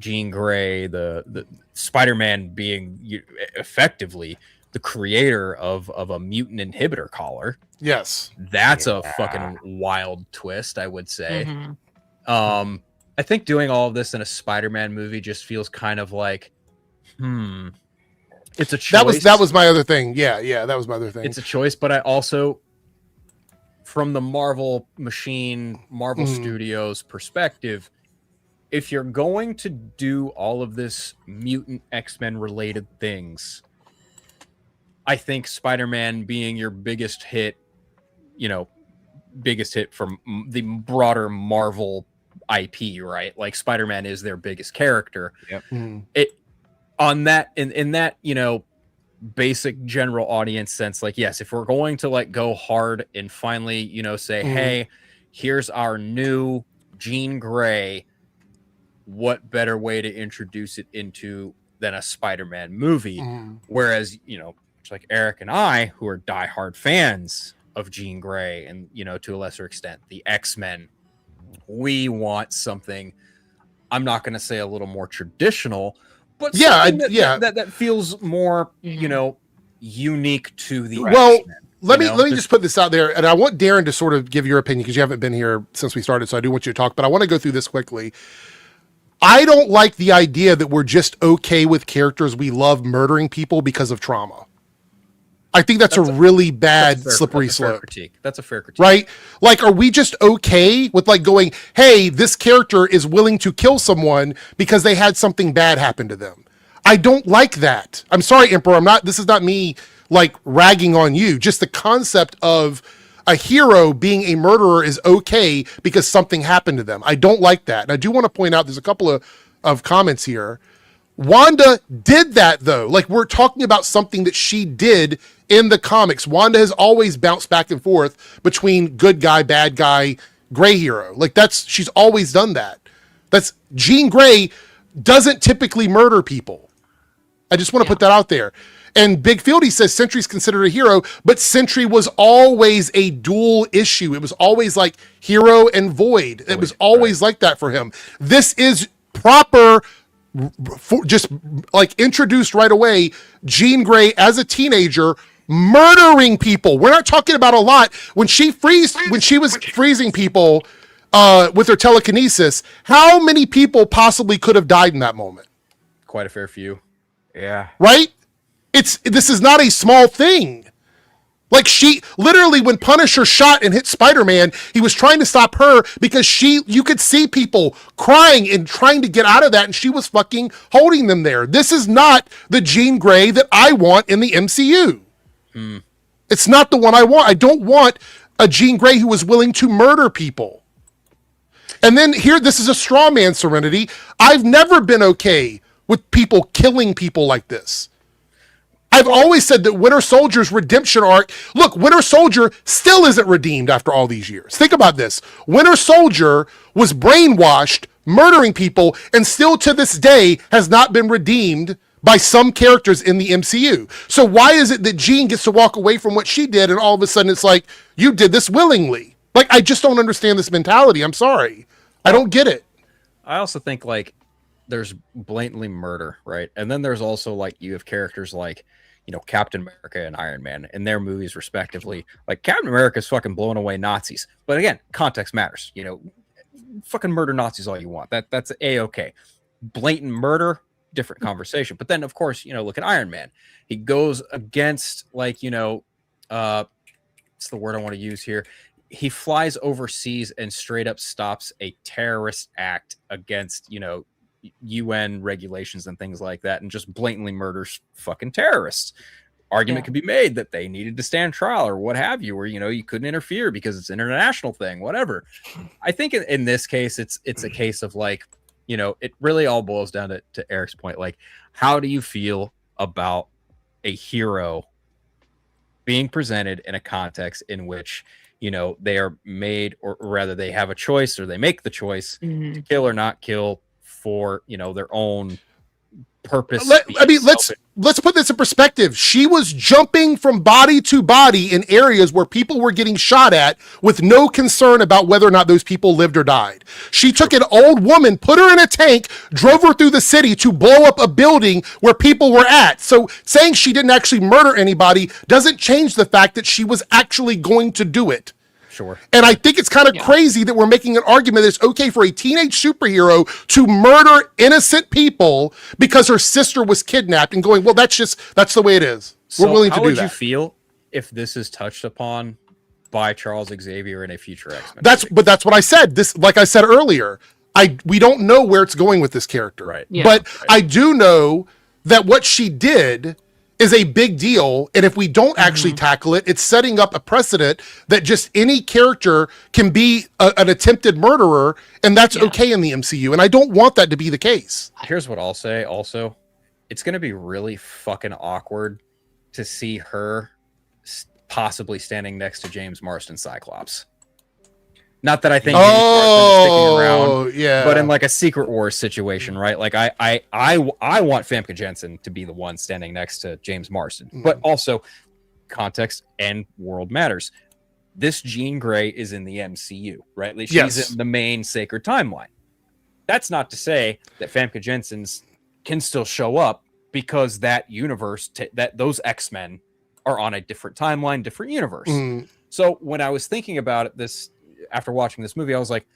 Jean Grey, the Spider-Man being effectively the creator of a mutant inhibitor collar. Yes. That's a fucking wild twist, I would say. Mhm. And I think doing all of this in a Spider-Man movie just feels kind of like, it's a choice. That was my other thing. Yeah, that was my other thing. It's a choice, but I also, from the Marvel Studios perspective, if you're going to do all of this mutant X-Men related things, I think Spider-Man being your biggest hit from the broader Marvel IP, right? Like Spider-Man is their biggest character. Yep. In that, basic general audience sense, like, yes, if we're going to like go hard and finally, say, hey, here's our new Jean Grey, what better way to introduce it into than a Spider-Man movie? Whereas, like Eric and I, who are diehard fans of Jean Grey and, to a lesser extent, the X-Men, we want something, I'm not going to say a little more traditional, but that feels more, unique to the X-Men. Let me just put this out there, and I want Darren to sort of give your opinion because you haven't been here since we started, so I do want you to talk, but I want to go through this quickly. I don't like the idea that we're just okay with characters we love murdering people because of trauma. I think that's a really bad slippery slope. That's a fair critique. Right? Like, are we just okay with like going, hey, this character is willing to kill someone because they had something bad happen to them? I don't like that. I'm sorry, Emperor. This is not me like ragging on you. Just the concept of a hero being a murderer is okay because something happened to them. I don't like that. And I do want to point out, there's a couple of comments here. Wanda did that though. Like, we're talking about something that she did in the comics. Wanda has always bounced back and forth between good guy, bad guy, gray hero. Like, she's always done that. Jean Grey doesn't typically murder people. I just want to put that out there. And Big Fieldy says Sentry's considered a hero, but Sentry was always a dual issue. It was always like hero and void. It was always like that for him. This is proper, just like introduced right away, Jean Grey as a teenager murdering people. We're not talking about a lot. When she was freezing people with her telekinesis, how many people possibly could have died in that moment? Quite a fair few. Yeah. Right? This is not a small thing. Like, she literally, when Punisher shot and hit Spider-Man, he was trying to stop her because you could see people crying and trying to get out of that, and she was fucking holding them there. This is not the Jean Grey that I want in the MCU. It's not the one I want. I don't want a Jean Grey who is willing to murder people. And then here, this is a straw man, Serenity. I've never been okay with people killing people like this. I've always said that Winter Soldier's redemption arc, look, Winter Soldier still isn't redeemed after all these years. Think about this. Winter Soldier was brainwashed, murdering people, and still to this day has not been redeemed by some characters in the MCU. So why is it that Jean gets to walk away from what she did and all of a sudden it's like, you did this willingly? Like, I just don't understand this mentality. I'm sorry. I don't get it. I also think, like, there's blatantly murder, right? And then there's also, like, you have characters like, Captain America and Iron Man in their movies respectively. Like, Captain America's fucking blowing away Nazis. But again, context matters. Fucking murder Nazis all you want. That's A-okay. Blatant murder, different conversation. But then, of course, look at Iron Man. He goes against, like, what's the word I want to use here? He flies overseas and straight up stops a terrorist act against, UN regulations and things like that, and just blatantly murders fucking terrorists. Argument could be made that they needed to stand trial or what have you, or you couldn't interfere because it's an international thing, whatever. I think in this case, it's a case of, like, it really all boils down to Eric's point. Like, how do you feel about a hero being presented in a context in which they are made, or rather they have a choice, or they make the choice to kill or not kill for their own purpose. Let's put this in perspective. She was jumping from body to body in areas where people were getting shot at with no concern about whether or not those people lived or died. She took an old woman, put her in a tank, drove her through the city to blow up a building where people were at. So saying she didn't actually murder anybody doesn't change the fact that she was actually going to do it. Sure. And I think it's kind of crazy that we're making an argument that it's okay for a teenage superhero to murder innocent people because her sister was kidnapped, and going, well, that's the way it is. So we're willing to do that. How would you feel if this is touched upon by Charles Xavier in a future X-Men? That's what I said. This, like I said earlier, we don't know where it's going with this character. Right. Yeah. But I do know that what she did is a big deal, and if we don't actually tackle it, it's setting up a precedent that just any character can be an attempted murderer, and that's okay in the MCU, and I don't want that to be the case. Here's what I'll say also. It's going to be really fucking awkward to see her possibly standing next to James Marsden Cyclops. Not that I think James Marsden is sticking around, yeah, but in like a Secret Wars situation, right? Like I want Famke Janssen to be the one standing next to James Marsden, but also context and world matters. This Jean Grey is in the MCU, right? Like she's in the main sacred timeline. That's not to say that Famke Janssen's can still show up because that universe, that those X-Men are on a different timeline, different universe. So when I was thinking about it, after watching this movie, I was like,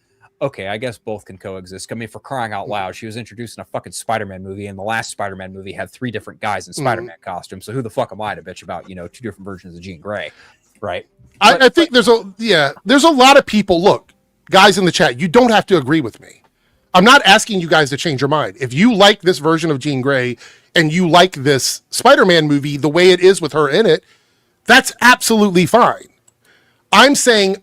okay, I guess both can coexist. I mean, for crying out loud, she was introduced in a fucking Spider-Man movie, and the last Spider-Man movie had 3 different guys in Spider-Man costumes. So who the fuck am I to bitch about, 2 different versions of Jean Grey, right? I think there's a lot of people. Look, guys in the chat, you don't have to agree with me. I'm not asking you guys to change your mind. If you like this version of Jean Grey and you like this Spider-Man movie the way it is with her in it, that's absolutely fine. I'm saying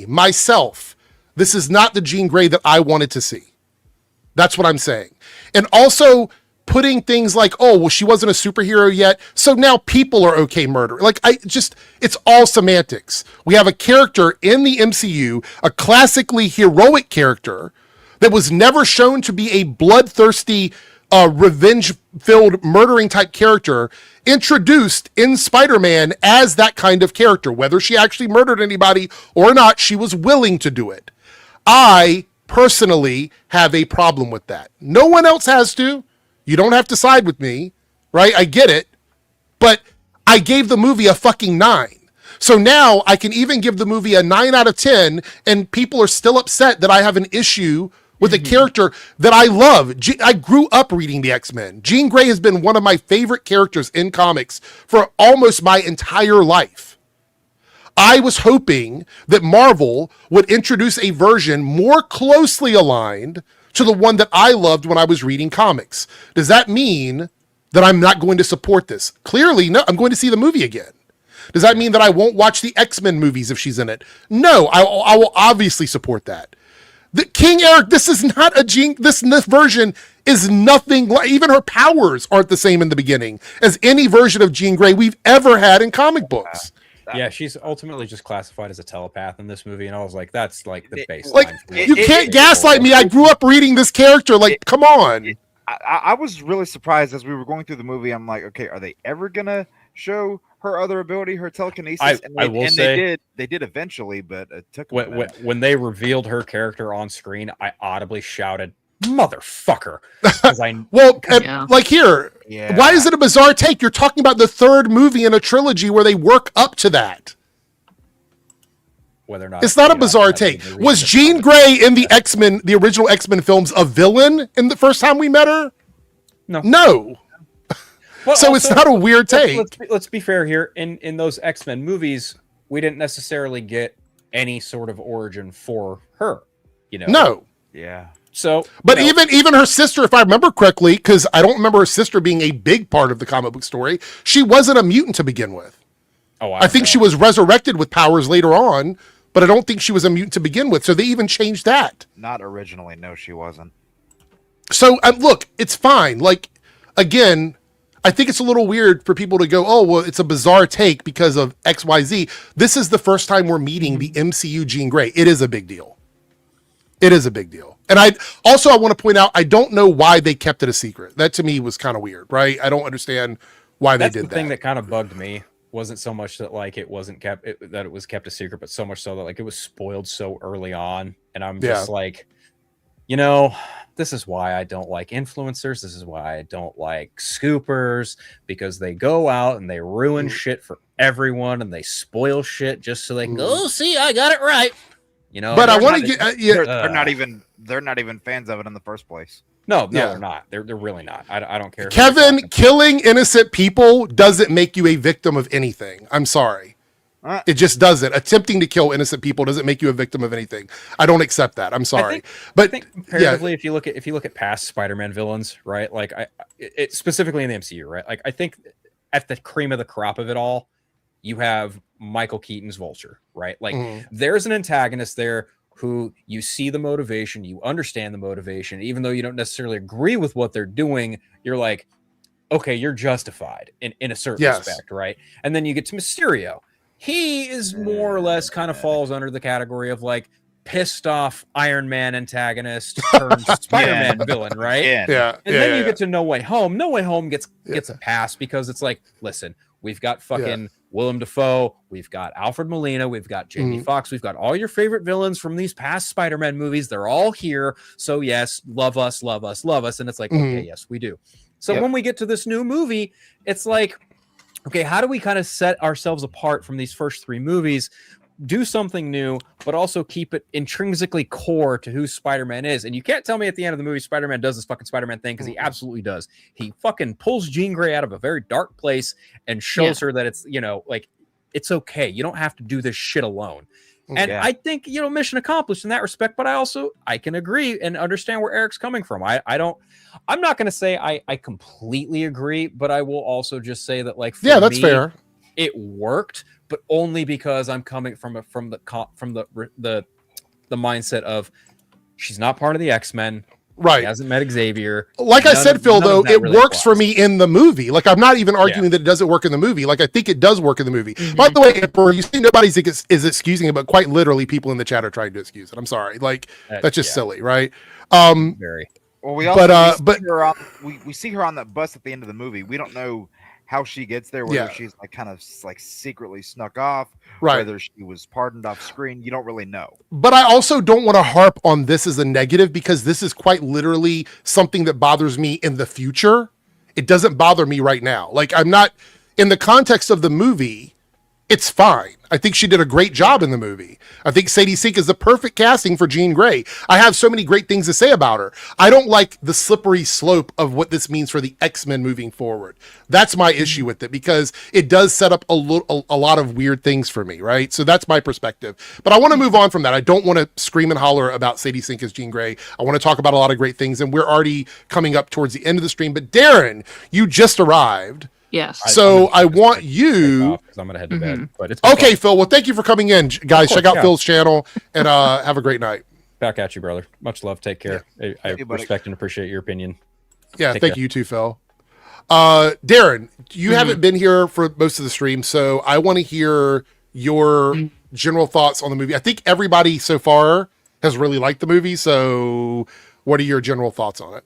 myself, this is not the Jean Grey that I wanted to see. That's what I'm saying. And also putting things like, oh, well, she wasn't a superhero yet, so now people are okay murdering. Like, it's all semantics. We have a character in the MCU, a classically heroic character that was never shown to be a bloodthirsty, revenge-filled murdering type character, introduced in Spider-Man as that kind of character. Whether she actually murdered anybody or not, she was willing to do it. I personally have a problem with that. No one else has to. You don't have to side with me, right? I get it. But I gave the movie a fucking 9. So now I can even give the movie a 9 out of 10, and people are still upset that I have an issue with a character that I love. I grew up reading the X-Men. Jean Grey has been one of my favorite characters in comics for almost my entire life. I was hoping that Marvel would introduce a version more closely aligned to the one that I loved when I was reading comics. Does that mean that I'm not going to support this? Clearly, no. I'm going to see the movie again. Does that mean that I won't watch the X-Men movies if she's in it? No, I will obviously support that. The King Eric, this is not a Jean. This version is nothing like. Even her powers aren't the same in the beginning as any version of Jean Grey we've ever had in comic books. Yeah, she's ultimately just classified as a telepath in this movie, and I was like, that's like the baseline. Like, you can't gaslight me. I grew up reading this character. Like, come on. I was really surprised as we were going through the movie. I'm like, okay, are they ever gonna show her other ability, her telekinesis? I will say they did eventually, but it took when they revealed her character on screen, I audibly shouted, "Motherfucker!" Because like here, why is it a bizarre take? You're talking about the 3rd movie in a trilogy where they work up to that. Whether or not it's not a bizarre take. Was Jean Grey in the X-Men, the original X-Men films, a villain in the first time we met her? No. Well, so also, it's not a weird take. Let's be fair here. In those X-Men movies, we didn't necessarily get any sort of origin for her. No. Yeah. So, but even her sister, if I remember correctly, because I don't remember her sister being a big part of the comic book story, she wasn't a mutant to begin with. Oh, I think she was resurrected with powers later on, but I don't think she was a mutant to begin with. So they even changed that. Not originally. No, she wasn't. So look, it's fine. Like, again, I think it's a little weird for people to go, oh, well, it's a bizarre take because of XYZ. This is the first time we're meeting the MCU Jean Grey. It is a big deal. It is a big deal. And I want to point out, I don't know why they kept it a secret. That to me was kind of weird, right? I don't understand why they did that. The thing that kind of bugged me wasn't so much that like it wasn't kept, that it was kept a secret, but so much so that like it was spoiled so early on. And I'm just like, you know, this is why I don't like influencers. This is why I don't like scoopers, because they go out and they ruin shit for everyone and they spoil shit just so they can go, oh, see, I got it right. You know, but I want to get they're not even fans of it in the first place. No, they're not. They're really not. I don't care. Kevin, killing innocent people doesn't make you a victim of anything. I'm sorry. It just doesn't. Attempting to kill innocent people doesn't make you a victim of anything. I don't accept that. I'm sorry. I think comparatively, if you look at past Spider-Man villains, right? Like it specifically in the MCU, right? Like I think at the cream of the crop of it all, you have Michael Keaton's Vulture, right? Like there's an antagonist there who you see the motivation, you understand the motivation, even though you don't necessarily agree with what they're doing, you're like, okay, you're justified in a certain respect, right? And then you get to Mysterio. He is more or less kind of falls under the category of like pissed off Iron Man antagonist turned Spider-Man villain, right? Yeah. And then you get to No Way Home. No Way Home gets a pass because it's like, listen, we've got fucking Willem Dafoe, we've got Alfred Molina, we've got Jamie Foxx, we've got all your favorite villains from these past Spider-Man movies. They're all here. So yes, love us, love us, love us. And it's like, okay, yes, we do. So when we get to this new movie, it's like, okay, how do we kind of set ourselves apart from these first three movies, do something new, but also keep it intrinsically core to who Spider-Man is? And you can't tell me at the end of the movie Spider-Man does this fucking Spider-Man thing, because he absolutely does. He fucking pulls Jean Grey out of a very dark place and shows her that it's, you know, like, it's okay. You don't have to do this shit alone. And I think, you know, mission accomplished in that respect, but I can agree and understand where Eric's coming from. I'm not going to say I completely agree, but I will also just say that, like, for that's me, fair. It worked, but only because I'm coming from the mindset of she's not part of the X-Men. Right. He hasn't met Xavier. Like I said, Phil, though, it really works for me in the movie. Like, I'm not even arguing that it doesn't work in the movie. Like, I think it does work in the movie. By the way, Emperor, you see nobody's is excusing it, but quite literally people in the chat are trying to excuse it. I'm sorry. Like, that's just silly, right? Very. Well, we also we see her on that bus at the end of the movie. We don't know how she gets there, whether she's like kind of like secretly snuck off, whether she was pardoned off screen. You don't really know. But I also don't want to harp on this as a negative, because this is quite literally something that bothers me in the future. It doesn't bother me right now. Like, I'm not, in the context of the movie, it's fine. I think she did a great job in the movie. I think Sadie Sink is the perfect casting for Jean Grey. I have so many great things to say about her. I don't like the slippery slope of what this means for the X-Men moving forward. That's my issue with it, because it does set up a lot of weird things for me, right? So that's my perspective. But I want to move on from that. I don't want to scream and holler about Sadie Sink as Jean Grey. I want to talk about a lot of great things, and we're already coming up towards the end of the stream. But Darren, you just arrived. Yes. So I want you. I'm gonna head to bed. But it's okay, Phil. Well, thank you for coming in, guys. Check out Phil's channel and have a great night. Back at you, brother. Much love. Take care. I respect and appreciate your opinion. Yeah, thank you too, Phil. Darren, you haven't been here for most of the stream, so I want to hear your general thoughts on the movie. I think everybody so far has really liked the movie. So, what are your general thoughts on it?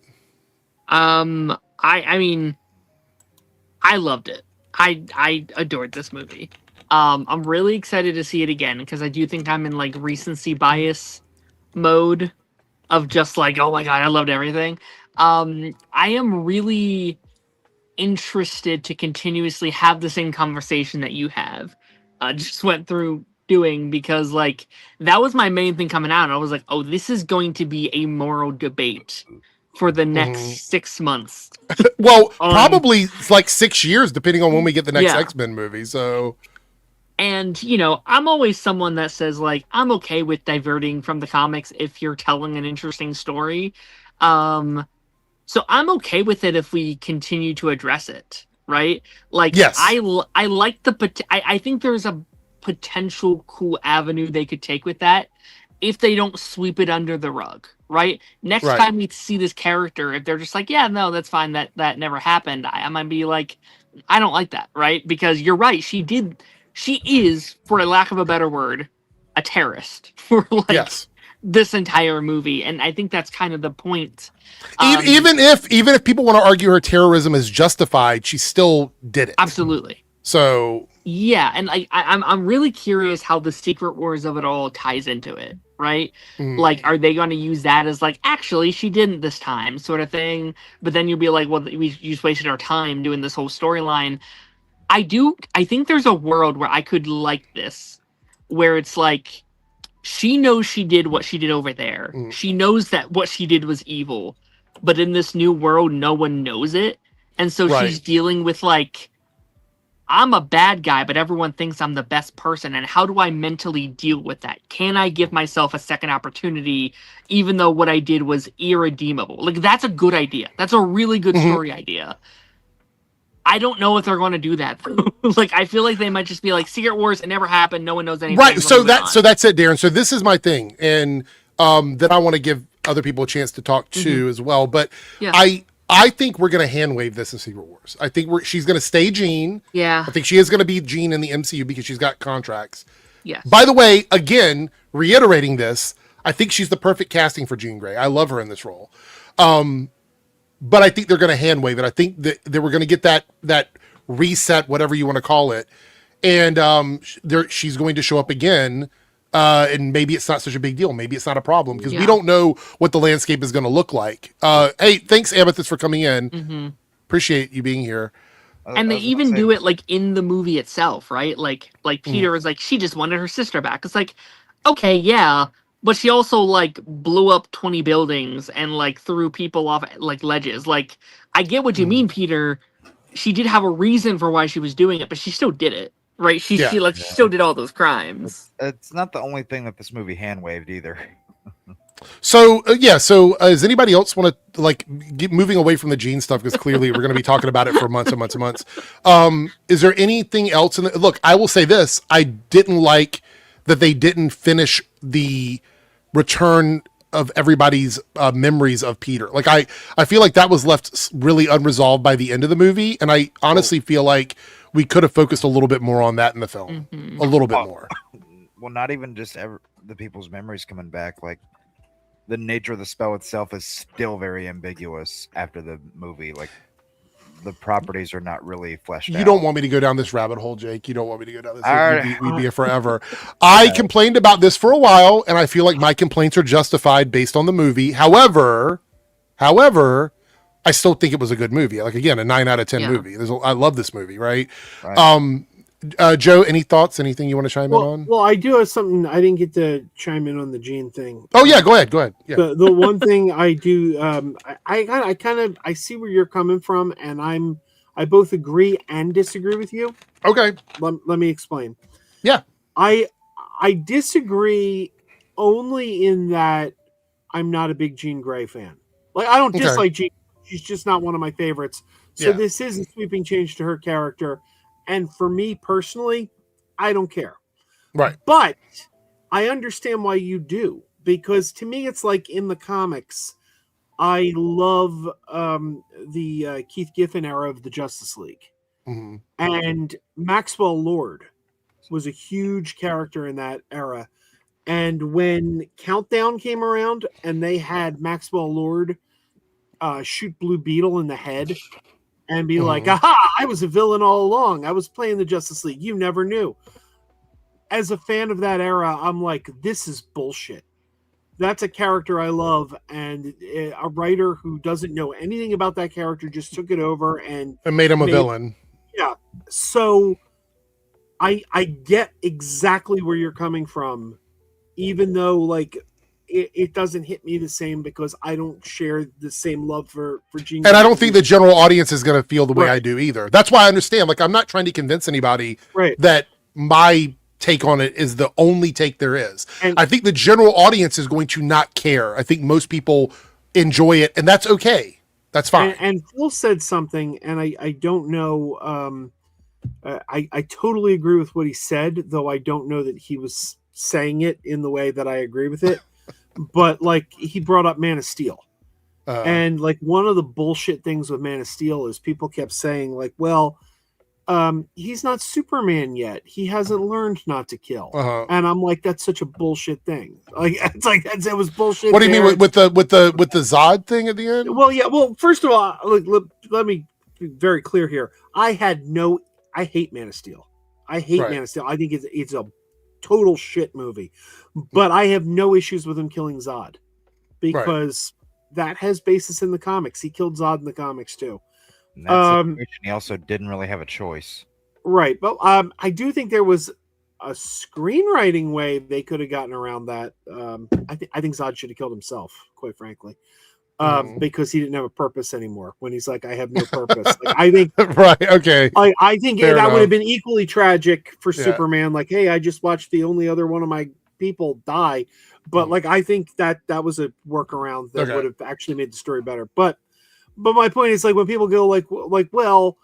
I mean, I loved it. I adored this movie. I'm really excited to see it again, because I do think I'm in like recency bias mode of just like, oh my god, I loved everything. I am really interested to continuously have the same conversation that you have just went through doing, because like that was my main thing coming out, and I was like, oh, this is going to be a moral debate for the next 6 months. Well, probably like 6 years, depending on when we get the next X-Men movie. So, and you know, I'm always someone that says like, I'm okay with diverting from the comics if you're telling an interesting story. So I'm okay with it if we continue to address it, right? Like, yes. I like I think there's a potential cool avenue they could take with that if they don't sweep it under the rug, right? Next time we see this character, if they're just like, yeah, no, that's fine, that never happened, I might be like, I don't like that, right? Because you're right, she is, for a lack of a better word, a terrorist for like this entire movie, and I think that's kind of the point. Even if people want to argue her terrorism is justified, she still did it. Absolutely. So yeah, and I'm really curious how the Secret Wars of it all ties into it, right? Mhm. Like, are they going to use that as like, actually, she didn't this time, sort of thing? But then you'll be like, well, we just wasted our time doing this whole storyline. I think there's a world where I could like this, where it's like, she knows she did what she did over there. Mm. She knows that what she did was evil, but in this new world, no one knows it. And so Right. she's dealing with like, I'm a bad guy, but everyone thinks I'm the best person. And how do I mentally deal with that? Can I give myself a second opportunity, even though what I did was irredeemable? Like, that's a good idea. That's a really good Mhm. story idea. I don't know if they're going to do that. Like, I feel like they might just be like, Secret Wars, it never happened. No one knows anything. Right. we're So moving on. that's it, Darren. So this is my thing. And then I want to give other people a chance to talk too as well. But Yeah. I think we're going to hand wave this in Secret Wars. I think she's going to stay Jean. Yeah. I think she is going to be Jean in the MCU because she's got contracts. Yes. By the way, again, reiterating this, I think she's the perfect casting for Jean Grey. I love her in this role. But I think they're going to hand wave it. I think that we're going to get that reset, whatever you want to call it. And she's going to show up again. And maybe it's not such a big deal. Maybe it's not a problem because we don't know what the landscape is going to look like. Hey, thanks, Amethyst, for coming in. Mm-hmm. Appreciate you being here. And they even do it like in the movie itself, right? Like Peter is like, she just wanted her sister back. It's like, okay, yeah, but she also like blew up 20 buildings and like threw people off like ledges. Like, I get what you mean, Peter. She did have a reason for why she was doing it, but she still did it, right? She still did all those crimes. It's not the only thing that this movie hand waved either. So does anybody else want to like get moving away from the Jean stuff, because clearly we're going to be talking about it for months and months and months. Is there anything else in the look? I will say this: I didn't like that they didn't finish the return of everybody's memories of Peter. Like I feel like that was left really unresolved by the end of the movie, and I honestly feel like we could have focused a little bit more on that in the film, a little bit more. Well, not even just the people's memories coming back. Like, the nature of the spell itself is still very ambiguous after the movie. Like, the properties are not really fleshed out. You don't want me to go down this rabbit hole, Jake. You don't want me to go down this. Right. We'd be here forever. I complained about this for a while, and I feel like my complaints are justified based on the movie. However, I still think it was a good movie. Like, again, a 9 out of 10 movie. I love this movie, right? Joe, any thoughts? Anything you want to chime in on? Well, I do have something. I didn't get to chime in on the Jean thing. Oh yeah, go ahead. Yeah. The one thing I do, I see where you're coming from, and I both agree and disagree with you. Okay. Let me explain. Yeah. I disagree only in that I'm not a big Jean Grey fan. Like, I don't dislike Jean. She's just not one of my favorites. So this is a sweeping change to her character. And for me personally, I don't care. Right. But I understand why you do. Because to me, it's like in the comics, I love the Keith Giffen era of the Justice League. Mm-hmm. And Maxwell Lord was a huge character in that era. And when Countdown came around and they had Maxwell Lord shoot Blue Beetle in the head and be like, aha, I was a villain all along. I was playing the Justice League. You never knew. As a fan of that era, I'm like, this is bullshit. That's a character I love. And a writer who doesn't know anything about that character just took it over and made him a villain. Yeah. So I get exactly where you're coming from, even though like it doesn't hit me the same because I don't share the same love for Jean. And I don't think the general audience is going to feel the way I do either. That's why I understand. Like, I'm not trying to convince anybody that my take on it is the only take there is. And I think the general audience is going to not care. I think most people enjoy it, and that's okay. That's fine. And Phil said something, and I don't know. I totally agree with what he said, though I don't know that he was saying it in the way that I agree with it. But like, he brought up Man of Steel. And like, one of the bullshit things with Man of Steel is people kept saying like, well, he's not Superman yet. He hasn't learned not to kill. And I'm like, that's such a bullshit thing. Like, it's like, it was bullshit. What do you mean with the Zod thing at the end? Well, yeah. Well, first of all, let me be very clear here. I hate Man of Steel. I hate Man of Steel. I think it's a total shit movie. But I have no issues with him killing Zod because that has basis in the comics. He killed Zod in the comics too. In that situation, he also didn't really have a choice. Right. But I do think there was a screenwriting way they could have gotten around that. I think Zod should have killed himself, quite frankly. Because he didn't have a purpose anymore. When he's like, I have no purpose. Like, I think right, okay. I think Fair that enough. would have been equally tragic for Superman. Like, hey, I just watched the only other one of my people die. But like, I think that was a workaround that would have actually made the story better. But my point is, like, when people go like, well,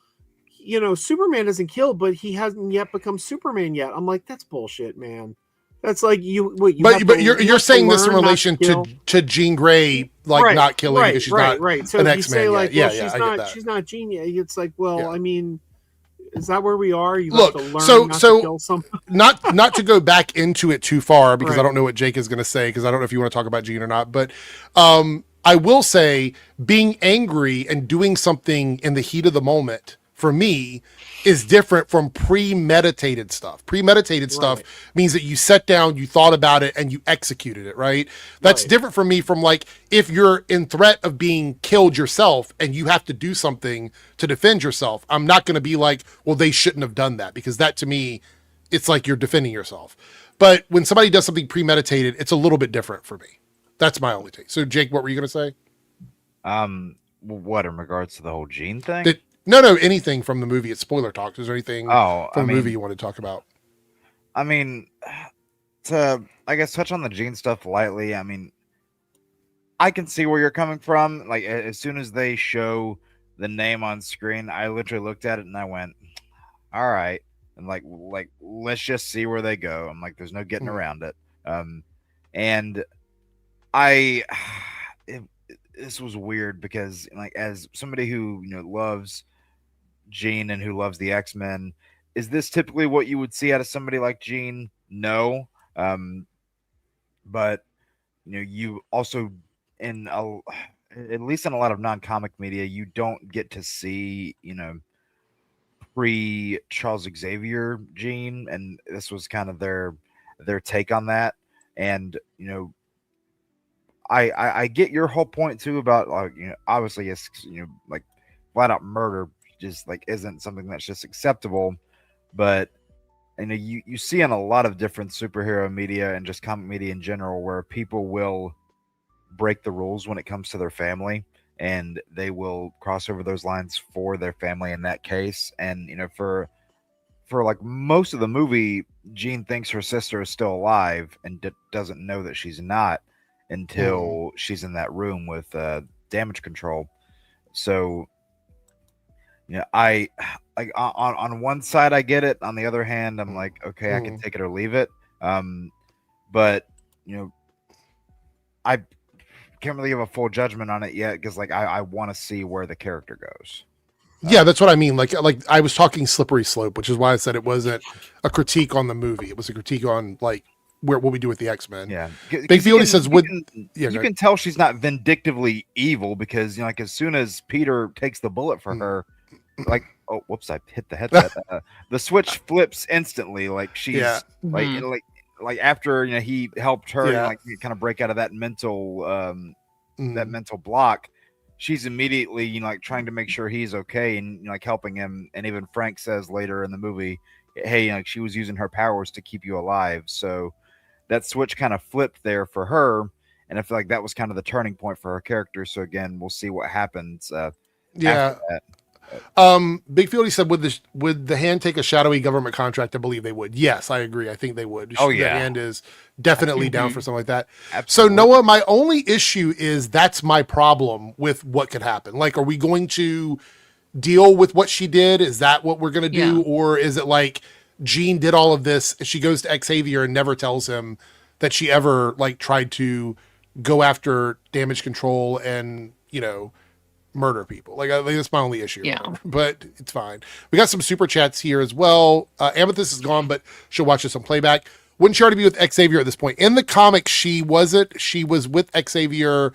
you know, Superman isn't killed, but he hasn't yet become Superman yet. I'm like, that's bullshit, man. That's like but you're saying this in relation to Jean Grey, like not killing because she's not So an if X-Man you say like, yet. she's not Jean yet. It's like, well, I mean, is that where we are? You Look, have to learn not to kill someone. not to go back into it too far because I don't know what Jake is going to say because I don't know if you want to talk about Jean or not. But I will say being angry and doing something in the heat of the moment for me is different from premeditated stuff. Premeditated stuff means that you sat down, you thought about it, and you executed it, right? That's different for me from like if you're in threat of being killed yourself and you have to do something to defend yourself. I'm not going to be like, well, they shouldn't have done that because that to me, it's like you're defending yourself. But when somebody does something premeditated, it's a little bit different for me. That's my only take. So Jake, what were you going to say? What in regards to the whole Jean thing? No, anything from the movie. It's spoiler talk. Is there anything from the movie you want to talk about? I mean, to, I guess, touch on the Jean stuff lightly, I mean, I can see where you're coming from. Like, as soon as they show the name on screen, I literally looked at it and I went, all right. And like, let's just see where they go. I'm like, there's no getting around it. And this was weird because, like, as somebody who, you know, loves Jean and who loves the X-Men, is this typically what you would see out of somebody like Jean? No. But, you know, you also, at least in a lot of non-comic media, you don't get to see, you know, pre-Charles Xavier Jean, and this was kind of their take on that. And, you know, I get your whole point too about, like, you know, obviously it's, you know, like flat out murder just like isn't something that's just acceptable, but you know, you see in a lot of different superhero media and just comic media in general where people will break the rules when it comes to their family and they will cross over those lines for their family in that case. And, you know, for like most of the movie, Jean thinks her sister is still alive and doesn't know that she's not until she's in that room with damage control. So, you know, I like on one side I get it. On the other hand, I'm like, okay, I can take it or leave it. But, you know, I can't really give a full judgment on it yet because, like, I want to see where the character goes. Yeah, that's what I mean. Like I was talking slippery slope, which is why I said it wasn't a critique on the movie. It was a critique on like what we do with the X-Men. Yeah, Big Fieldy says you can tell she's not vindictively evil because, you know, like as soon as Peter takes the bullet for her, like, oh, whoops, I hit the headset. The switch flips instantly. Like she's like after, you know, he helped her like kind of break out of that mental mental block. She's immediately, you know, like trying to make sure he's okay and, you know, like helping him. And even Frank says later in the movie, hey, you know, like she was using her powers to keep you alive. So that switch kind of flipped there for her. And I feel like that was kind of the turning point for her character. So again, we'll see what happens. After that. Big Fieldy said, would the Hand take a shadowy government contract? I believe they would. Yes, I agree. I think they would. Oh, The Hand is definitely down for something like that. Absolutely. So Noah, my only issue is that's my problem with what could happen. Like, are we going to deal with what she did? Is that what we're going to do? Or is it like Jean did all of this? She goes to Xavier and never tells him that she ever like tried to go after damage control and, you know, murder people. Like, I think that's my only issue. But it's fine. We got some super chats here as well. Amethyst is gone, but she'll watch this on playback. Wouldn't she already be with Xavier at this point? In the comics, she was with Xavier.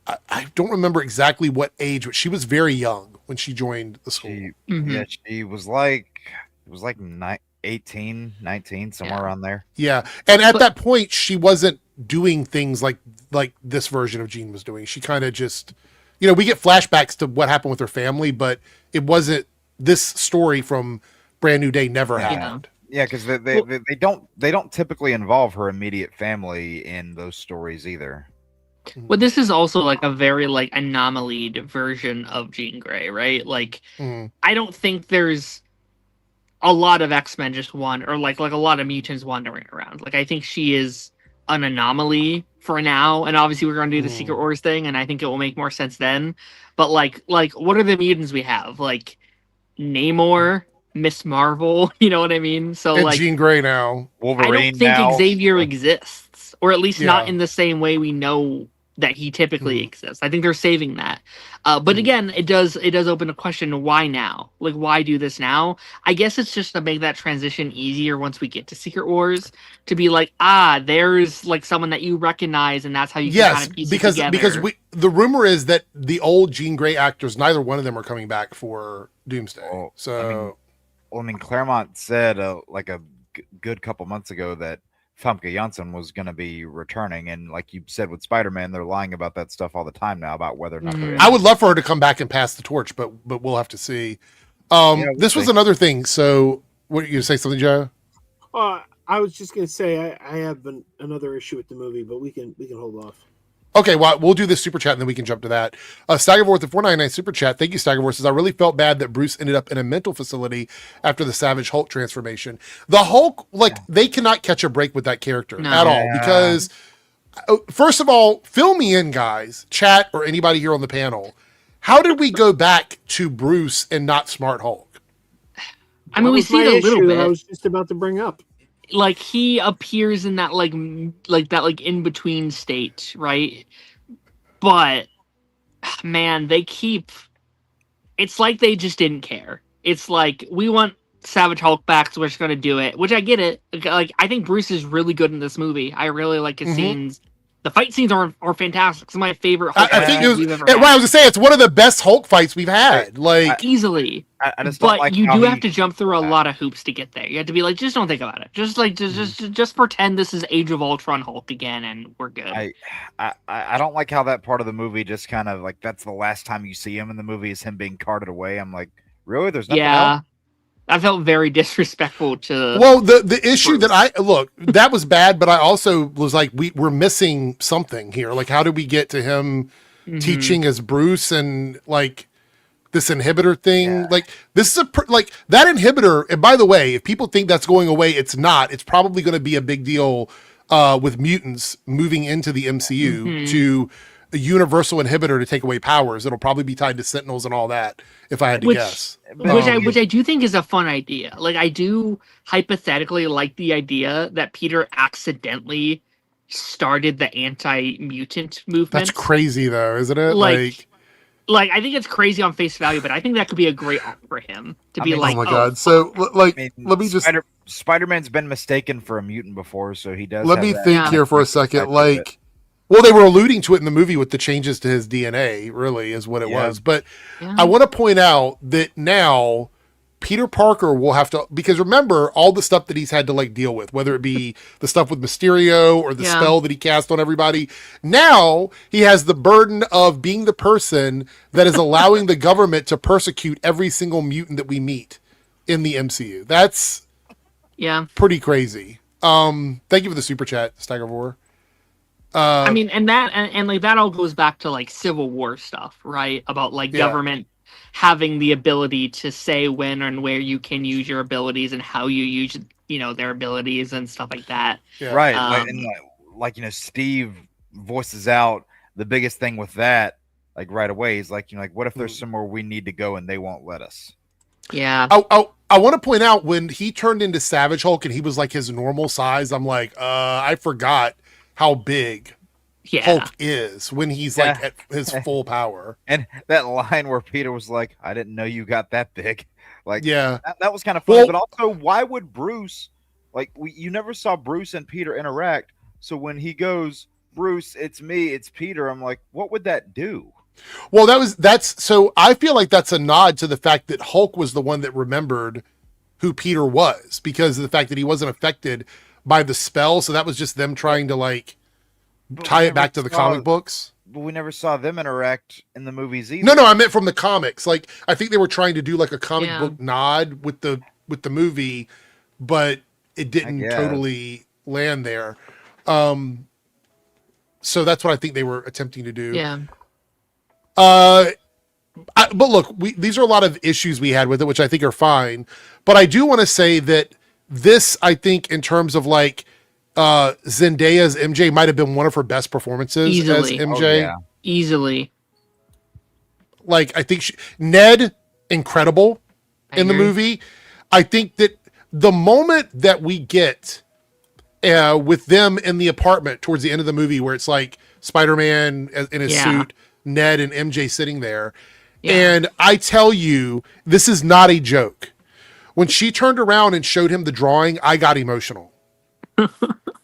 I don't remember exactly what age, but she was very young when she joined the school. Yeah, she was like, it was like 18, 19, somewhere around there. Yeah. And at that point, she wasn't doing things like this version of Jean was doing. She kind of just, we get flashbacks to what happened with her family, but it wasn't this story from Brand New Day never happened. Yeah, because they don't typically involve her immediate family in those stories either. But this is also like a very like anomaly version of Jean Grey, right? Like, I don't think there's a lot of X-Men just wander, or like a lot of mutants wandering around. Like, I think she is an anomaly for now, and obviously we're going to do the Secret Wars thing, and I think it will make more sense then. But like what are the mutants we have? Like Namor, Miss Marvel, you know what I mean? So and like Jean Grey now, Wolverine. I don't think now. Xavier exists, or at least not in the same way we know that he typically exists. I think they're saving that. But again, it does open a question: why now? Like, why do this now? I guess it's just to make that transition easier once we get to Secret Wars, to be like, there's like someone that you recognize, and that's how you can kind of piece it together. Because the rumor is that the old Jean Grey actors, neither one of them are coming back for Doomsday. I mean, Claremont said like a good couple months ago that Famke Janssen was going to be returning, and like you said with Spider-Man, they're lying about that stuff all the time now about whether or not they're. I would love for her to come back and pass the torch, but we'll have to see. This was another thing. So, what you say something, Joe? I was just going to say I have another issue with the movie, but we can hold off. Okay, well, we'll do this super chat and then we can jump to that. Staggervore with the 499 super chat. Thank you, Staggervore. Says, I really felt bad that Bruce ended up in a mental facility after the Savage Hulk transformation. The Hulk, they cannot catch a break with that character at all. Because, first of all, fill me in, guys, chat or anybody here on the panel. How did we go back to Bruce and not Smart Hulk? I mean, we see it a little bit. I was just about to bring up. Like, he appears in that that in between state, right? But man, it's like they just didn't care. It's like, we want Savage Hulk back, so we're just gonna do it, which I get it. Like, I think Bruce is really good in this movie. I really like his scenes. The fight scenes are fantastic. It's my favorite Hulk fight we've ever had. Well, I was gonna say, it's one of the best Hulk fights we've had. Easily. I just but like you do have to jump through a lot of hoops to get there. You have to be like, just don't think about it. Just pretend this is Age of Ultron Hulk again, and we're good. I don't like how that part of the movie just kind of like, that's the last time you see him in the movie is him being carted away. I'm like, really? There's nothing else? I felt very disrespectful to. Well, the issue Bruce. That was bad, but I also was like, we're missing something here. Like, how did we get to him teaching as Bruce and like this inhibitor thing? Yeah. Like, this is that inhibitor. And by the way, if people think that's going away, it's not. It's probably going to be a big deal with mutants moving into the MCU to a universal inhibitor to take away powers. It'll probably be tied to Sentinels and all that, if I had to guess. Which I do think is a fun idea. Like, I do hypothetically like the idea that Peter accidentally started the anti-mutant movement. That's crazy, though, isn't it? Like I think it's crazy on face value, but I think that could be a great op for him to be like, oh my god. So let me just. Spider-Man's been mistaken for a mutant before, so he does. Let me think here for a second. Well, they were alluding to it in the movie with the changes to his DNA, really, is what it was. But I want to point out that now Peter Parker will have to, because remember all the stuff that he's had to deal with, whether it be the stuff with Mysterio or the spell that he cast on everybody. Now he has the burden of being the person that is allowing the government to persecute every single mutant that we meet in the MCU. That's pretty crazy. Thank you for the super chat, Staggervore. I mean, and that all goes back to Civil War stuff, right? About government having the ability to say when and where you can use your abilities and how you use, their abilities and stuff like that. Yeah. Right. Steve voices out the biggest thing with that, right away. He's like, what if there's somewhere we need to go and they won't let us? Yeah. I want to point out when he turned into Savage Hulk and he was his normal size, I'm like, I forgot how big Hulk is when he's at his full power. And that line where Peter was like, I didn't know you got that big. That was kind of funny. But also, why would Bruce, you never saw Bruce and Peter interact. So when he goes, Bruce, it's me, it's Peter, I'm like, what would that do? Well, so I feel like that's a nod to the fact that Hulk was the one that remembered who Peter was because of the fact that he wasn't affected by the spell. So that was just them trying to like tie it back to the comic books. But we never saw them interact in the movies either. No, I meant from the comics. Like I think they were trying to do like a comic book nod with the movie, but it didn't totally land there. So that's what I think they were attempting to do. Yeah. But look, these are a lot of issues we had with it, which I think are fine. But I do want to say that this, I think, in terms of like Zendaya's MJ, might have been one of her best performances as MJ. Easily. Like I think Ned, incredible in the movie. I think that the moment that we get with them in the apartment towards the end of the movie, where it's like Spider-Man in his suit, Ned and MJ sitting there. And I tell you, this is not a joke. When she turned around and showed him the drawing, I got emotional.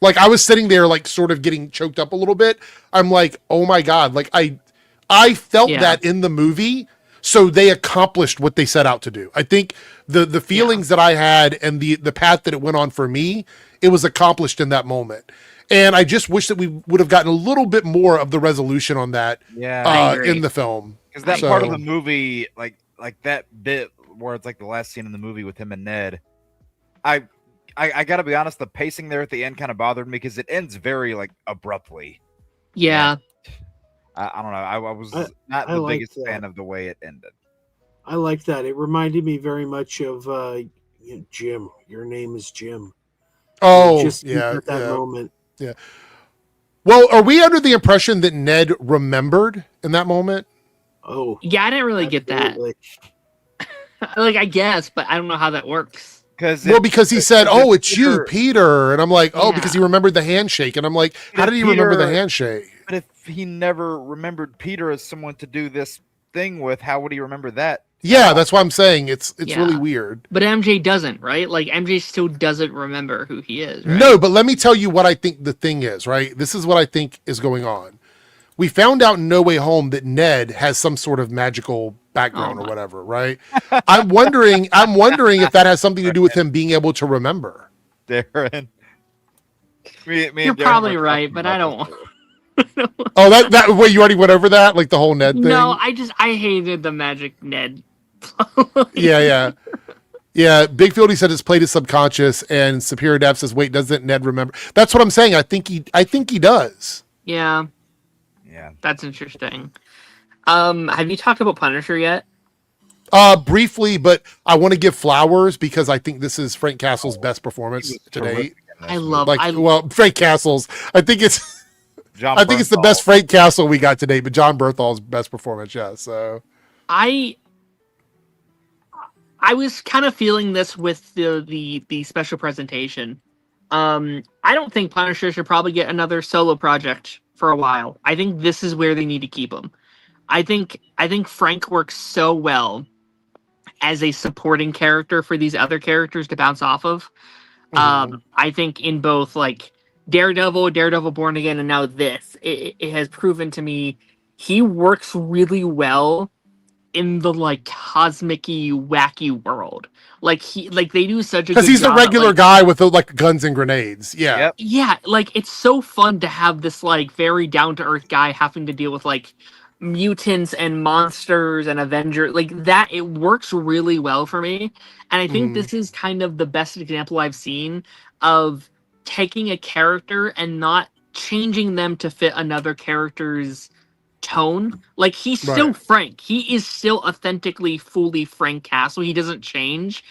Like I was sitting there, like sort of getting choked up a little bit. I'm like, oh my God. Like I felt that in the movie. So they accomplished what they set out to do. I think the feelings that I had and the path that it went on for me, it was accomplished in that moment. And I just wish that we would have gotten a little bit more of the resolution on that in the film. Because that part of the movie, like that bit where it's like the last scene in the movie with him and Ned, I gotta be honest, the pacing there at the end kind of bothered me because it ends very like abruptly. Yeah. I don't know. I was not the biggest fan of the way it ended. I like that. It reminded me very much of Jim. Your name is Jim. Oh, at that moment. Yeah. Well, are we under the impression that Ned remembered in that moment? Oh, yeah. I didn't really get that. Like, I guess, but I don't know how that works. Because he said, "Oh, it's you, Peter," and I'm like, "Oh," because he remembered the handshake, and I'm like, "How did he remember the handshake?" But if he never remembered Peter as someone to do this thing with, how would he remember that? Yeah, that's why I'm saying it's really weird. But MJ doesn't, right? Like MJ still doesn't remember who he is, right? No, but let me tell you what I think the thing is, right? This is what I think is going on. We found out in No Way Home that Ned has some sort of magical background or whatever, right? I'm wondering if that has something to do with him being able to remember. Darren. You're probably right, but I don't want. Oh, that wait, you already went over that? Like the whole Ned thing? No, I hated the magic Ned. Yeah. Bigfield, he said his plate is subconscious, and Superior Dev says, wait, doesn't Ned remember? That's what I'm saying. I think he does. Yeah. That's interesting. Have you talked about Punisher yet? Briefly, but I want to give flowers because I think this is Frank Castle's best performance to date. Frank Castle's. I think it's the best Frank Castle we got today, but John Berthal's best performance. Yeah. So I was kind of feeling this with the special presentation. I don't think Punisher should probably get another solo project for a while. I think this is where they need to keep him. I think Frank works so well as a supporting character for these other characters to bounce off of. I think in both like Daredevil Born Again, and now this, it has proven to me he works really well in the like cosmic-y, wacky world. Like they do such a good job. Because he's the regular guy with the like guns and grenades. Yeah. Yep. Yeah, like it's so fun to have this like very down-to-earth guy having to deal with like mutants and monsters and Avengers. Like that, it works really well for me. And I think this is kind of the best example I've seen of taking a character and not changing them to fit another character's tone. Like he's still Frank. He is still authentically, fully Frank Castle. He doesn't change,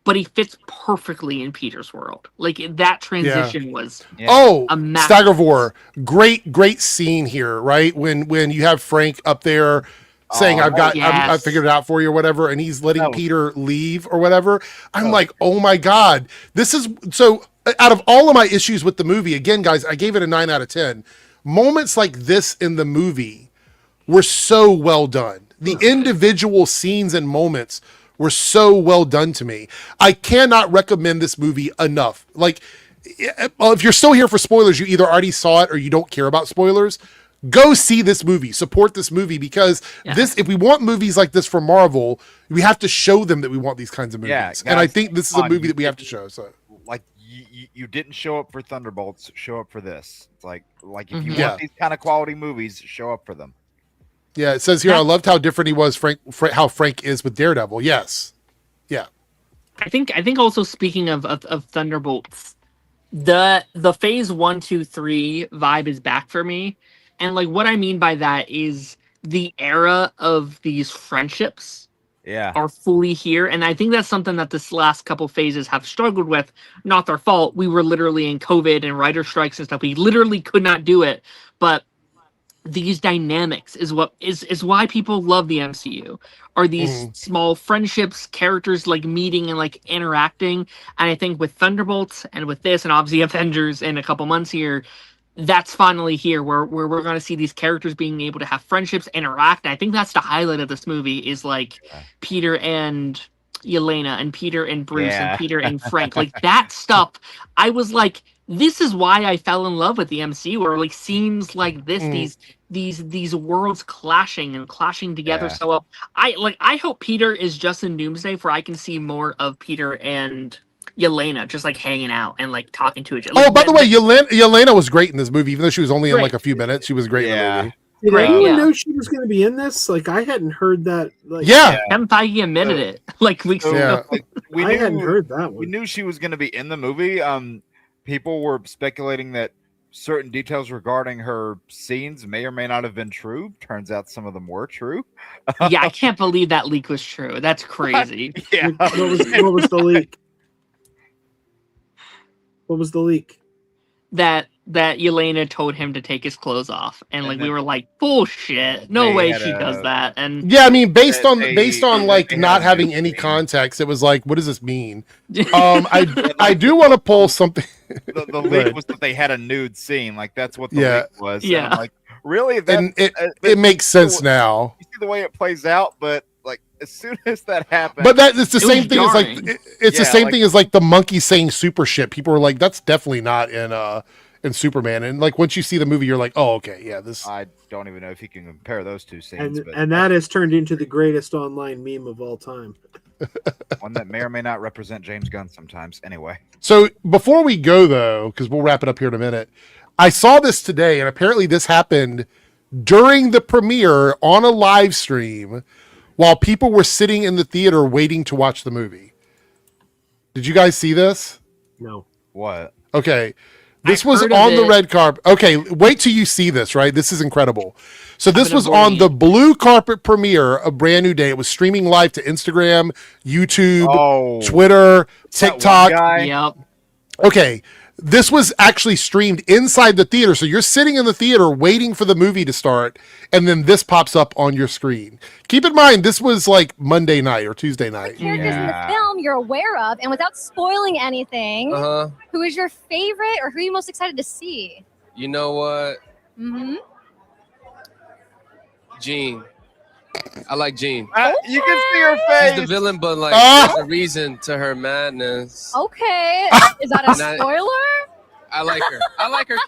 but he fits perfectly in Peter's world. Like that transition was a Staggervor. Great scene here, right? When you have Frank up there saying, I figured it out for you or whatever, and he's letting Peter leave or whatever. I'm like, oh my God. This is so out of all of my issues with the movie, again, guys, I gave it a 9 out of 10. Moments like this in the movie were so well done. The individual scenes and moments were so well done to me. I cannot recommend this movie enough. Like, if you're still here for spoilers, you either already saw it or you don't care about spoilers. go see this movie, support this movie, because if we want movies like this from Marvel, we have to show them that we want these kinds of movies. Yeah, and I think this is a movie that we have to show. So like you didn't show up for Thunderbolts, show up for this. It's like if you Mhm. want these kind of quality movies, show up for them. yeah, it says here, I loved how different he was, how Frank is with Daredevil. Yes. Yeah. I think also, speaking of Thunderbolts, the phase 1, 2, 3 vibe is back for me. And like what I mean by that is the era of these friendships are fully here. And I think that's something that this last couple phases have struggled with. Not their fault. We were literally in COVID and writer strikes and stuff. We literally could not do it. But these dynamics is what is why people love the MCU. Are these small friendships, characters like meeting and like interacting. And I think with Thunderbolts and with this, and obviously Avengers in a couple months here, that's finally here where we're going to see these characters being able to have friendships, interact. And I think that's the highlight of this movie is like Peter and Yelena and Peter and Bruce and Peter and Frank. Like that stuff, I was like, this is why I fell in love with the MCU, or like scenes like this, these worlds clashing together so well. I hope Peter is just in Doomsday, for I can see more of Peter and Yelena just like hanging out and like talking to each other. Oh, by the way, Yelena was great in this movie, even though she was only in like a few minutes. She was great in the movie. Did anyone know she was going to be in this? Like, I hadn't heard that. Like, Kevin Feige admitted it like weeks ago. Like, I hadn't heard that one. We knew she was going to be in the movie. People were speculating that certain details regarding her scenes may or may not have been true. Turns out some of them were true. Yeah, I can't believe that leak was true. That's crazy. Yeah. What was the leak? What was the leak? That Yelena told him to take his clothes off, and like we were like, bullshit. No way she does that. And yeah, I mean, based on like not having any context, it was like, what does this mean? I do want to pull something. The leak was that they had a nude scene. Like that's what the leak was. Yeah. And I'm like, really? And it makes sense now. You see the way it plays out, but like as soon as that happened, but it's the same thing as like it's the same like, thing as like the monkey saying super shit. People were like, that's definitely not in Superman. And like once you see the movie, you're like, oh, okay, yeah, this. I don't even know if you can compare those two scenes. And that has turned into the greatest online meme of all time. One that may or may not represent James Gunn sometimes. Anyway. So before we go though, because we'll wrap it up here in a minute, I saw this today, and apparently this happened during the premiere on a live stream while people were sitting in the theater waiting to watch the movie. Did you guys see this? No. What? Okay. This was on the red carpet. Okay, wait till you see this, right? This is incredible. So this was on the blue carpet premiere of Brand New Day. It was streaming live to Instagram, YouTube, Twitter, TikTok. Yep. Okay, this was actually streamed inside the theater. So you're sitting in the theater waiting for the movie to start, and then this pops up on your screen. Keep in mind, this was like Monday night or Tuesday night. Characters in the film you're aware of, and without spoiling anything, who is your favorite or who are you most excited to see? You know what? Jean. I like Jean. You can see her face. She's the villain, but like there's a reason to her madness. Okay. Is that a spoiler? I like her. I like her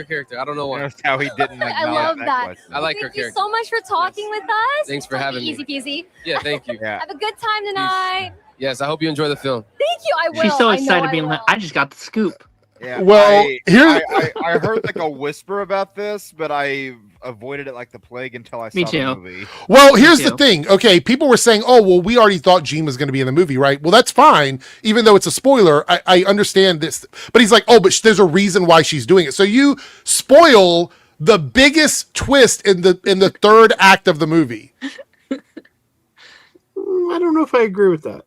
character. I don't know why. That's how he didn't. I love that. Question. I like her Thank you character. so much for talking with us. Thanks for having me. Easy peasy. Yeah, thank you. Have a good time tonight. Yes, I hope you enjoy the film. Thank you. I will. She's so I know excited, I being will. like, I just got the scoop. Yeah. Well, I heard like a whisper about this, but I avoided it like the plague until I saw the movie. Well, here's the thing. Okay, people were saying, oh, well, we already thought Jean was going to be in the movie, right? Well, that's fine. Even though it's a spoiler, I understand this. But he's like, oh, but there's a reason why she's doing it. So you spoil the biggest twist in the third act of the movie. I don't know if I agree with that.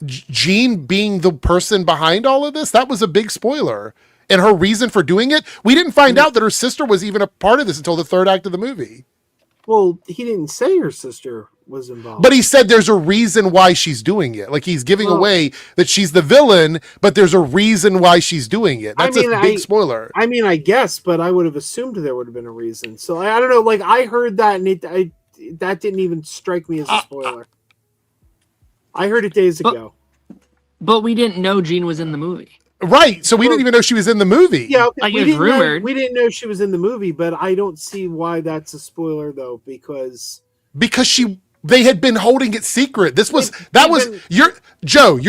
Jean being the person behind all of this, that was a big spoiler. And her reason for doing it, we didn't find out that her sister was even a part of this until the third act of the movie. Well, he didn't say her sister was involved. But he said there's a reason why she's doing it. Like he's giving away that she's the villain, but there's a reason why she's doing it. That's a big spoiler. I mean, I guess, but I would have assumed there would have been a reason. So I don't know. Like I heard that, and that didn't even strike me as a spoiler. I heard it days ago. But we didn't know Jean was in the movie. Right. So we didn't even know she was in the movie. Yeah, okay. Like it was rumored. We didn't know she was in the movie, but I don't see why that's a spoiler though, because they had been holding it secret. You're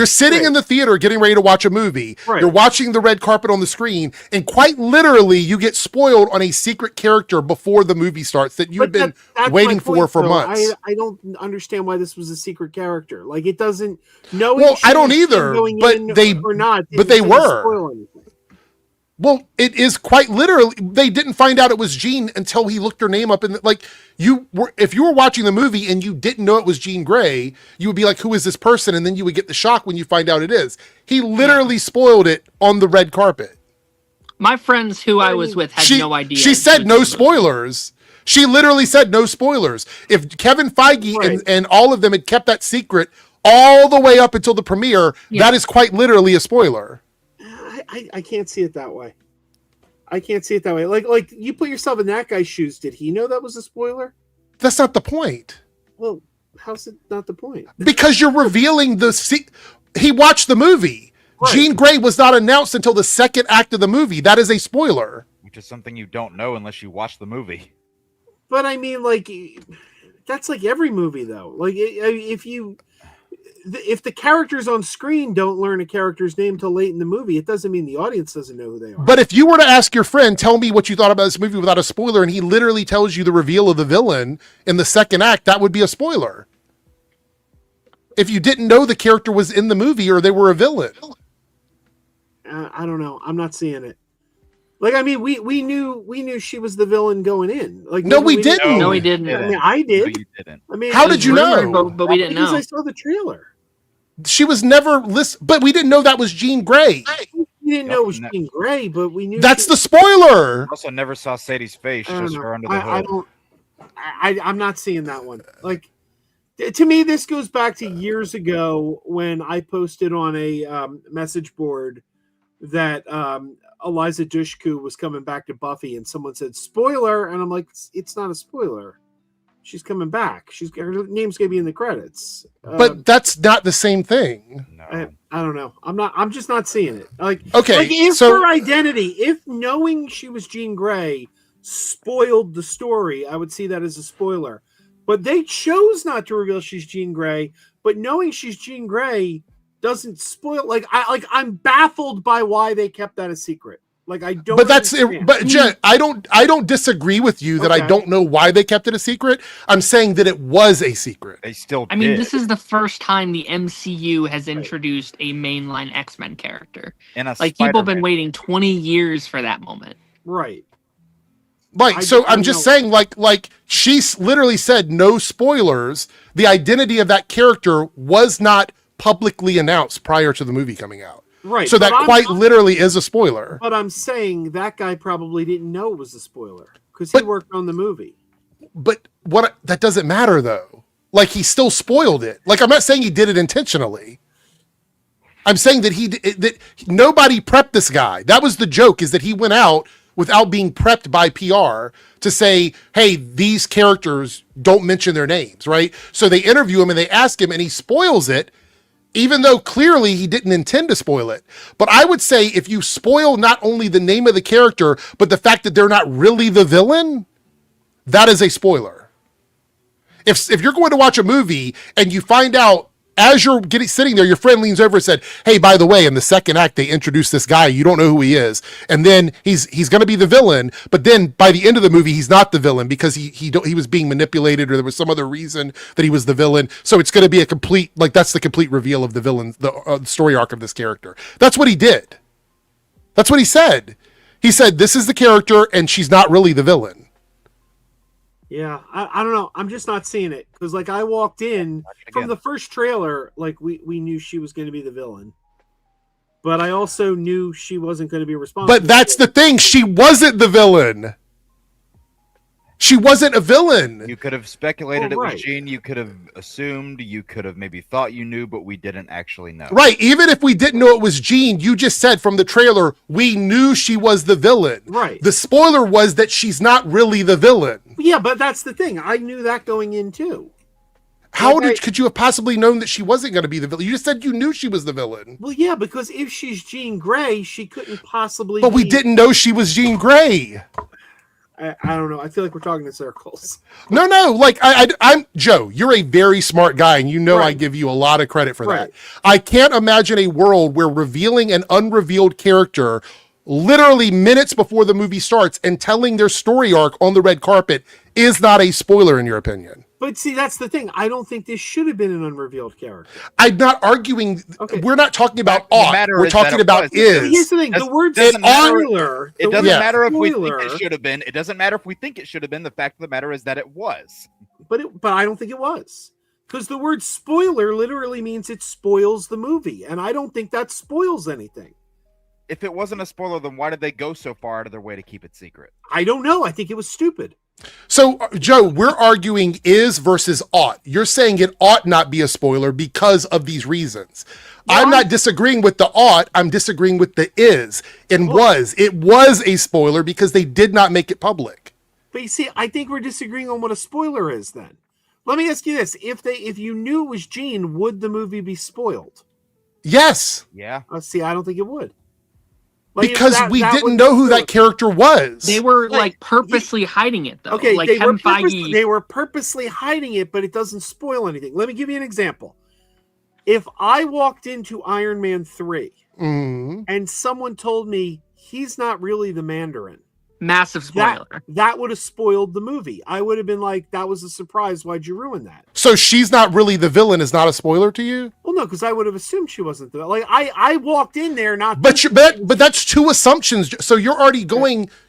sitting Right. in the theater getting ready to watch a movie. Right. You're watching the red carpet on the screen, and quite literally you get spoiled on a secret character before the movie starts that you've been that's waiting my point, for though. months. I don't understand why this was a secret character. Like it doesn't know. Well, I don't either, but they were. Spoil anything. Well, it is quite literally. They didn't find out it was Jean until he looked her name up. And if you were watching the movie and you didn't know it was Jean Grey, you would be like, "Who is this person?" And then you would get the shock when you find out it is. He literally spoiled it on the red carpet. My friends who I was with had no idea. She said no spoilers. She literally said no spoilers. If Kevin Feige and all of them had kept that secret all the way up until the premiere, that is quite literally a spoiler. I can't see it that way. I can't see it that way. Like you put yourself in that guy's shoes. Did he know that was a spoiler? That's not the point. Well, how's it not the point? Because you're revealing he watched the movie. Right. Jean Grey was not announced until the second act of the movie. That is a spoiler. Which is something you don't know unless you watch the movie. But I mean, like, that's like every movie, though. Like, if the characters on screen don't learn a character's name till late in the movie, it doesn't mean the audience doesn't know who they are. But if you were to ask your friend, tell me what you thought about this movie without a spoiler, and he literally tells you the reveal of the villain in the second act, that would be a spoiler. If you didn't know the character was in the movie or they were a villain. I don't know. I'm not seeing it. Like, I mean, we knew she was the villain going in. Like, no, we didn't. No, we didn't. I mean, I did. No, you didn't. I mean, how did you know? But we didn't know. Because I saw the trailer. She was never listed, but we didn't know that was Jean Grey. We didn't know it was Jean Grey, but we knew. That's the spoiler. I also never saw Sadie's face, just her under the hood. I'm not seeing that one. Like, to me, this goes back to years ago when I posted on a message board that Eliza Dushku was coming back to Buffy, and someone said spoiler, and I'm like, it's not a spoiler. She's coming back. Her name's gonna be in the credits. But that's not the same thing. No. I don't know. I'm just not seeing it. Like, okay, like if her identity, if knowing she was Jean Grey spoiled the story, I would see that as a spoiler. But they chose not to reveal she's Jean Grey. But knowing she's Jean Grey doesn't spoil. I'm baffled by why they kept that a secret. Like, I don't. But that's it. But Jen, I don't disagree with you that I don't know why they kept it a secret. I'm saying that it was a secret. They still. I mean, this is the first time the MCU has introduced a mainline X-Men character. Like, people have been waiting 20 years for that moment. Right. Right. So I'm just saying, like she literally said no spoilers. The identity of that character was not publicly announced prior to the movie coming out. Right. So that quite literally is a spoiler. But I'm saying that guy probably didn't know it was a spoiler because he worked on the movie. But that doesn't matter though. Like, he still spoiled it. Like, I'm not saying he did it intentionally. I'm saying that that nobody prepped this guy. That was the joke, is that he went out without being prepped by PR to say, hey, these characters, don't mention their names, right? So they interview him and they ask him and he spoils it, even though clearly he didn't intend to spoil it. But I would say if you spoil not only the name of the character, but the fact that they're not really the villain, that is a spoiler. If you're going to watch a movie and you find out as you're sitting there, your friend leans over and said, hey, by the way, in the second act, they introduced this guy. You don't know who he is. And then he's going to be the villain. But then by the end of the movie, he's not the villain because he was being manipulated, or there was some other reason that he was the villain. So it's going to be a complete, like, that's the complete reveal of the villain, the story arc of this character. That's what he did. That's what he said. He said, this is the character and she's not really the villain. Yeah, I don't know. I'm just not seeing it because, like, I walked in from the first trailer, like we knew she was going to be the villain, but I also knew she wasn't going to be responsible. But that's the thing; she wasn't the villain. She wasn't a villain. You could have speculated it was Jean. You could have assumed. You could have maybe thought you knew, but we didn't actually know. Right. Even if we didn't know it was Jean, you just said from the trailer, we knew she was the villain. Right. The spoiler was that she's not really the villain. Yeah, but that's the thing. I knew that going in too. How could you have possibly known that she wasn't going to be the villain? You just said you knew she was the villain. Well, yeah, because if she's Jean Grey, she couldn't possibly. But we didn't know she was Jean Grey. I don't know. I feel like we're talking in circles. No. Like I'm Joe. You're a very smart guy, and you know I give you a lot of credit for that. I can't imagine a world where revealing an unrevealed character literally minutes before the movie starts and telling their story arc on the red carpet is not a spoiler, in your opinion. But see, that's the thing. I don't think this should have been an unrevealed character. I'm not arguing. Okay. We're not talking about ought. We're talking about is. Here's the thing. The word spoiler. It doesn't matter if we think spoiler. it should have been. It doesn't matter if we think it should have been. The fact of the matter is that it was. But I don't think it was. Because the word spoiler literally means it spoils the movie. And I don't think that spoils anything. If it wasn't a spoiler, then why did they go so far out of their way to keep it secret? I don't know. I think it was stupid. So, Joe, we're arguing is versus ought. You're saying it ought not be a spoiler because of these reasons. Yeah. I'm not disagreeing with the ought. I'm disagreeing with the is and was. It was a spoiler because they did not make it public. But you see, I think we're disagreeing on what a spoiler is then. Let me ask you this. If you knew it was Jean, would the movie be spoiled? Yes. Yeah. See, I don't think it would. Like, because we didn't know who that character was. They were like purposely hiding it, though. Okay, like they were purposely hiding it, but it doesn't spoil anything. Let me give you an example. If I walked into Iron Man 3 and someone told me he's not really the Mandarin, massive spoiler. That would have spoiled the movie. I would have been like, that was a surprise. Why'd you ruin that? So she's not really the villain is not a spoiler to you? Well, no, because I would have assumed she wasn't the like. I walked in there not. But that's two assumptions. So you're already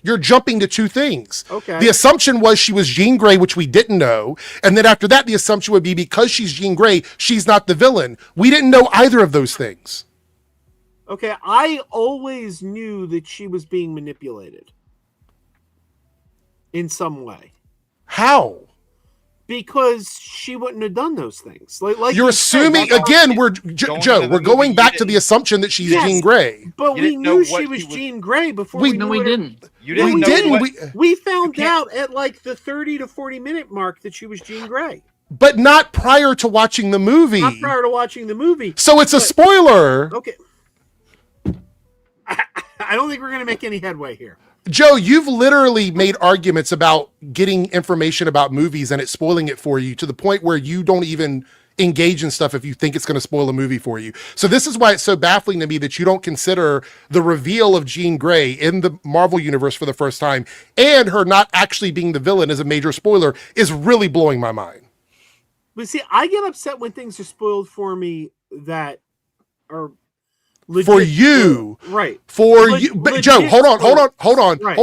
you're jumping to two things. Okay. The assumption was she was Jean Grey, which we didn't know, and then after that, the assumption would be because she's Jean Grey, she's not the villain. We didn't know either of those things. Okay, I always knew that she was being manipulated. In some way. How? Because she wouldn't have done those things. Like you're assuming again. We're Joe. We're going back to the assumption that she's Jean Grey. But we knew she was Jean Grey before. We didn't. You didn't. We found out at like the 30 to 40 minute mark that she was Jean Grey. But not prior to watching the movie. Not prior to watching the movie. So it's a spoiler. Okay. I don't think we're going to make any headway here. Joe, you've literally made arguments about getting information about movies and it spoiling it for you to the point where you don't even engage in stuff if you think it's going to spoil a movie for you. So this is why it's so baffling to me that you don't consider the reveal of Jean Grey in the Marvel universe for the first time and her not actually being the villain as a major spoiler is really blowing my mind. But see, I get upset when things are spoiled for me that are for you, right? For you, but Joe, hold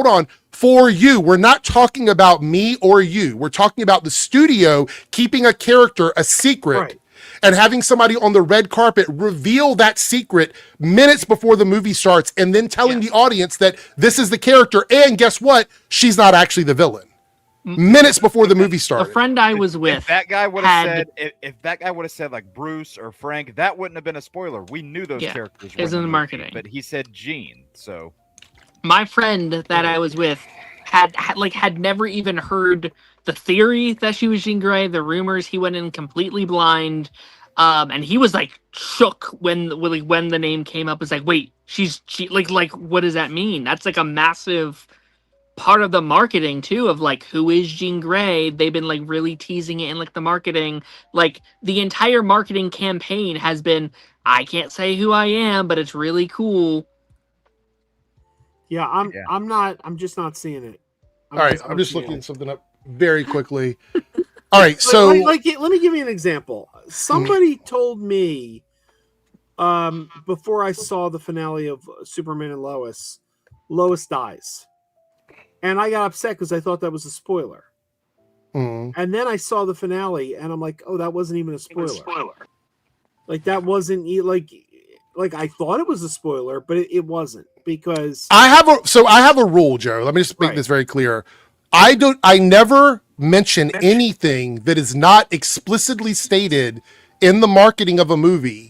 on. For you, we're not talking about me or you. We're talking about the studio keeping a character a secret and having somebody on the red carpet reveal that secret minutes before the movie starts, and then telling the audience that this is the character. And guess what? She's not actually the villain. Minutes before the movie started. The friend I was with, if that guy would have said, if that guy would have said like Bruce or Frank, that wouldn't have been a spoiler. We knew those characters were in the marketing, but he said Jean. So my friend that I was with had never even heard the theory that she was Jean Grey, the rumors. He went in completely blind, and he was like shook when the name came up. It's like, wait, she like what does that mean? That's like a massive part of the marketing too of like who is Jean Grey. They've been like really teasing it in like the marketing. Like the entire marketing campaign has been, I can't say who I am, but it's really cool. Yeah, I'm just not seeing it. I'm just looking something up very quickly. All right, so let me give you an example. Somebody told me before I saw the finale of Superman and Lois dies. And I got upset because I thought that was a spoiler. And then I saw the finale, and I'm like, "Oh, that wasn't even a spoiler. Like that wasn't like I thought it was a spoiler, but it wasn't because I have a rule, Joe. Let me just make this very clear. I never mention anything that is not explicitly stated in the marketing of a movie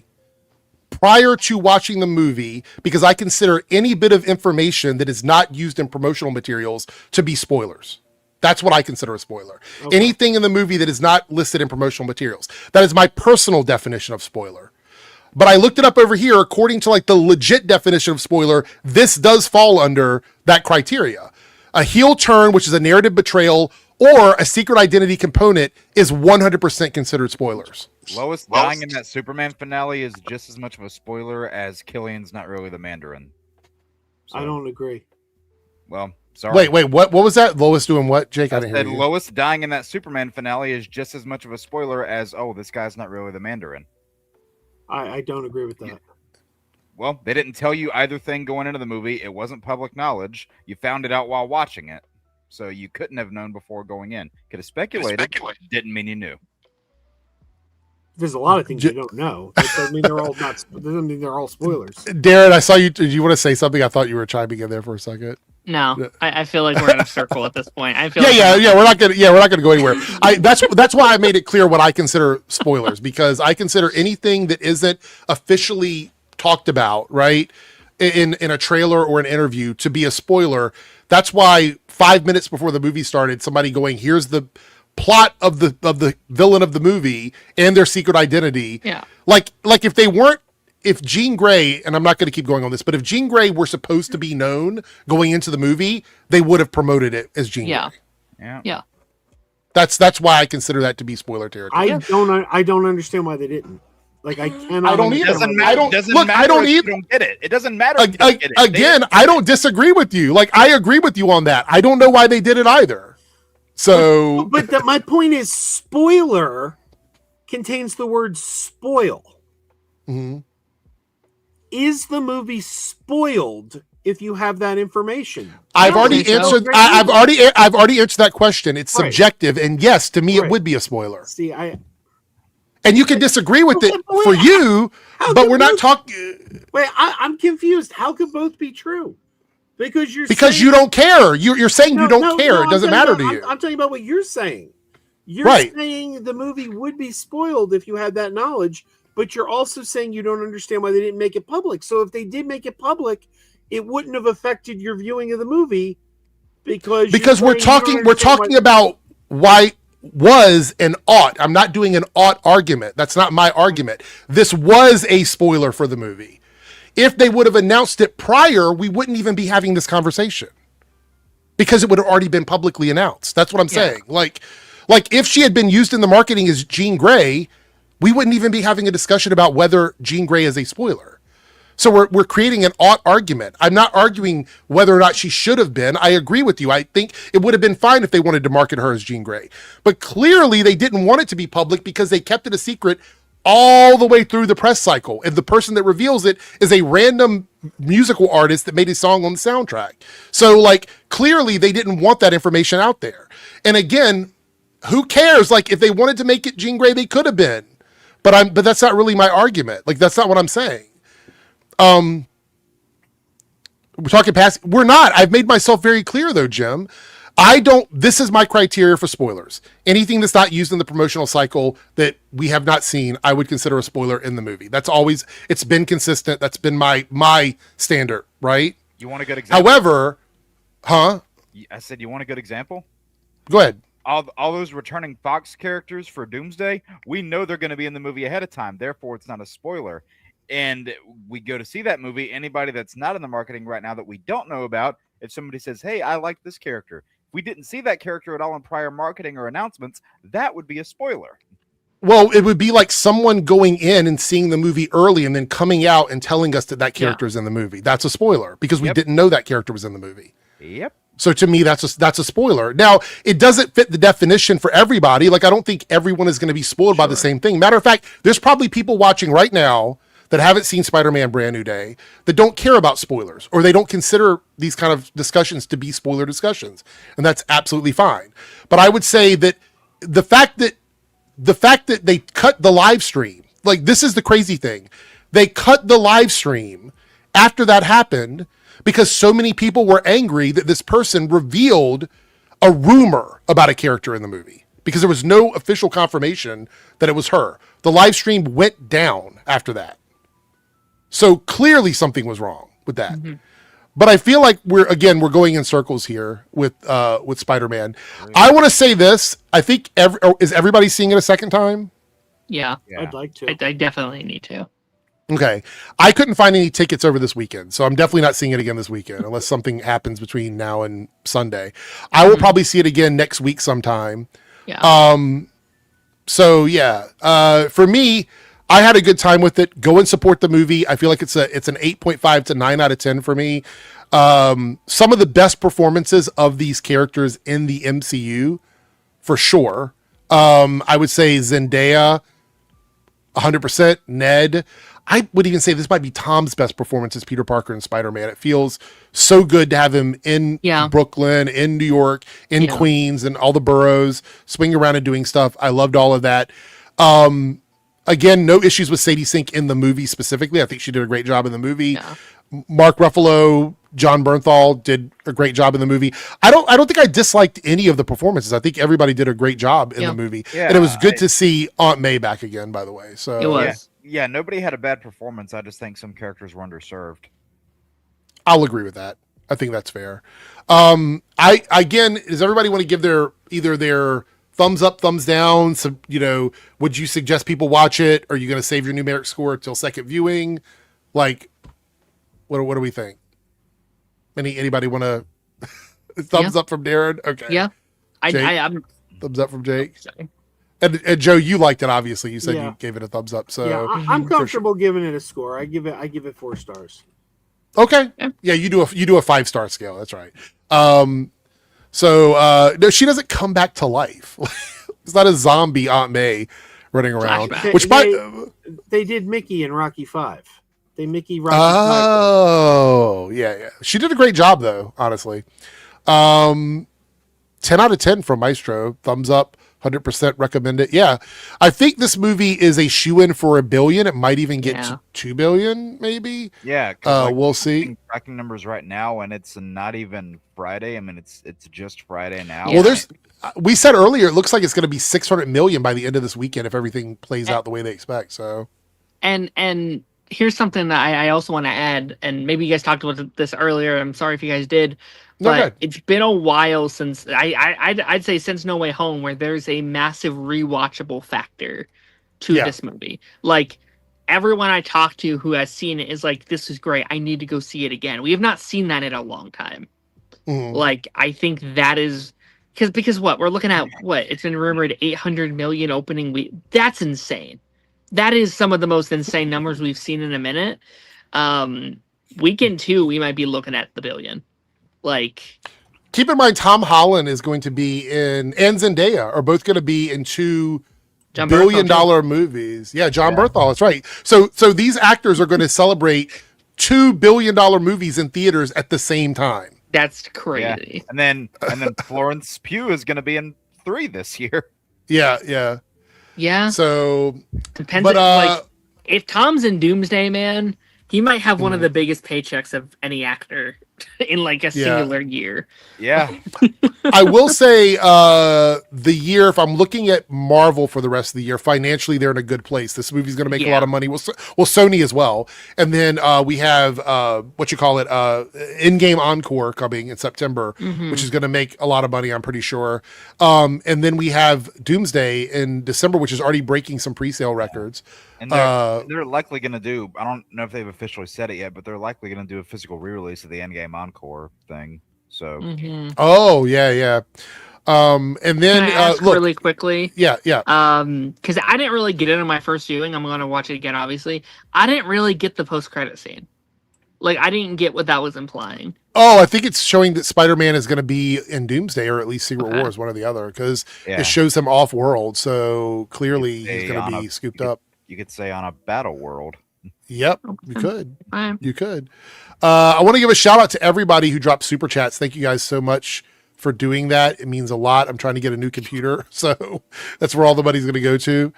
prior to watching the movie, because I consider any bit of information that is not used in promotional materials to be spoilers. That's what I consider a spoiler. Okay. Anything in the movie that is not listed in promotional materials. That is my personal definition of spoiler. But I looked it up over here. According to like the legit definition of spoiler, this does fall under that criteria. A heel turn, which is a narrative betrayal, or a secret identity component is 100% considered spoilers. Lois dying in that Superman finale is just as much of a spoiler as Killian's not really the Mandarin. So, I don't agree. Well, sorry. Wait, what was that? Lois doing what, Jake? I didn't hear said you. Lois dying in that Superman finale is just as much of a spoiler as, oh, this guy's not really the Mandarin. I don't agree with that. Well, they didn't tell you either thing going into the movie. It wasn't public knowledge. You found it out while watching it. So you couldn't have known before going in. Could have speculated. Didn't mean you knew. There's a lot of things you don't know. That doesn't mean they're all not. That doesn't mean they're all spoilers. Darren, I saw you. Did you want to say something? I thought you were chiming in there for a second. No, I feel like we're in a circle at this point. I feel Yeah. We're not gonna go anywhere. That's why I made it clear what I consider spoilers, because I consider anything that isn't officially talked about, right, in a trailer or an interview to be a spoiler. That's why 5 minutes before the movie started, somebody going, "Here's the plot of the villain of the movie and their secret identity." Yeah. Like if Jean Grey, and I'm not going to keep going on this, but if Jean Grey were supposed to be known going into the movie, they would have promoted it as Jean Grey. Yeah. That's why I consider that to be spoiler territory. I don't understand why they didn't. Like I cannot. I don't either. Doesn't I don't doesn't look. matter I don't if you either. don't get it. It doesn't matter. If you don't get it. Again, I don't disagree with you. Like I agree with you on that. I don't know why they did it either. So, but my point is, spoiler contains the word spoil. Mm-hmm. Is the movie spoiled if you have that information? I've already answered. I've already answered that question. It's subjective, and yes, to me, it would be a spoiler. See, and you can disagree with it for you, but we're not talking. Wait, I'm confused. How could both be true? Because saying, you don't care. You're saying you don't care. It doesn't matter to you. I'm talking about what you're saying. You're saying the movie would be spoiled if you had that knowledge, but you're also saying you don't understand why they didn't make it public. So if they did make it public, it wouldn't have affected your viewing of the movie because we're talking about why was and ought. I'm not doing an ought argument. That's not my argument. This was a spoiler for the movie. If they would have announced it prior, we wouldn't even be having this conversation because it would have already been publicly announced. That's what I'm saying. Like if she had been used in the marketing as Jean Grey, we wouldn't even be having a discussion about whether Jean Grey is a spoiler. So we're creating an ought argument. I'm not arguing whether or not she should have been. I agree with you. I think it would have been fine if they wanted to market her as Jean Grey. But clearly they didn't want it to be public because they kept it a secret all the way through the press cycle. And the person that reveals it is a random musical artist that made a song on the soundtrack. So like clearly they didn't want that information out there. And again, who cares? Like if they wanted to make it Jean Grey, they could have been. But that's not really my argument. Like that's not what I'm saying. We're talking past. We're not. I've made myself very clear though, Jim. This is my criteria for spoilers. Anything that's not used in the promotional cycle that we have not seen, I would consider a spoiler in the movie. It's been consistent. That's been my standard, right? You want a good example? However, I said, you want a good example? Go ahead. All those returning Fox characters for Doomsday, we know they're going to be in the movie ahead of time. Therefore, it's not a spoiler. And we go to see that movie. Anybody that's not in the marketing right now that we don't know about, if somebody says, hey, I like this character, we didn't see that character at all in prior marketing or announcements, that would be a spoiler. Well, it would be like someone going in and seeing the movie early and then coming out and telling us that character is in the movie. That's a spoiler because we didn't know that character was in the movie. Yep. So to me, that's a spoiler. Now, it doesn't fit the definition for everybody. Like, I don't think everyone is going to be spoiled by the same thing. Matter of fact, there's probably people watching right now that haven't seen Spider-Man Brand New Day that don't care about spoilers, or they don't consider these kind of discussions to be spoiler discussions. And that's absolutely fine. But I would say that the fact that they cut the live stream, like this is the crazy thing. They cut the live stream after that happened because so many people were angry that this person revealed a rumor about a character in the movie because there was no official confirmation that it was her. The live stream went down after that. So clearly something was wrong with that. Mm-hmm. but I feel like we're going in circles here with Spider-Man. I want to say this. I think is everybody seeing it a second time? Yeah. I'd like to. I definitely need to. Okay. I couldn't find any tickets over this weekend, so I'm definitely not seeing it again this weekend unless something happens between now and Sunday. I will probably see it again next week sometime. Yeah. So yeah, for me, I had a good time with it. Go and support the movie. I feel like it's an 8.5 to 9 out of 10 for me. Some of the best performances of these characters in the MCU, for sure. I would say Zendaya, 100%. Ned. I would even say this might be Tom's best performance as Peter Parker and Spider-Man. It feels so good to have him in Brooklyn, in New York, in Queens, and all the boroughs, swinging around and doing stuff. I loved all of that. Again, no issues with Sadie Sink in the movie specifically. I think she did a great job in the movie. Yeah. Mark Ruffalo, John Bernthal did a great job in the movie. I don't think I disliked any of the performances. I think everybody did a great job in the movie. Yeah, and it was good to see Aunt May back again, by the way. So it was. Yeah, nobody had a bad performance. I just think some characters were underserved. I'll agree with that. I think that's fair. Does everybody want to give their thumbs up, thumbs down? So, would you suggest people watch it? Are you going to save your numeric score till second viewing? Like, what do we think? Anybody want to thumbs up from Darren? Okay. Yeah. I'm thumbs up from Jake. And Joe, you liked it, obviously. You said you gave it a thumbs up. So yeah, I'm comfortable giving it a score. I give it 4 stars. Okay. Yeah, you do a 5-star scale. That's right. No, she doesn't come back to life. It's not a zombie Aunt May running around. They did Mickey in Rocky 5. They Mickey Rocky 5. Oh, yeah. She did a great job, though, honestly. 10 out of 10 from Maestro. Thumbs up. 100% recommend it. Yeah. I think this movie is a shoe-in for $1 billion. It might even get to $2 billion, maybe. Yeah. We'll see. Tracking numbers right now, and it's not even Friday. I mean, it's just Friday now. Yeah. Well, we said earlier, it looks like it's going to be 600 million by the end of this weekend if everything plays out the way they expect. So, and here's something that I also want to add, and maybe you guys talked about this earlier. I'm sorry if you guys did. But it's been a while since I'd say since No Way Home, where there's a massive rewatchable factor to this movie. Like, everyone I talk to who has seen it is like, this is great. I need to go see it again. We have not seen that in a long time. Mm-hmm. Like, I think that is because we're looking at it's been rumored 800 million opening week. That's insane. That is some of the most insane numbers we've seen in a minute. Weekend 2, we might be looking at the billion. Like, keep in mind, Tom Holland is going to be and Zendaya are both going to be in 2 billion-dollar movies. Yeah, John Bernthal, that's right. So these actors are going to celebrate $2 billion movies in theaters at the same time. That's crazy. Yeah. And then Florence Pugh is going to be in 3 this year. Yeah. So depends. But if Tom's in Doomsday, man, he might have one of the biggest paychecks of any actor in like a singular year. Yeah. I will say the year, if I'm looking at Marvel for the rest of the year, financially they're in a good place. This movie's going to make a lot of money. Well, Sony as well. And then we have in-game Encore coming in September, which is going to make a lot of money, I'm pretty sure. And then we have Doomsday in December, which is already breaking some pre-sale records. And they're likely going to do, I don't know if they've officially said it yet, but they're likely going to do a physical re-release of the Endgame Encore thing. So, oh yeah. And then can I ask really quickly? Yeah. Because I didn't really get it in my first viewing. I'm going to watch it again, obviously. I didn't really get the post-credit scene. Like, I didn't get what that was implying. Oh, I think it's showing that Spider-Man is going to be in Doomsday, or at least Secret Wars, one or the other, because it shows him off-world. So clearly he's going to be scooped up. You could say on a battle world. Yep, you could. You could. I want to give a shout out to everybody who dropped super chats. Thank you guys so much for doing that. It means a lot. I'm trying to get a new computer, so that's where all the money's going to go to.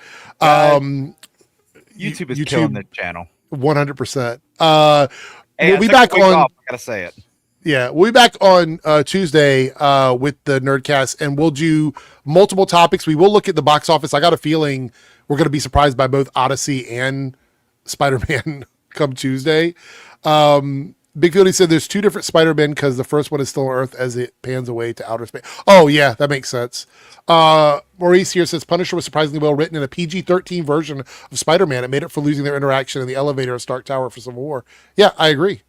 YouTube is killing the channel. 100%. We'll be back on. I gotta say it. Yeah, we'll be back on Tuesday with the Nerdcast, and we'll do multiple topics. We will look at the box office. I got a feeling we're going to be surprised by both Odyssey and Spider-Man come Tuesday. And Big Fieldy said there's two different Spider-Men because the first one is still on Earth as it pans away to outer space. Oh, yeah, that makes sense. Maurice here says Punisher was surprisingly well written in a PG-13 version of Spider-Man. It made up for losing their interaction in the elevator of Stark Tower for Civil War. Yeah, I agree.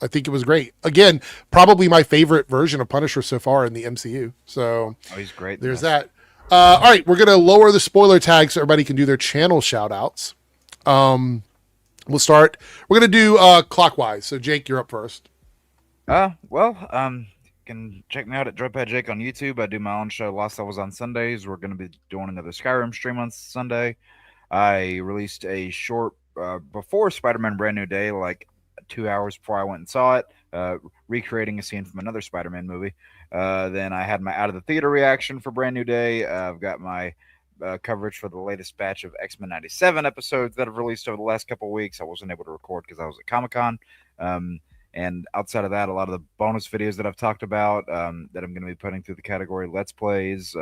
I think it was great. Again, probably my favorite version of Punisher so far in the MCU. So he's great. There's that. All right, we're going to lower the spoiler tag so everybody can do their channel shout-outs. We'll start. We're going to do clockwise. So, Jake, you're up first. You can check me out at Joypad Jake on YouTube. I do my own show, Lost Levels, on Sundays. We're going to be doing another Skyrim stream on Sunday. I released a short before Spider-Man Brand New Day, like 2 hours before I went and saw it, recreating a scene from another Spider-Man movie. Then I had my Out of the Theater reaction for Brand New Day. I've got my coverage for the latest batch of X-Men 97 episodes that have released over the last couple of weeks. I wasn't able to record because I was at Comic-Con. And outside of that, a lot of the bonus videos that I've talked about that I'm going to be putting through the category Let's Plays,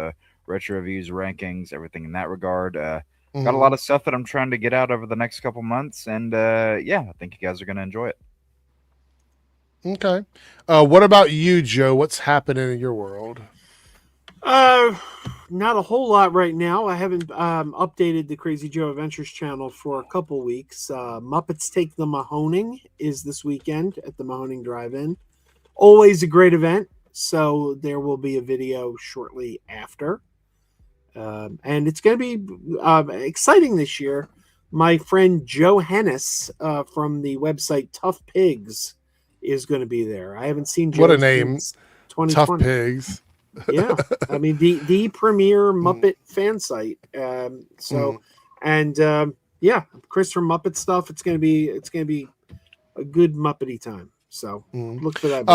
retro reviews, rankings, everything in that regard. Got a lot of stuff that I'm trying to get out over the next couple months. And I think you guys are going to enjoy it. Okay. What about you, Joe? What's happening in your world? Not a whole lot right now. I haven't updated the Crazy Joe Adventures channel for a couple weeks. Muppets Take the Mahoning is this weekend at the Mahoning Drive-In. Always a great event, so there will be a video shortly after. And it's going to be exciting this year. My friend Joe Hennis from the website Tough Pigs is going to be there. I haven't seen Joe. What a name. Tough 2020. Pigs. Yeah, I mean the premier Muppet fan site. Chris from Muppet Stuff. It's gonna be a good Muppety time. So look for that.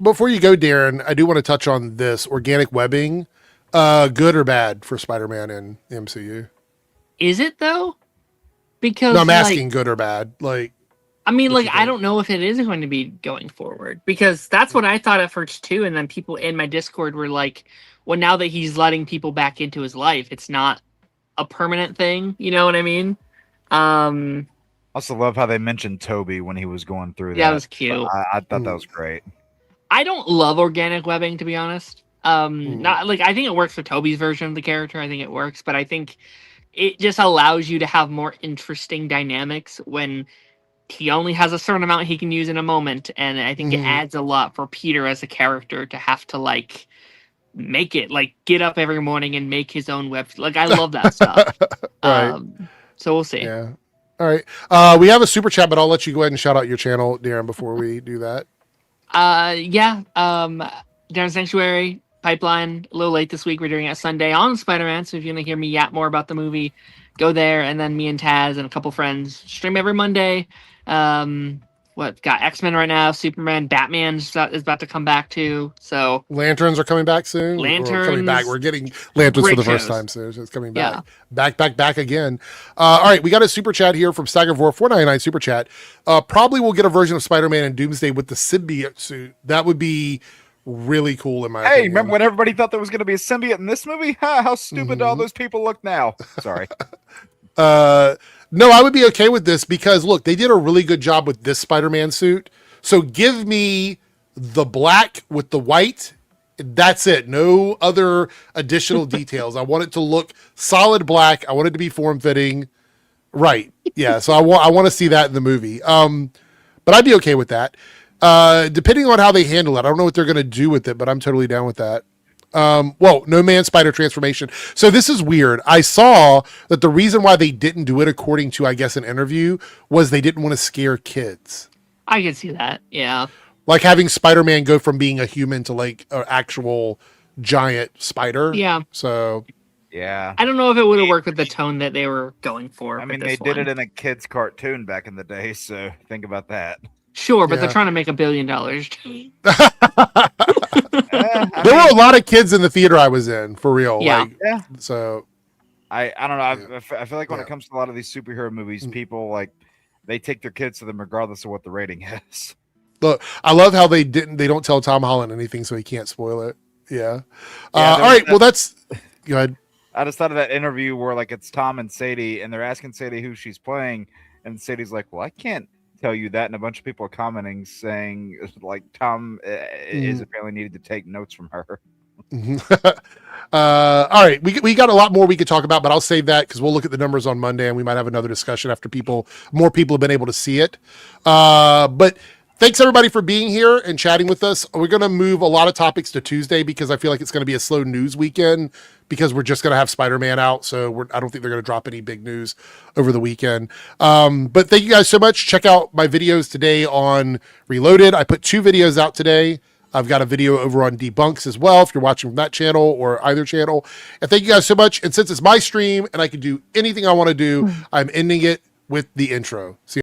Before you go, Darren, I do want to touch on this organic webbing. Good or bad for Spider-Man in the MCU? Is it though? Because no, I'm asking good or bad. I don't know if it is going to be going forward, because that's what I thought at first too. And then people in my Discord were like, well, now that he's letting people back into his life, it's not a permanent thing. You know what I mean? Also love how they mentioned Toby when he was going through that. Yeah, that was cute. I thought that was great. I don't love organic webbing, to be honest. I think it works for Toby's version of the character. I think it works, but I think it just allows you to have more interesting dynamics when he only has a certain amount he can use in a moment, and I think it adds a lot for Peter as a character to have to make it get up every morning and make his own web. I love that stuff. Right. So we'll see. Yeah. All right. We have a super chat, but I'll let you go ahead and shout out your channel, Darren, before we do that. Darren Sanctuary Pipeline, a little late this week. We're doing it Sunday on Spider-Man, so if you want to hear me yap more about the movie, go there. And then me and Taz and a couple friends stream every Monday. Got X-Men right now, Superman, Batman is about to come back too. So Lanterns are coming back soon. Coming back. We're getting Lanterns for the first time soon. So it's coming back. Yeah. Back again. All right, we got a super chat here from Staggervore 499 super chat. Probably we'll get a version of Spider-Man and Doomsday with the symbiote suit. That would be really cool in my opinion. Remember when everybody thought there was going to be a symbiote in this movie? How stupid all those people look now. Sorry. No, I would be okay with this because look, they did a really good job with this Spider-Man suit. So give me the black with the white. That's it. No other additional details. I want it to look solid black. I want it to be form-fitting. Right. Yeah. So I want to see that in the movie. But I'd be okay with that. Depending on how they handle it. I don't know what they're going to do with it, but I'm totally down with that. No Man Spider transformation. So this is weird. I saw that the reason why they didn't do it, according to, I guess, an interview, was they didn't want to scare kids. I can see that. Yeah. Like having Spider-Man go from being a human to an actual giant spider. Yeah. So. Yeah. I don't know if it would have worked with the tone that they were going for. I mean, they did it in a kid's cartoon back in the day, so think about that. Sure, but they're trying to make $1 billion. There were a lot of kids in the theater I was in, for real. Yeah. So I don't know. I feel like when it comes to a lot of these superhero movies, people they take their kids to them regardless of what the rating is. Look, I love how they don't tell Tom Holland anything, so he can't spoil it. Yeah. All right. Well, that's go ahead. I just thought of that interview where it's Tom and Sadie, and they're asking Sadie who she's playing, and Sadie's like, "Well, I can't tell you that, and a bunch of people are commenting saying like Tom is apparently needed to take notes from her. All right, we got a lot more we could talk about, but I'll save that because we'll look at the numbers on Monday, and we might have another discussion after more people have been able to see it. But thanks everybody for being here and chatting with us. We're going to move a lot of topics to Tuesday because I feel like it's going to be a slow news weekend because we're just going to have Spider-Man out. So I don't think they're going to drop any big news over the weekend. But thank you guys so much. Check out my videos today on Reloaded. I put 2 videos out today. I've got a video over on Debunks as well if you're watching from that channel or either channel. And thank you guys so much. And since it's my stream and I can do anything I want to do, I'm ending it with the intro. See